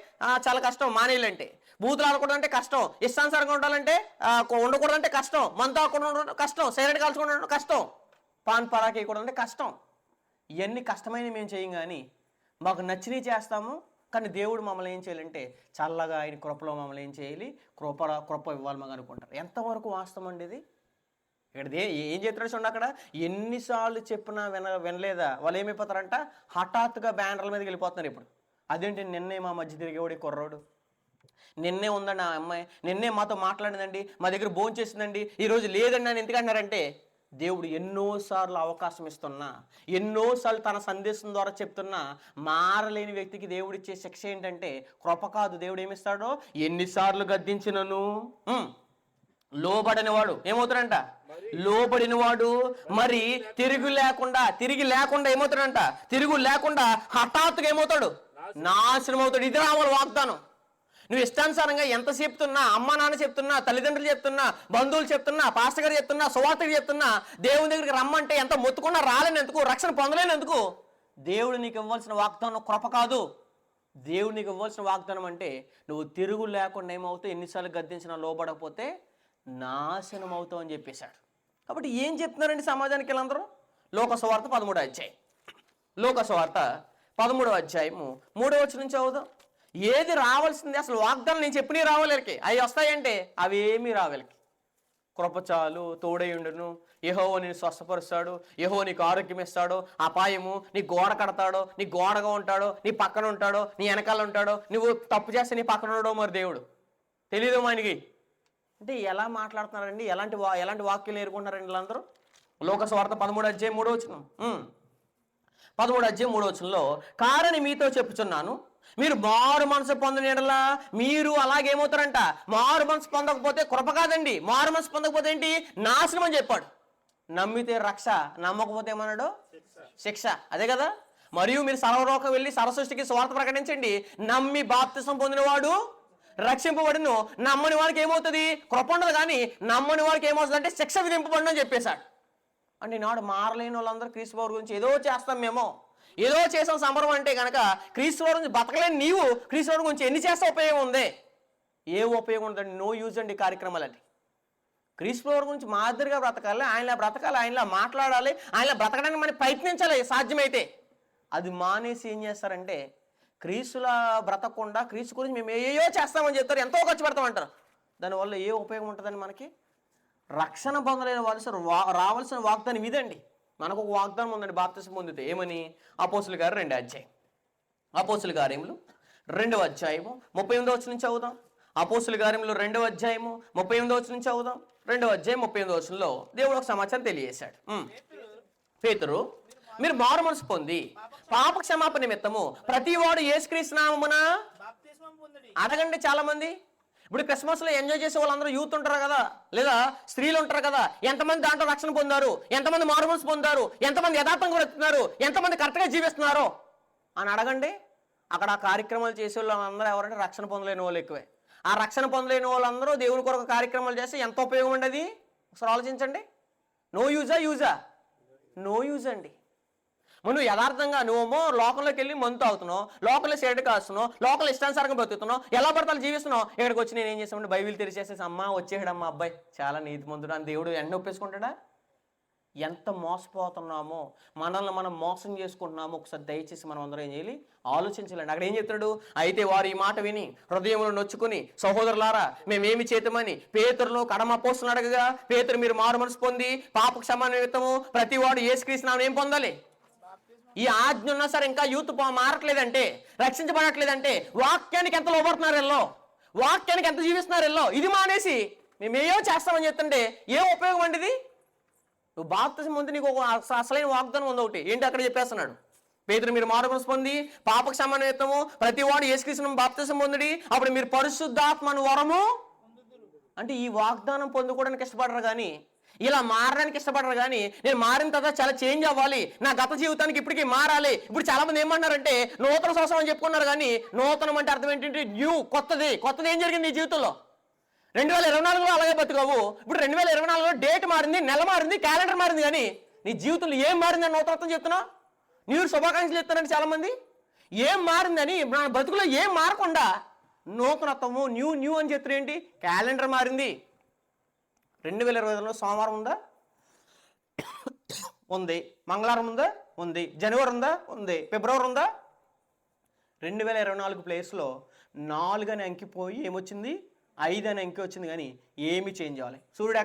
చాలా కష్టం, మానేయాలంటే బూతులు ఆడకూడదు అంటే కష్టం, ఇష్టానుసారంగా ఉండాలంటే ఉండకూడదంటే కష్టం, మందు ఆడకూడదు కష్టం, సిగరెట్ కాల్చుకోవడం కష్టం, పాన్ పరాకి వేయకూడదు అంటే కష్టం. ఇవన్నీ కష్టమైన మేము చేయం, కానీ మాకు నచ్చినవి చేస్తాము. కానీ దేవుడు మమ్మల్ని ఏం చేయాలంటే చల్లగా ఆయన కృపలో మమ్మల్ని ఏం చేయాలి, కృప ఇవ్వాలి మాకు అనుకుంటారు. ఎంతవరకు వాస్తవం అండి ఇది? ఇక్కడ ఏం చేస్తున్నాడు చూడండి అక్కడ. ఎన్నిసార్లు చెప్పినా వినలేదా వాళ్ళు ఏమైపోతారంట, హఠాత్తుగా బ్యానర్ల మీదకి వెళ్ళిపోతున్నారు. ఇప్పుడు అదేంటి, నిన్నే మా మధ్య తిరిగేవాడి కుర్రోడు, నిన్నే ఉందండి ఆ అమ్మాయి, నిన్నే మాతో మాట్లాడిందండి, మా దగ్గర భోజనం చేసిందండి, ఈరోజు లేదండి అని ఎందుకంటున్నారంటే దేవుడు ఎన్నోసార్లు అవకాశం ఇస్తున్నా, ఎన్నోసార్లు తన సందేశం ద్వారా చెప్తున్నా మారలేని వ్యక్తికి దేవుడు ఇచ్చే శిక్ష ఏంటంటే కృప కాదు. దేవుడు ఏమిస్తాడో, ఎన్నిసార్లు గద్దించినను లోబడినవాడు ఏమవుతాడంట, లోబడినవాడు మరి తిరిగి లేకుండా ఏమవుతాడంట, తిరుగు లేకుండా హఠాత్తుగా ఏమవుతాడు, నాశనం అవుతాడు. ఇది రావాలి వాగ్దానం. నువ్వు ఇష్టానుసారంగా ఎంత చెప్తున్నా, అమ్మ నాన్న చెప్తున్నా, తల్లిదండ్రులు చెప్తున్నా, బంధువులు చెప్తున్నా, పాస్టర్ గారు చెప్తున్నా, సువార్తకు చెప్తున్నా, దేవుని దగ్గరికి రమ్మంటే ఎంత మొత్తుకున్నా రాలేనందుకు, రక్షణ పొందలేనందుకు. దేవుడు నీకు ఇవ్వాల్సిన వాగ్దానం కృప కాదు. దేవుడు నీకు ఇవ్వాల్సిన వాగ్దానం అంటే నువ్వు తిరుగు లేకుండా ఏమవుతావు, ఎన్నిసార్లు గద్దించినా లోబడకపోతే నాశనం అవుతావు అని చెప్పేశాడు. కాబట్టి ఏం చెప్తున్నారండి సమాజానికి వీళ్ళందరూ? లోకసువార్త 13వ అధ్యాయం, లోకసువార్త 13వ అధ్యాయము 3వ వచనం చదువుదాం. ఏది రావాల్సింది అసలు వాగ్దానం నేను చెప్పినవి రావాలి వీళ్ళకి, అవి వస్తాయంటే అవి ఏమీ రావాలికి. కృప చాలు, తోడేయుండును, యెహోవా నిన్ను స్వస్థపరుస్తాడు, యెహోవా నీకు ఆరోగ్యం ఇస్తాడు, అపాయము నీ గోడ కడతాడో, నీ గోడగా ఉంటాడో, నీ పక్కన ఉంటాడో, నీ వెనకాల ఉంటాడో, నువ్వు తప్పు చేస్తే నీ పక్కన ఉండడో మరి దేవుడు తెలీదు ఆయనకి. అంటే ఎలా మాట్లాడుతున్నారండి, ఎలాంటి వాక్యాలు నేర్చుకుంటున్నారండి వీళ్ళందరూ? లోకసువార్త 13వ అధ్యాయం 3వ వచనం, 13వ అధ్యాయం 3వ వచనంలో కారణం మీతో చెప్పుచున్నాను, మీరు మారు మనసు పొందని యెడల మీరు అలాగేమవుతారంట, మారు మనసు పొందకపోతే కృప కాదండి, మారు మనసు పొందకపోతే ఏంటి, నాశనం అని చెప్పాడు. నమ్మితే రక్ష, నమ్మకపోతే ఏమన్నాడు, శిక్ష. అదే కదా. మరియు మీరు సర్వలోకం వెళ్ళి సర్వసృష్టికి సువార్త ప్రకటించండి, నమ్మి బాప్తిసం పొందినవాడు రక్షింపబడును, నమ్మని వారికి ఏమవుతుంది, కృప ఉండదు, కానీ నమ్మని వారికి ఏమవుతుంది అంటే శిక్ష విధింపబడును అని చెప్పేశాడు. అంటే నాడు మారలేని వాళ్ళందరూ క్రీస్తు వారి గురించి ఏదో చేస్తాం, మేము ఏదో చేసాం సంబరం అంటే కనుక క్రీస్తు వారి గురించి బతకలేని నీవు క్రీస్తు వారి గురించి ఎన్ని చేస్తే ఉపయోగం ఉంది? ఏ ఉపయోగం ఉందండి? నో యూజ్ అండి కార్యక్రమాలండి. క్రీస్తు వారి గురించి మాదిరిగా బ్రతకాలి, ఆయనలా బ్రతకాలి, ఆయనలా మాట్లాడాలి, ఆయనలా బ్రతకడానికి మనం ప్రయత్నించాలి సాధ్యమైతే. అది మానేసి ఏం చేస్తారంటే క్రీస్తులా బ్రతకకుండా క్రీస్తు గురించి మేము ఏయో చేస్తామని చెప్తారు, ఎంతో ఖర్చు పెడతామంటారు. దానివల్ల ఏ ఉపయోగం ఉంటుందని మనకి? రక్షణ పొందలేని రావాల్సిన వాగ్దానం ఇదండి. మనకు ఒక వాగ్దానం ఉందండి బాప్తిసం పొందితే. ఏమని? అపోస్తుల గారు 2వ అధ్యాయం, అపోస్తుల కార్యములు 2వ అధ్యాయము 38వ వచనం నుంచి చదువుదాం. అపోస్తుల కార్యములు 2వ అధ్యాయము 38వ వచనం నుంచి చదువుదాం. 2వ అధ్యాయం 38వ వచనంలో దేవుడు ఒక సమాచారం తెలియజేశాడు. పేతురు, మీరు మారు మనసు పొంది పాప క్షమాపణ నిమిత్తము ప్రతివాడు యేసుక్రీస్తు నామమున అడగండి. చాలా మంది ఇప్పుడు క్రిస్మస్ లో ఎంజాయ్ చేసే వాళ్ళందరూ యూత్ ఉంటారు కదా, లేదా స్త్రీలు ఉంటారు కదా, ఎంతమంది దాంట్లో రక్షణ పొందారు, ఎంతమంది మారు మనసు పొందారు, ఎంతమంది యథార్థంగా బ్రతుకుతున్నారు, ఎంతమంది కరెక్ట్గా జీవిస్తున్నారు అని అడగండి. అక్కడ ఆ కార్యక్రమాలు చేసే వాళ్ళందరూ ఎవరంటే రక్షణ పొందలేని వాళ్ళు ఎక్కువే. ఆ రక్షణ పొందలేని వాళ్ళందరూ దేవుని కొరకు కార్యక్రమాలు చేస్తే ఎంత ఉపయోగం అండి అది? ఒకసారి ఆలోచించండి. నో యూజ్ అండి. నువ్వు యథార్థంగా నువ్వేమో లోకంలోకి వెళ్ళి మందు తాగుతున్నావు, లోకంలో సిగరెట్ కాస్తున్నావు, లోకల్ ఇష్టానుసారంగా బ్రతుకుతున్నావు, ఎలా పడతాను జీవిస్తున్నావు. ఇక్కడికి వచ్చి నేను ఏం చేస్తామంటే బైబిల్ తెరిచేసేసి అమ్మ వచ్చేయడమ్మా అబ్బాయి చాలా నీతిమంతుడు అని దేవుడు వెంటనే ఒప్పేసుకుంటాడా? ఎంత మోసపోతున్నామో, మనల్ని మనం మోసం చేసుకుంటున్నామో ఒకసారి దయచేసి మనం అందరం ఏం చేయాలి? ఆలోచించాలండి. అక్కడ ఏం చెప్తాడు? అయితే వారు ఈ మాట విని హృదయంలో నొచ్చుకుని, సహోదరులారా మేమేమి చేతమని పేతురును కడమ అపోస్తలుని అడగగా, పేతురు మీరు మారు మనసు పొంది పాప క్షమాపణ నిమిత్తము ప్రతివాడు యేసుక్రీస్తు నామమున ఏం పొందాలి? ఈ ఆజ్ఞ ఉన్నా సరే ఇంకా యూత్ మారట్లేదంటే, రక్షించబడట్లేదంటే వాక్యానికి ఎంత లోపడుతున్నారు ఎల్లో, వాక్యానికి ఎంత జీవిస్తున్నారు ఎల్లో. ఇది మానేసి మేము ఏయో చేస్తామని చెప్తుంటే ఏం ఉపయోగం అండి ఇది? నువ్వు బాప్తిసం పొంది నీకు ఒక అసలైన వాగ్దానం ఉంది ఒకటి. ఏంటి అక్కడ చెప్పేస్తున్నాడు? పేతురు మీరు మారు మనసు పొంది పాప క్షమాపణ నిమిత్తము ప్రతివాడు యేసుక్రీస్తు బాప్తిసం పొందుడి, అప్పుడు మీరు పరిశుద్ధాత్మను వరము. అంటే ఈ వాగ్దానం పొందుకోవడానికి ఇష్టపడరు కానీ, ఇలా మారడానికి ఇష్టపడరు కానీ, నేను మారిన తర్వాత చాలా చేంజ్ అవ్వాలి, నా గత జీవితానికి ఇప్పటికీ మారాలి. ఇప్పుడు చాలా మంది ఏమన్నారంటే నూతన సంవత్సరం అని చెప్పుకున్నారు కానీ నూతనం అంటే అర్థం ఏంటంటే న్యూ, కొత్తది. ఏం జరిగింది నీ జీవితంలో? 2024లో అలాగే బతుకావు. ఇప్పుడు 2024లో డేట్ మారింది, నెల మారింది, క్యాలెండర్ మారింది, కానీ నీ జీవితంలో ఏం మారిందని నూతనత్వం చెప్తున్నావు? న్యూ ఇయర్ శుభాకాంక్షలు చెప్తానండి చాలా మంది. ఏం మారిందని? నా బతుకులో ఏం మారకుండా నూతనత్వము న్యూ అని చెప్తున్నా ఏంటి? క్యాలెండర్ మారింది. 2020లో సోమవారం ఉందా? ఉంది. మంగళవారం ఉందా? ఉంది. జనవరి ఉందా? ఉంది. ఫిబ్రవరి ఉందా? 2024 ప్లేస్లో 4 అని అంకిపోయి ఏమొచ్చింది? 5 అని అంకి వచ్చింది, కానీ ఏమి చేంజ్ అవ్వాలి. సూర్యుడు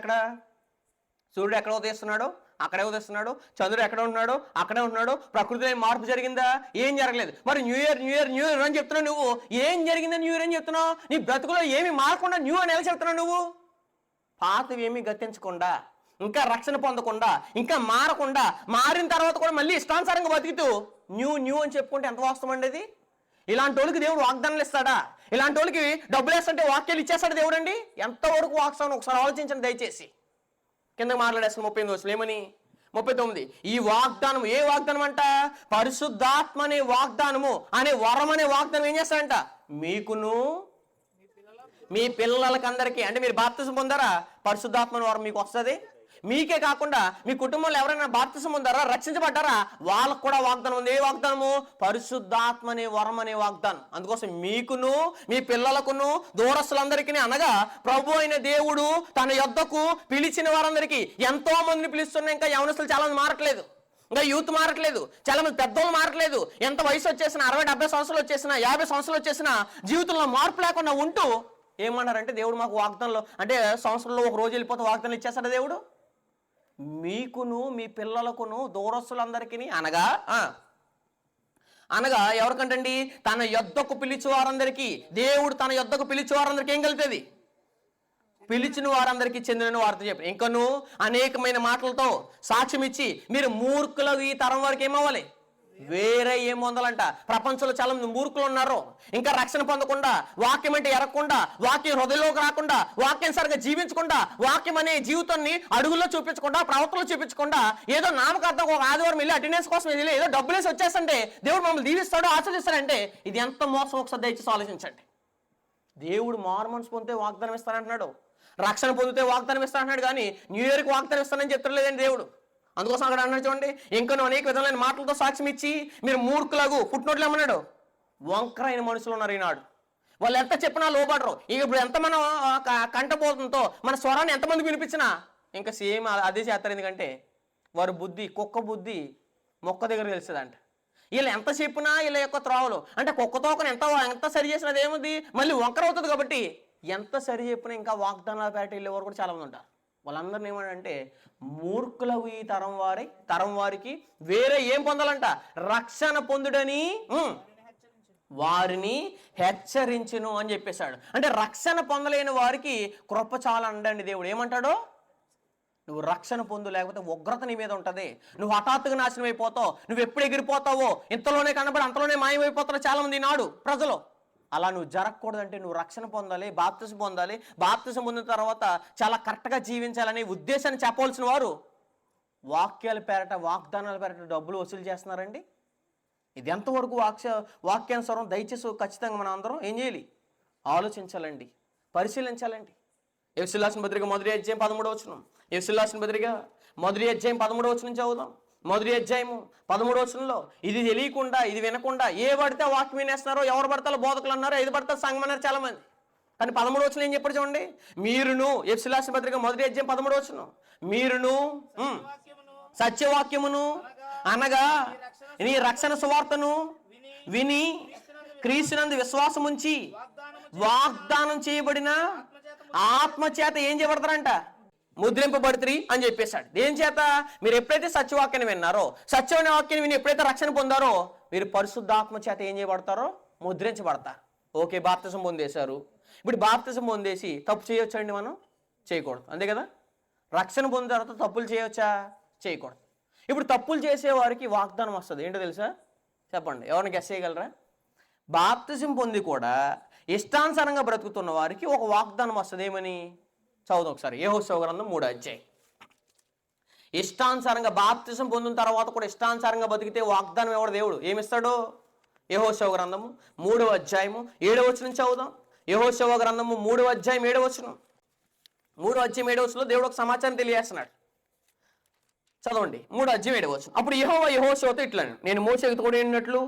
ఎక్కడ ఉదయిస్తున్నాడో అక్కడే ఉదయిస్తున్నాడు, చంద్రుడు ఎక్కడ ఉన్నాడో అక్కడే ఉన్నాడు. ప్రకృతిలో మార్పు జరిగిందా? ఏం జరగలేదు. మరి న్యూ ఇయర్ అని చెప్తున్నావు నువ్వు. ఏం జరిగిందా న్యూ ఇయర్ అని చెప్తున్నావు? నీ బ్రతుకులో ఏమి మారకుండా న్యూ అని ఎలా చెప్తున్నావు నువ్వు? పాతవి ఏమీ గతించకుండా, ఇంకా రక్షణ పొందకుండా, ఇంకా మారకుండా, మారిన తర్వాత కూడా మళ్ళీ ఇష్టానుసారంగా బతుకుతూ న్యూ అని చెప్పుకుంటే ఎంత వాస్తవం అండి అది? ఇలాంటి వాళ్ళకి దేవుడు వాగ్దానాలు ఇస్తాడా? ఇలాంటి వాళ్ళకి డబ్బులు వేస్తుంటే వాక్యాలు ఇచ్చేస్తాడు దేవుడు అండి? ఎంతవరకు వాస్తవం ఒకసారి ఆలోచించండి దయచేసి. కింద మాట్లాడేస్తాను 38 వచనం ఏమని? 39 ఈ వాగ్దానం ఏ వాగ్దానం అంట? పరిశుద్ధాత్మ అనే వాగ్దానము అనే వరం అనే వాగ్దానం ఏం చేస్తాడంట? మీకును మీ పిల్లలకందరికీ. అంటే మీరు బాప్తిసం పొందారా? పరిశుద్ధాత్మ వరం మీకు వస్తుంది. మీకే కాకుండా మీ కుటుంబంలో ఎవరైనా బాప్తిసం పొందారా, రక్షించబడ్డారా, వాళ్ళకు కూడా వాగ్దానం ఉంది. ఏ వాగ్దానము? పరిశుద్ధాత్మ అనే వరం అనే వాగ్దానం. అందుకోసం మీకును మీ పిల్లలకును దూరస్తులందరికీ, అనగా ప్రభు అయిన దేవుడు తన యొద్దకు పిలిచిన వారందరికీ. ఎంతో మందిని పిలుస్తున్నా ఇంకా యవనస్తులు చాలా మంది మారట్లేదు, ఇంకా యూత్ మారట్లేదు, చాలా మంది పెద్దోళ్ళు మారట్లేదు. ఎంత వయసు వచ్చేసినా, 60-70 సంవత్సరాలు వచ్చేసినా, 50 సంవత్సరాలు వచ్చేసినా జీవితంలో మార్పు లేకుండా ఉంటూ ఏమన్నారంటే దేవుడు మాకు వాగ్దానంలో, అంటే సంవత్సరంలో ఒక రోజు వెళ్ళిపోతే వాగ్దానం ఇచ్చేస్తాడు దేవుడు. మీకును మీ పిల్లలకును దూరస్తులందరికీ, అనగా ఎవరికంటండి? తన యొద్దకు పిలిచి వారందరికీ. దేవుడు తన యొద్దకు పిలిచి వారందరికీ ఏం కలుగుతుంది? పిలిచిన వారందరికీ చెందిన వారితో చెప్పి ఇంకను అనేకమైన మాటలతో సాక్ష్యం ఇచ్చి మీరు మూర్ఖులకు ఈ తరం వరకు ఏమవ్వాలి? వేరే ఏం పొందాలంట? ప్రపంచంలో చాలా మంది మూర్ఖులు ఉన్నారు, ఇంకా రక్షణ పొందకుండా, వాక్యం అంటే ఎరగకుండా, వాక్యం హృదయంలోకి రాకుండా, వాక్యం సరిగా జీవించకుండా, వాక్యం అనే జీవితాన్ని అడుగుల్లో చూపించకుండా, ప్రవర్తనలో చూపించకుండా, ఏదో నామకార్థం ఒక ఆదివారం వెళ్ళి అటెండెన్స్ కోసం వెళ్ళి ఏదో డబ్బులు వేసి వచ్చేస్తుంటే దేవుడు మమ్మల్ని దీవిస్తాడు, ఆశీర్వదిస్తాడంటే ఇది ఎంత మోసం ఒకసారి దయచేసి ఆలోచించండి. దేవుడు మారు మనసు పొందితే వాగ్దానం ఇస్తానంటున్నాడు, రక్షణ పొందితే వాగ్దానం ఇస్తానంటున్నాడు, కానీ న్యూ ఇయర్కి వాగ్దానం ఇస్తానని చెప్తలేదండి దేవుడు. అందుకోసం అక్కడ అన్నాడు చూడండి, ఇంకనూ అనేక విధమైన మాటలతో సాక్ష్యం ఇచ్చి మీరు మూర్ఖులకు పుట్టినోట్లు ఏమన్నాడు? వంకరైన మనుషులు ఉన్నారు ఈనాడు. వాళ్ళు ఎంత చెప్పినా లోపడరు. ఇప్పుడు ఎంత మనం కంటపోతుందో మన స్వరాన్ని ఎంతమంది వినిపించినా ఇంకా సేమ్ అదే చేస్తారు. ఎందుకంటే వారి బుద్ధి, కుక్క బుద్ధి మొక్క దగ్గర తెలుస్తుందంట. వీళ్ళు ఎంత చెప్పినా వీళ్ళ యొక్క త్రోవలు అంటే కుక్క తోకను ఎంత సరి చేసినా అదేముంది మళ్ళీ వంకర అవుతుంది. కాబట్టి ఎంత సరి చెప్పినా ఇంకా వాగ్దానాల పేట వెళ్ళేవారు కూడా చాలామంది ఉంటారు. వాళ్ళందరినీ ఏమంటే మూర్ఖులవు ఈ తరం వారికి వేరే ఏం పొందాలంట, రక్షణ పొందుడని వారిని హెచ్చరించును అని చెప్పేశాడు. అంటే రక్షణ పొందలేని వారికి కృప చాలా అండండి దేవుడు. ఏమంటాడో, నువ్వు రక్షణ పొందు, లేకపోతే ఉగ్రత నీ మీద ఉంటుంది, నువ్వు హఠాత్తుగా నాశనం అయిపోతావు, నువ్వు ఎప్పుడు ఎగిరిపోతావో, ఇంతలోనే కనబడి అంతలోనే మాయమైపోతారో చాలామంది నాడు ప్రజలు. అలా నువ్వు జరగకూడదంటే నువ్వు రక్షణ పొందాలి, బాప్తిసం పొందాలి. బాప్తిసం పొందిన తర్వాత చాలా కరెక్ట్గా జీవించాలనే ఉద్దేశాన్ని చెప్పవలసిన వారు వాక్యాల పేరట, వాగ్దానాల పేరట డబ్బులు వసూలు చేస్తున్నారండి. ఇది ఎంతవరకు వాక్యానుసారం? దయచేసి ఖచ్చితంగా మనం అందరం ఏం చేయాలి, ఆలోచించాలండి, పరిశీలించాలండి. ఎఫెసీయులకు రాసిన పత్రిక 1వ అధ్యాయం 13వ వచనం. ఎఫెసీయులకు రాసిన పత్రిక 1వ అధ్యాయం 13వ వచనం చదువుదాం. 1వ అధ్యాయము 13వ వచనంలో, ఇది తెలియకుండా, ఇది వినకుండా ఏ పడితే వాక్యం వినేస్తున్నారో, ఎవరు పడతారో బోధకులు అన్నారు, ఏది పడితే సంఘం అన్నారు చాలా మంది. కానీ 13వ వచనం ఏం చెప్పాడు చూడండి, మీరును, ఎఫెసీయులకు రాసిన పత్రిక 1వ అధ్యాయం 13వ వచనం, మీరును సత్యవాక్యమును అనగా నీ రక్షణ సువార్తను విని క్రీస్తునందు విశ్వాసం ఉంచి వాగ్దానం చేయబడిన ఆత్మ చేత ఏం చేయబడతారంట, ముద్రింపబడుతుంది అని చెప్పేశాడు. దేని చేత? మీరు ఎప్పుడైతే సత్యవాక్యాన్ని విన్నారో, సత్యమైన వాక్యాన్ని విని ఎప్పుడైతే రక్షణ పొందారో, మీరు పరిశుద్ధాత్మ చేత ఏం చేయబడతారో, ముద్రించబడతారు. ఓకే, బాప్తిసం పొందేశారు. ఇప్పుడు బాప్తిసం పొందేసి తప్పు చేయొచ్చండి? మనం చేయకూడదు, అంతే కదా. రక్షణ పొందిన తర్వాత తప్పులు చేయవచ్చా? చేయకూడదు. ఇప్పుడు తప్పులు చేసేవారికి వాగ్దానం వస్తుంది. ఏంటో తెలుసా? చెప్పండి, ఎవరిని గెస్ చేయగలరా? బాప్తిసం పొంది కూడా ఇష్టానుసారంగా బ్రతుకుతున్న వారికి ఒక వాగ్దానం వస్తుంది. ఏమని చదువుదాం ఒకసారి. యెహోషువ గ్రంథం 3వ అధ్యాయం. ఇష్టానుసారంగా బాప్తిసం పొందిన తర్వాత కూడా ఇష్టానుసారంగా బతికితే వాగ్దానం ఎవడు దేవుడు ఏమిస్తాడో? యెహోషువ గ్రంథము 3వ అధ్యాయము 7వ వచనం చదువుదాం. యెహోషువ గ్రంథము 3వ అధ్యాయం 7వ వచనం. 3వ అధ్యాయం 7వ వచనంలో దేవుడు ఒక సమాచారం తెలియజేస్తున్నాడు. చదవండి. 3వ అధ్యాయం 7వ వచనం. అప్పుడు యెహోవా యెహోషువతో ఇట్లా, నేను మోషేకు తోడైనట్లు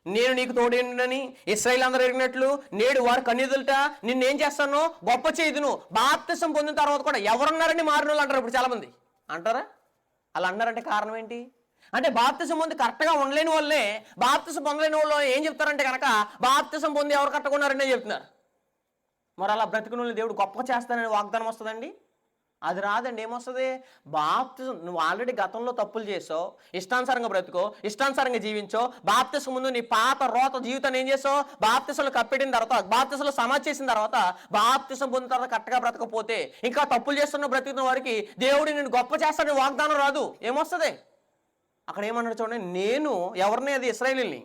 నేను నీకు తోడేనని ఇశ్రాయేలు అందరూ ఎరిగినట్లు నేడు వారు కన్నీదులట నిన్నేం చేస్తాను, గొప్ప చేయుదును. బాప్తిసం పొందిన తర్వాత కూడా ఎవరున్నారని మారిన వాళ్ళు అంటారు. ఇప్పుడు చాలామంది అంటారా? అలా అన్నారంటే కారణం ఏంటి అంటే, బాప్తిసం పొంది కరెక్ట్గా ఉండలేని వాళ్ళే, బాప్తిసం పొందలేని వాళ్ళు ఏం చెప్తారంటే కనుక, బాప్తిసం పొంది ఎవరు కరెక్ట్గా ఉన్నారని చెప్తున్నారు. మరి అలా బ్రతికిన వాళ్ళు దేవుడు గొప్ప చేస్తానని వాగ్దానం వస్తుందండి? అది రాదండి. ఏమొస్తుంది? బాప్తిసం, నువ్వు ఆల్రెడీ గతంలో తప్పులు చేసావు, ఇష్టానుసారంగా బ్రతుకో, ఇష్టానుసారంగా జీవించో, బాప్తిసం ముందు నీ పాత రోత జీవితాన్ని ఏం చేసావు, బాప్తిసంలో కప్పెట్టిన తర్వాత, బాప్తిసంలో సమాధి చేసిన తర్వాత, బాప్తిసం పొందిన తర్వాత కరెక్ట్గా బ్రతకపోతే, ఇంకా తప్పులు చేస్తున్న బ్రతుకుతున్న వారికి దేవుడు నేను గొప్ప చేస్తానని వాగ్దానం రాదు. ఏమొస్తుంది? అక్కడ ఏమన్నాడు చూడండి, నేను ఎవరిని, అది ఇశ్రాయేలుని,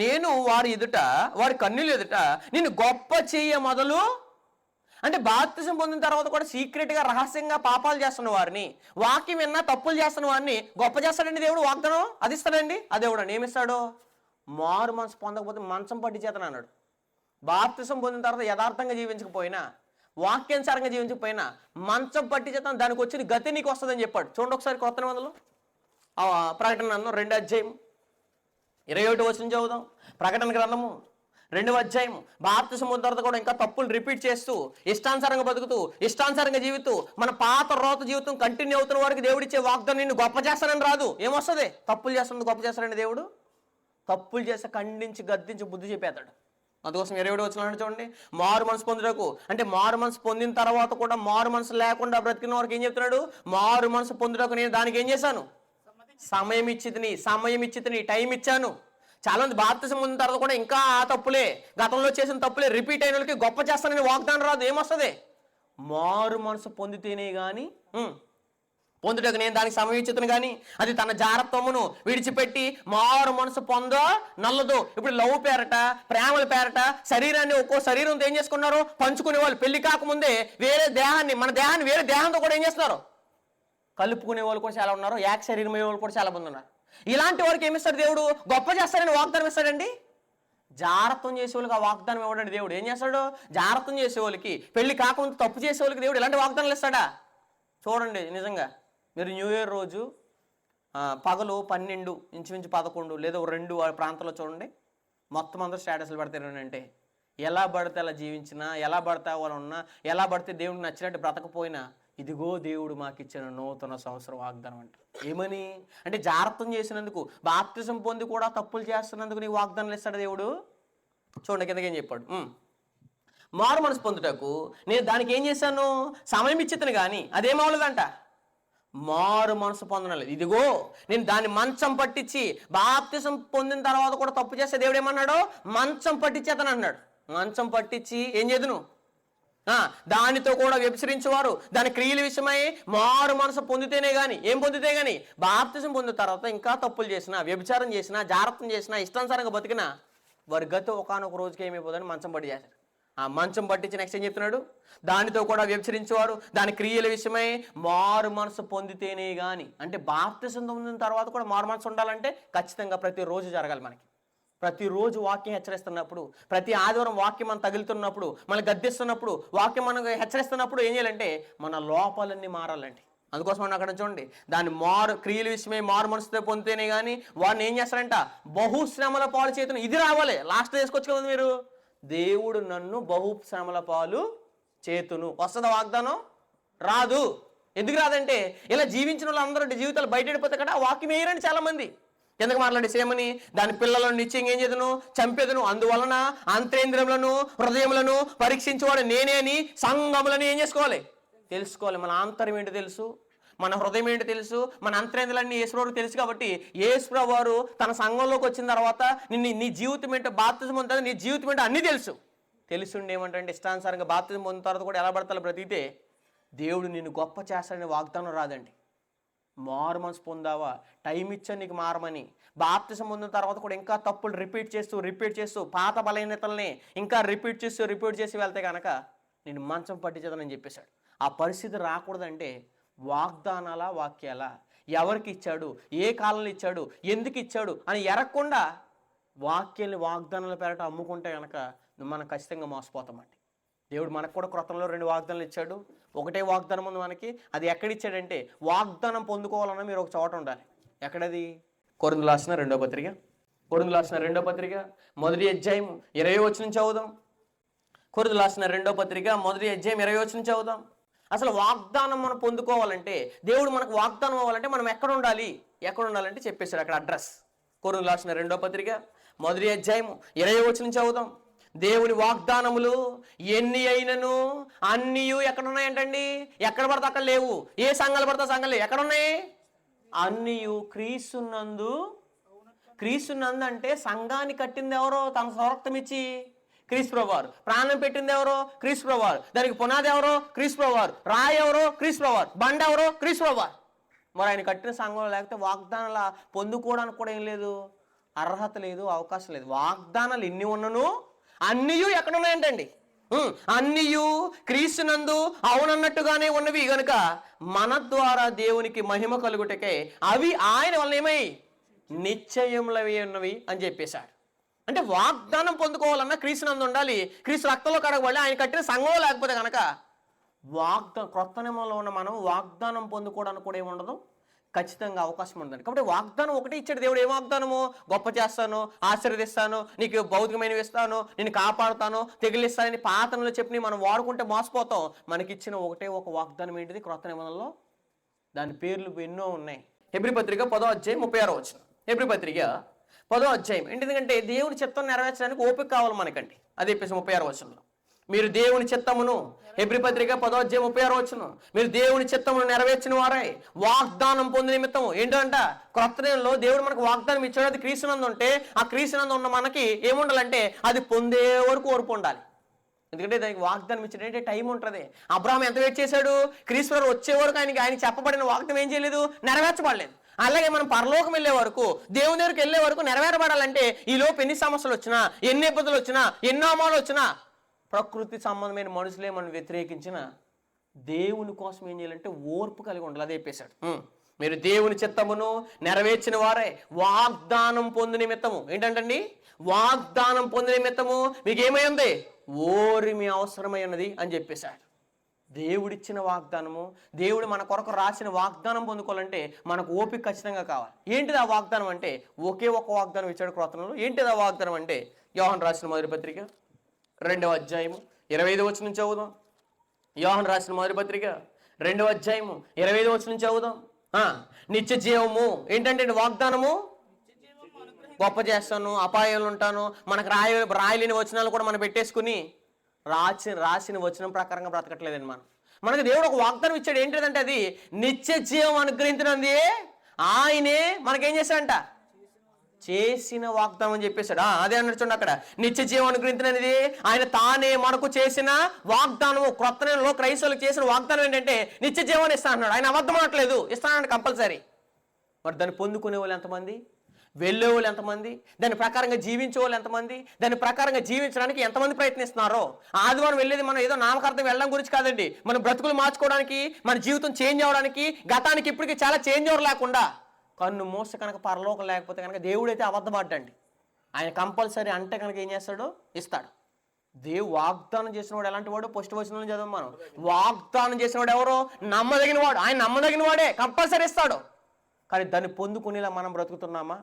నేను వారి ఎదుట, వారి కన్నుల ఎదుట నిన్ను గొప్ప చెయ్య మొదలు. అంటే బాప్తిసం పొందిన తర్వాత కూడా సీక్రెట్గా, రహస్యంగా పాపాలు చేస్తున్న వారిని, వాక్యం విన్నా తప్పులు చేస్తున్న వారిని గొప్ప చేస్తాడండి దేవుడు. వాగ్దానం అది ఇస్తాడండి. ఆ దేవుడు ఏమిస్తాడు? మారు మనసు పొందకపోతే మంచం పట్టి చేతను అన్నాడు. బాప్తిసం పొందిన తర్వాత యథార్థంగా జీవించకపోయినా, వాక్యానుసారంగా జీవించకపోయినా, మంచం పట్టి చేతను దానికి వచ్చిన గతి నీకు వస్తుందని చెప్పాడు. చూడండి ఒకసారి కొత్త నిబంధనలో ప్రకటన గ్రంథం 2వ అధ్యాయం 21వ వచనం చదువుదాం. ప్రకటన గ్రంథము 2వ అధ్యాయం. బాప్తిసం పొందిన తర్వాత కూడా ఇంకా తప్పులు రిపీట్ చేస్తూ, ఇష్టానుసారంగా బతుకుతూ, ఇష్టానుసారంగా జీవితూ, మన పాత రోత జీవితం కంటిన్యూ అవుతున్న వారికి దేవుడిచ్చే వాగ్దానం నిన్ను గొప్ప చేస్తానని రాదు. ఏమొస్తుంది? తప్పులు చేస్తుంది గొప్ప చేస్తాడండి దేవుడు. తప్పులు చేస్తే ఖండించి, గద్దించి, బుద్ధి చెప్పేస్తాడు. అందుకోసం 27వ వచనం చూడండి, మారు మనసు పొందుటకు, అంటే మారు మనసు పొందిన తర్వాత కూడా మారు మనసు లేకుండా బ్రతికిన వారికి ఏం చెప్తున్నాడు? మారు మనసు పొందుటకు నేను దానికి ఏం చేశాను? సమయం ఇచ్చితిని, టైం ఇచ్చాను. చాలా మంది బాప్తిసం పొందిన తర్వాత కూడా ఇంకా ఆ తప్పులే, గతంలో చేసిన తప్పులే రిపీట్ అయిన వాళ్ళకి గొప్ప చేస్తానని వాగ్దానం రాదు. ఏమొస్తుంది? మారు మనసు పొందితేనే కానీ, పొందుటకు నేను దానికి సమయం ఇచ్చితను కానీ, అది తన జారత్వమును విడిచిపెట్టి మారు మనసు నల్లదు. ఇప్పుడు లవ్ పేరట, ప్రేమల పేరట శరీరాన్ని, ఒక్కో శరీరంతో ఏం చేసుకున్నారు? పంచుకునే వాళ్ళు. పెళ్లి కాకముందే వేరే దేహాన్ని, మన దేహాన్ని వేరే దేహంతో కూడా ఏం చేస్తున్నారు? కలుపుకునే వాళ్ళు కూడా చాలా ఉన్నారు. ఏక శరీరం అయ్యే వాళ్ళు కూడా చాలా మంది ఉన్నారు. ఇలాంటి వారికి ఏమిస్తాడు దేవుడు? గొప్ప చేస్తాడని వాగ్దానం ఇస్తాడండి. జాగ్రత్తం చేసే వాళ్ళకి ఆ వాగ్దానం ఇవ్వడండి దేవుడు. ఏం చేస్తాడు? జాగ్రత్తం చేసే వాళ్ళకి, పెళ్లి కాకుండా తప్పు చేసే వాళ్ళకి దేవుడు ఇలాంటి వాగ్దానాలు ఇస్తాడా? చూడండి, నిజంగా మీరు న్యూ ఇయర్ రోజు పగలు 12, ఇంచుమించు 11 లేదా 2 ప్రాంతంలో చూడండి, మొత్తం అందరూ స్టేటస్లు పెడతారు. అంటే ఎలా పడితే అలా జీవించినా, ఎలా పడితే వాళ్ళు ఉన్నా, ఎలా పడితే దేవుడికి నచ్చినట్టు బ్రతకపోయినా ఇదిగో దేవుడు మాకిచ్చిన నూతన సంవత్సరం వాగ్దానం అంట. ఏమని అంటే జాగ్రత్తం చేసినందుకు, బాప్తిజం పొంది కూడా తప్పులు చేస్తున్నందుకు నీకు వాగ్దానాలు ఇస్తాడు దేవుడు. చూడండి కిందకి ఏం చెప్పాడు, మారు మనసు పొందుటకు నేను దానికి ఏం చేశాను, సమయం ఇచ్చితను కానీ అదేమవలేదంట, మారు మనసు పొందనలేదు. ఇదిగో నేను దాన్ని మంచం పట్టించి, బాప్తిజం పొందిన తర్వాత కూడా తప్పు చేస్తే దేవుడు ఏమన్నాడు, మంచం పట్టించేతను అన్నాడు. మంచం పట్టించి ఏం చేదును, దానితో కూడా వ్యభిచరించేవారు దాని క్రియల విషయమై మారు మనసు పొందితేనే కానీ, ఏం పొందితే కానీ, బాప్తిజం పొందిన తర్వాత ఇంకా తప్పులు చేసినా, వ్యభిచారం చేసినా, జాగ్రత్తం చేసినా, ఇష్టానుసారంగా బతికినా వారి గతి ఒకనొక రోజుకి ఏమైపోతుందని మంచం పట్టి చేశారు. ఆ మంచం పట్టించి నెక్స్ట్ ఏం చెప్తున్నాడు, దానితో కూడా వ్యభిచరించేవారు దాని క్రియల విషయమై మారు మనసు పొందితేనే కానీ. అంటే బాప్తిజం పొందిన తర్వాత కూడా మారు మనసు ఉండాలంటే ఖచ్చితంగా ప్రతిరోజు జరగాలి. మనకి ప్రతిరోజు వాక్యం హెచ్చరిస్తున్నప్పుడు, ప్రతి ఆదివారం వాక్యం మనం తగులుతున్నప్పుడు, మనం గద్దిస్తున్నప్పుడు, వాక్యం మనం హెచ్చరిస్తున్నప్పుడు ఏం చేయాలంటే మన లోపాలన్నీ మారాలండి. అందుకోసం మనం అక్కడ చూడండి, దాన్ని క్రియల విషయమై మారు మనసుతో పొందితేనే కానీ వాడిని ఏం చేస్తారంట, బహుశ్రమల పాలు చేతును. ఇది రావాలి లాస్ట్ తీసుకొచ్చు కదా మీరు, దేవుడు నన్ను బహుశ్రమల పాలు చేతును. వస్తుందా వాగ్దానం? రాదు. ఎందుకు రాదంటే ఇలా జీవించిన వాళ్ళందరూ జీవితాలు బయటపడిపోతే కదా వాక్యం వేయరండి చాలా మంది. ఎందుకు మాట్లాడేసేమని, దాని పిల్లలను నిశ్చయంగా ఏం చేదును, చంపేదును. అందువలన అంతరేంద్రియములను హృదయములను పరీక్షించేవాడు నేనే అని సంఘములను ఏం చేసుకోవాలి, తెలుసుకోవాలి. మన ఆంతర్యం ఏంటో తెలుసు, మన హృదయం ఏంటో తెలుసు, మన అంతరేంద్రులన్నీ యేసుప్రభువుకు తెలుసు. కాబట్టి యేసుప్రభువు వారు తన సంఘంలోకి వచ్చిన తర్వాత నీ జీవితం ఏంటో, బాప్తిజం పొందుతుంది, నీ జీవితం ఏంటో అన్నీ తెలుసుండి ఏమంటే ఇష్టానుసారంగా బాప్తిజం పొందిన తర్వాత కూడా ఎలా పడతాలో బ్రతికితే దేవుడు నిన్ను గొప్ప చేస్తాడని వాగ్దానం రాదండి. మారు మనసు పొందావా, టైం ఇచ్చా నీకు మారమని. బాప్తిజం పొందిన తర్వాత కూడా ఇంకా తప్పులు రిపీట్ చేస్తూ పాత బలహీనతల్ని ఇంకా రిపీట్ చేసి వెళ్తే కనుక నేను మంచం పట్టించేదని చెప్పేశాడు. ఆ పరిస్థితి రాకూడదంటే వాగ్దానాల వాక్యాల, ఎవరికి ఇచ్చాడు, ఏ కాలంలో ఇచ్చాడు, ఎందుకు ఇచ్చాడు అని ఎరగకుండా వాక్యాన్ని వాగ్దానాల పేరట అమ్ముకుంటే కనుక మనం ఖచ్చితంగా మోసపోతామండి. దేవుడు మనకు కూడా క్రొత్తలో 2 వాగ్దానాలు ఇచ్చాడు. ఒకటే వాగ్దానం ఉంది మనకి. అది ఎక్కడిచ్చాడంటే వాగ్దానం పొందుకోవాలన్నా మీరు ఒక చోట ఉండాలి. ఎక్కడది? కొరింథీయులకు రాసిన 2వ పత్రిక, కొరింథీయులకు రాసిన 2వ పత్రిక 1వ అధ్యాయం 20వ వచనం చదువుదాం. కొరింథీయులకు రాసిన 2వ పత్రిక 1వ అధ్యాయం 20వ వచనం చదువుదాం. అసలు వాగ్దానం మనం పొందుకోవాలంటే, దేవుడు మనకు వాగ్దానం అవ్వాలంటే మనం ఎక్కడ ఉండాలంటే చెప్పేశాడు అక్కడ అడ్రస్. కొరింథీయులకు రాసిన 2వ పత్రిక 1వ అధ్యాయం 20వ వచనం చదువుదాం. దేవుని వాగ్దానములు ఎన్ని అయినను అన్నీ ఎక్కడ ఉన్నాయంటండి, ఎక్కడ పడితే అక్కడ లేవు. ఏ సంఘాలు పడితే సంఘాలు ఎక్కడ ఉన్నాయి, అన్నీ క్రీస్తునందు. క్రీస్తునందు అంటే సంఘాన్ని కట్టింది ఎవరో, తన స్వరక్తం ఇచ్చి క్రీస్తు ప్రభువారు. ప్రాణం పెట్టింది ఎవరో, క్రీస్తు ప్రభువారు. దానికి పునాది ఎవరో, క్రీస్తు ప్రభువారు. రాయి ఎవరో, క్రీస్తు ప్రభువారు. బండ ఎవరో, క్రీస్తు ప్రభువారు. మరి ఆయన కట్టిన సంఘంలో లేకపోతే వాగ్దానాల పొందుకోవడానికి కూడా ఏం లేదు, అర్హత లేదు, అవకాశం లేదు. వాగ్దానాలు ఎన్ని ఉన్నను అన్నీ ఎక్కడ ఉన్నాయంటండి, అన్నీ క్రీస్తునందు అవునన్నట్టుగానే ఉన్నవి గనుక మన ద్వారా దేవునికి మహిమ కలుగుటకే అవి ఆయన వల్ల ఏమై నిశ్చయములవి ఉన్నవి అని చెప్పేశాడు. అంటే వాగ్దానం పొందుకోవాలన్నా క్రీస్తునందు ఉండాలి, క్రీస్తు రక్తంలో కడగబడి ఆయన కట్టిన సంఘంలో లేకపోతే కనుక క్రొత్త నియమంలో ఉన్న మనం వాగ్దానం పొందుకోవడానికి కూడా ఏముండదు, ఖచ్చితంగా అవకాశం ఉందండి. కాబట్టి వాగ్దానం ఒకటే ఇచ్చాడు దేవుడు. ఏ వాగ్దానము? గొప్ప చేస్తాను, ఆశీర్వదిస్తాను, నీకు భౌతికమైనవి ఇస్తాను, నేను కాపాడుతాను, తెగిలిస్తానని పాతనలో చెప్పి మనం వాడుకుంటే మోసపోతాం. మనకిచ్చిన ఒకటే ఒక వాగ్దానం ఏంటిది క్రొత్త నియమంలో? దాని పేర్లు ఎన్నో ఉన్నాయి. హెబ్రీ పత్రిక 10వ అధ్యాయం 36వ వచనం. హెబ్రీ పత్రిక 10వ అధ్యాయం. ఎందుకంటే దేవుని చిత్తం నెరవేర్చడానికి ఓపిక కావాలి మనకండి. అదే చెప్పేసి 36వ వచనంలో మీరు దేవుని చిత్తమును, హెబ్రీ పత్రిక 10వ అధ్యాయం 36వ వచనం, మీరు దేవుని చిత్తమును నెరవేర్చిన వారై వాగ్దానం పొందిన నిమిత్తం. ఏంటంట? క్రొత్త నియమంలో దేవుడు మనకు వాగ్దానం ఇచ్చాడు. అది క్రీస్తునందు ఉంటే ఆ క్రీస్తునందు ఉన్న మనకి ఏముండాలంటే అది పొందే వరకు ఓర్పు ఉండాలి. ఎందుకంటే దానికి వాగ్దానం ఇచ్చాడంటే టైం ఉంటుంది. అబ్రాహాం ఎంత వెయిట్ చేశాడు? క్రీస్తు వచ్చే వరకు ఆయన చెప్పబడిన వాగ్దానం ఏం చేయలేదు, నెరవేర్చబడలేదు. అలాగే మనం పరలోకం వెళ్ళే వరకు, దేవుని దగ్గరికి వెళ్ళే వరకు నెరవేరబడాలంటే ఈ లోపు ఎన్ని సమస్యలు వచ్చినా, ఎన్ని ఇబ్బందులు వచ్చినా, ఎన్ని అవమానాలు వచ్చినా, ప్రకృతి సంబంధమైన మనుషులే మనం వ్యతిరేకించిన దేవుని కోసం ఏం చేయాలంటే ఓర్పు కలిగి ఉండాలి. అదే చెప్పేశాడు. మీరు దేవుని చిత్తమును నెరవేర్చిన వారే వాగ్దానం పొందిన నిమిత్తము. ఏంటంటండి? వాగ్దానం పొందిన నిమిత్తము మీకేమై ఉంది, ఓరిమి అవసరమై ఉన్నది అని చెప్పేశాడు. దేవుడిచ్చిన వాగ్దానము, దేవుడు మన కొరకు రాసిన వాగ్దానం పొందుకోవాలంటే మనకు ఓపిక ఖచ్చితంగా కావాలి. ఏంటిది ఆ వాగ్దానం అంటే? ఒకే ఒక వాగ్దానం ఇచ్చాడు క్రొత్తలో. ఏంటిది ఆ వాగ్దానం అంటే? యోహాను రాసిన మొదటి పత్రిక 2వ అధ్యాయము 25వ వచనం చదువుదాం. యోహాను రాసిన మొదటి పత్రిక 2వ అధ్యాయము 25 వచనం నుంచి చదువుదాం. నిత్య జీవము ఏంటంటే వాగ్దానము, గొప్ప చేస్తాను, అపాయాలు ఉంటాను, మనకు రాయలేని వచనాలు కూడా మనం పెట్టేసుకుని రాసిన వచనం ప్రకారంగా బ్రతకట్లేదండి. మనకు దేవుడు ఒక వాగ్దానం ఇచ్చాడు. ఏంటిదంటే అది నిత్య జీవం అనుగ్రహించినది ఆయనే మనకేం చేశాడంట, చేసిన వాగ్దానం అని చెప్పేశాడు. అదే అన్నట్టు అక్కడ నిత్య జీవం అనుగ్రహించినది ఆయన తానే మనకు చేసిన వాగ్దానము. క్రొత్త నిబంధనలో క్రైస్తవులకు చేసిన వాగ్దానం ఏంటంటే నిత్య జీవాన్ని ఇస్తా అన్నాడు. ఆయన అబద్ధం అనట్లేదు, ఇస్తానంటే కంపల్సరీ. మరి దాన్ని పొందుకునే వాళ్ళు ఎంతమంది, వెళ్ళే వాళ్ళు ఎంతమంది, దాని ప్రకారంగా జీవించే వాళ్ళు ఎంతమంది, దాని ప్రకారంగా జీవించడానికి ఎంతమంది ప్రయత్నిస్తున్నారో. ఆదివారం వెళ్ళేది మనం ఏదో నామకార్థం వెళ్ళడం గురించి కాదండి, మన బ్రతుకులు మార్చుకోవడానికి, మన జీవితం చేంజ్ అవ్వడానికి. గతానికి ఇప్పటికి చాలా చేంజ్ అవ్వరు లేకుండా కన్ను మూస కనుక పరలోకం లేకపోతే కనుక దేవుడైతే అబద్ధపడ్డండి. ఆయన కంపల్సరీ అంటే కనుక ఏం చేస్తాడు, ఇస్తాడు. వాగ్దానం చేసిన వాడు ఎలాంటి వాడు, ఫస్ట్ వచనంలో చదవం మనం. వాగ్దానం చేసిన వాడు ఎవరో, నమ్మదగిన వాడు. ఆయన నమ్మదగిన వాడే, కంపల్సరీ ఇస్తాడు. కానీ దాన్ని పొందుకునేలా మనం బ్రతుకుతున్నామా,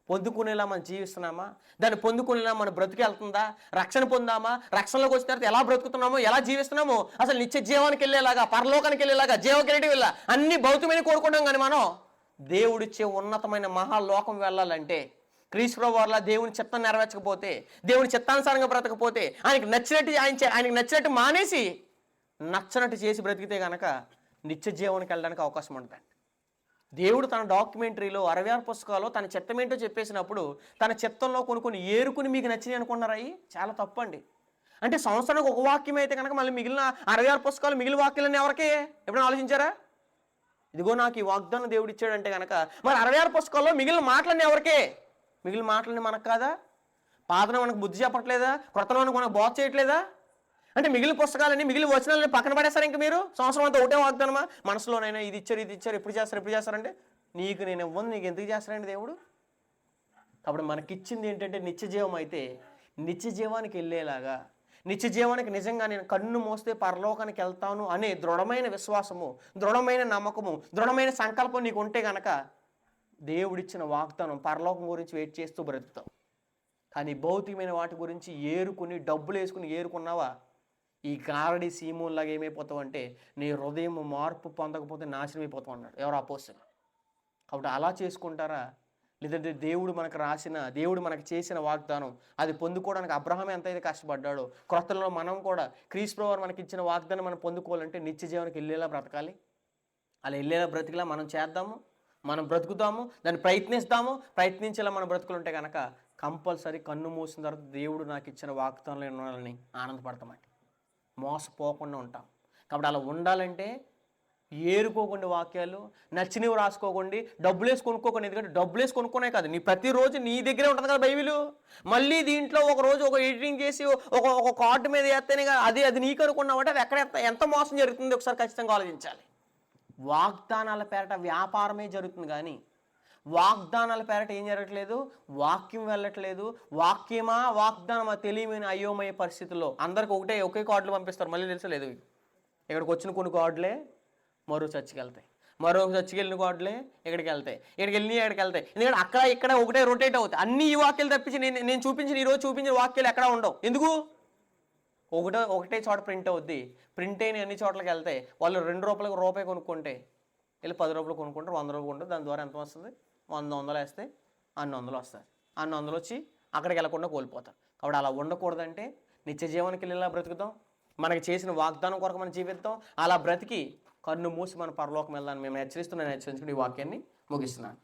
పొందుకునేలా మనం జీవిస్తున్నామా, దాన్ని పొందుకునేలా మన బ్రతికి వెళ్తుందా, రక్షణ పొందామా, రక్షణలోకి వచ్చిన తర్వాత ఎలా బ్రతుకుతున్నామో, ఎలా జీవిస్తున్నామో, అసలు నిత్య జీవానికి వెళ్ళేలాగా, పరలోకానికి వెళ్ళేలాగా, జీవకిరీటి వెళ్ళా అన్ని భౌతికమైన కోరుకుంటాం. కానీ మనం దేవుడిచ్చే ఉన్నతమైన మహాలోకం వెళ్ళాలంటే, క్రీస్తు వారిలా దేవుని చిత్తం నెరవేర్చకపోతే, దేవుని చిత్తానుసారంగా బ్రతకపోతే, ఆయనకి నచ్చినట్టు మానేసి నచ్చనట్టు చేసి బ్రతికితే కనుక నిత్య జీవానికి వెళ్ళడానికి అవకాశం ఉంటుంది. దేవుడు తన డాక్యుమెంటరీలో 66 పుస్తకాల్లో తన చిత్తం ఏంటో చెప్పేసినప్పుడు తన చిత్తంలో కొన్ని ఏరుకుని మీకు నచ్చినాయి అనుకున్నారా? చాలా తప్పండి. అంటే సంవత్సరానికి ఒక వాక్యం అయితే కనుక మళ్ళీ మిగిలిన 66 పుస్తకాలు మిగిలిన వాక్యాలన్నీ ఎవరికి ఎప్పుడైనా ఆలోచించారా? ఇదిగో నాకు ఈ వాగ్దానం దేవుడు ఇచ్చాడంటే కనుక మరి 66 పుస్తకాల్లో మిగిలిన మాటలన్నీ ఎవరికే? మిగిలిన మాటలన్నీ మనకు కాదా? పాతన మనకు బుద్ధి చెప్పట్లేదా? క్రొత్తలో మనకు బోధ చేయట్లేదా? అంటే మిగిలిన పుస్తకాలన్నీ మిగిలిన వచనాలని పక్కన పడేస్తారు. ఇంక మీరు సంవత్సరం అంతా ఒకటే వాగ్దానమా? మనసులోనైనా ఇది ఇచ్చారు, ఎప్పుడు చేస్తారంటే నీకు నేను ఇవ్వను, నీకు ఎందుకు చేస్తారండి దేవుడు? కాబట్టి మనకిచ్చింది ఏంటంటే నిత్య జీవం. అయితే నిత్య జీవానికి వెళ్ళేలాగా, నిత్య జీవానికి నిజంగా నేను కన్ను మోస్తే పరలోకానికి వెళ్తాను అనే దృఢమైన విశ్వాసము, దృఢమైన నమ్మకము, దృఢమైన సంకల్పం నీకు ఉంటే గనక దేవుడిచ్చిన వాగ్దానం పరలోకం గురించి వెయిట్ చేస్తూ బ్రతుకుతాం. కానీ భౌతికమైన వాటి గురించి ఏరుకుని డబ్బులు వేసుకుని ఏరుకున్నావా, ఈ గారడి సీమోన్లాగా ఏమైపోతావు అంటే నీ హృదయం మార్పు పొందకపోతే నాశనం అయిపోతావు అన్నాడు ఎవరు అపోస్తలులు. కాబట్టి అలా చేసుకుంటారా? లేదంటే దేవుడు మనకు చేసిన వాగ్దానం అది పొందుకోవడానికి అబ్రహాం ఎంతైతే కష్టపడ్డాడో, క్రొత్తలో మనం కూడా క్రీస్తు వారు మనకి ఇచ్చిన వాగ్దానం మనం పొందుకోవాలంటే నిత్య జీవానికి వెళ్ళేలా బ్రతకాలి. అలా వెళ్ళేలా బ్రతికిలా మనం చేద్దాము, మనం బ్రతుకుతాము, దాన్ని ప్రయత్నించేలా మన బ్రతుకులు ఉంటే కనుక కంపల్సరీ కన్ను మూసిన తర్వాత దేవుడు నాకు ఇచ్చిన వాగ్దానాలు ఉండాలని ఆనందపడతామండి, మోసపోకుండా ఉంటాం. కాబట్టి అలా ఉండాలంటే ఏరుకోకుండా వాక్యాలు, నచ్చినవి రాసుకోకండి, డబ్బులు వేసి కొనుక్కోకండి. ఎందుకంటే డబ్బులు వేసి కొనుక్కునే కాదు, నీ ప్రతిరోజు నీ దగ్గరే ఉంటుంది కదా బైబిల్. మళ్ళీ దీంట్లో ఒక రోజు ఒక ఎడిటింగ్ చేసి ఒక కార్డు మీద వేస్తేనే అది నీకు అనుకున్నామంటే అది ఎంత మోసం జరుగుతుంది ఒకసారి ఖచ్చితంగా ఆలోచించాలి. వాగ్దానాల పేరట వ్యాపారమే జరుగుతుంది కానీ వాగ్దానాల పేరట ఏం జరగట్లేదు, వాక్యం వెళ్ళట్లేదు. వాగ్దానమా తెలియమైన అయోమయ పరిస్థితుల్లో అందరికి ఒకే కార్డులు పంపిస్తారు. మళ్ళీ తెలుసలేదు, ఇక్కడికి వచ్చిన కొన్ని కార్డులే మరో చర్చికి వెళ్తాయి, మరో చర్చికి వెళ్ళిన కార్డులే ఇక్కడికి వెళ్తాయి, ఇక్కడికి వెళ్తాయి. ఎందుకంటే అక్కడ ఇక్కడ ఒకటే రొటేట్ అవుతాయి. అన్ని ఈ వాక్యాలు తప్పించి నేను ఈరోజు చూపించిన వాక్యాలు ఎక్కడ ఉండవు. ఎందుకు? ఒకటే చోట ప్రింట్ అవుద్ది. ప్రింట్ అయిన అన్ని చోట్లకి వెళ్తాయి. వాళ్ళు ₹2 కొనుక్కుంటే వీళ్ళు ₹10 కొనుక్కుంటారు, ₹100 కొంటారు. దాని ద్వారా ఎంత వస్తుంది? 100 వేస్తే అన్ని 100 వస్తాయి. అన్ని 100 వచ్చి అక్కడికి వెళ్ళకుండా కోల్పోతారు. కాబట్టి అలా ఉండకూడదంటే నిత్య జీవానికి వెళ్ళేలా బ్రతుకుతాం, మనకి చేసిన వాగ్దానం కొరకు మనం జీవిద్దాం. అలా బ్రతికి కన్ను మూసి మన పరలోకం వెళ్దాన్ని మేము హెచ్చరిస్తున్నాను. ఈ వాక్యాన్ని ముగిస్తున్నాను.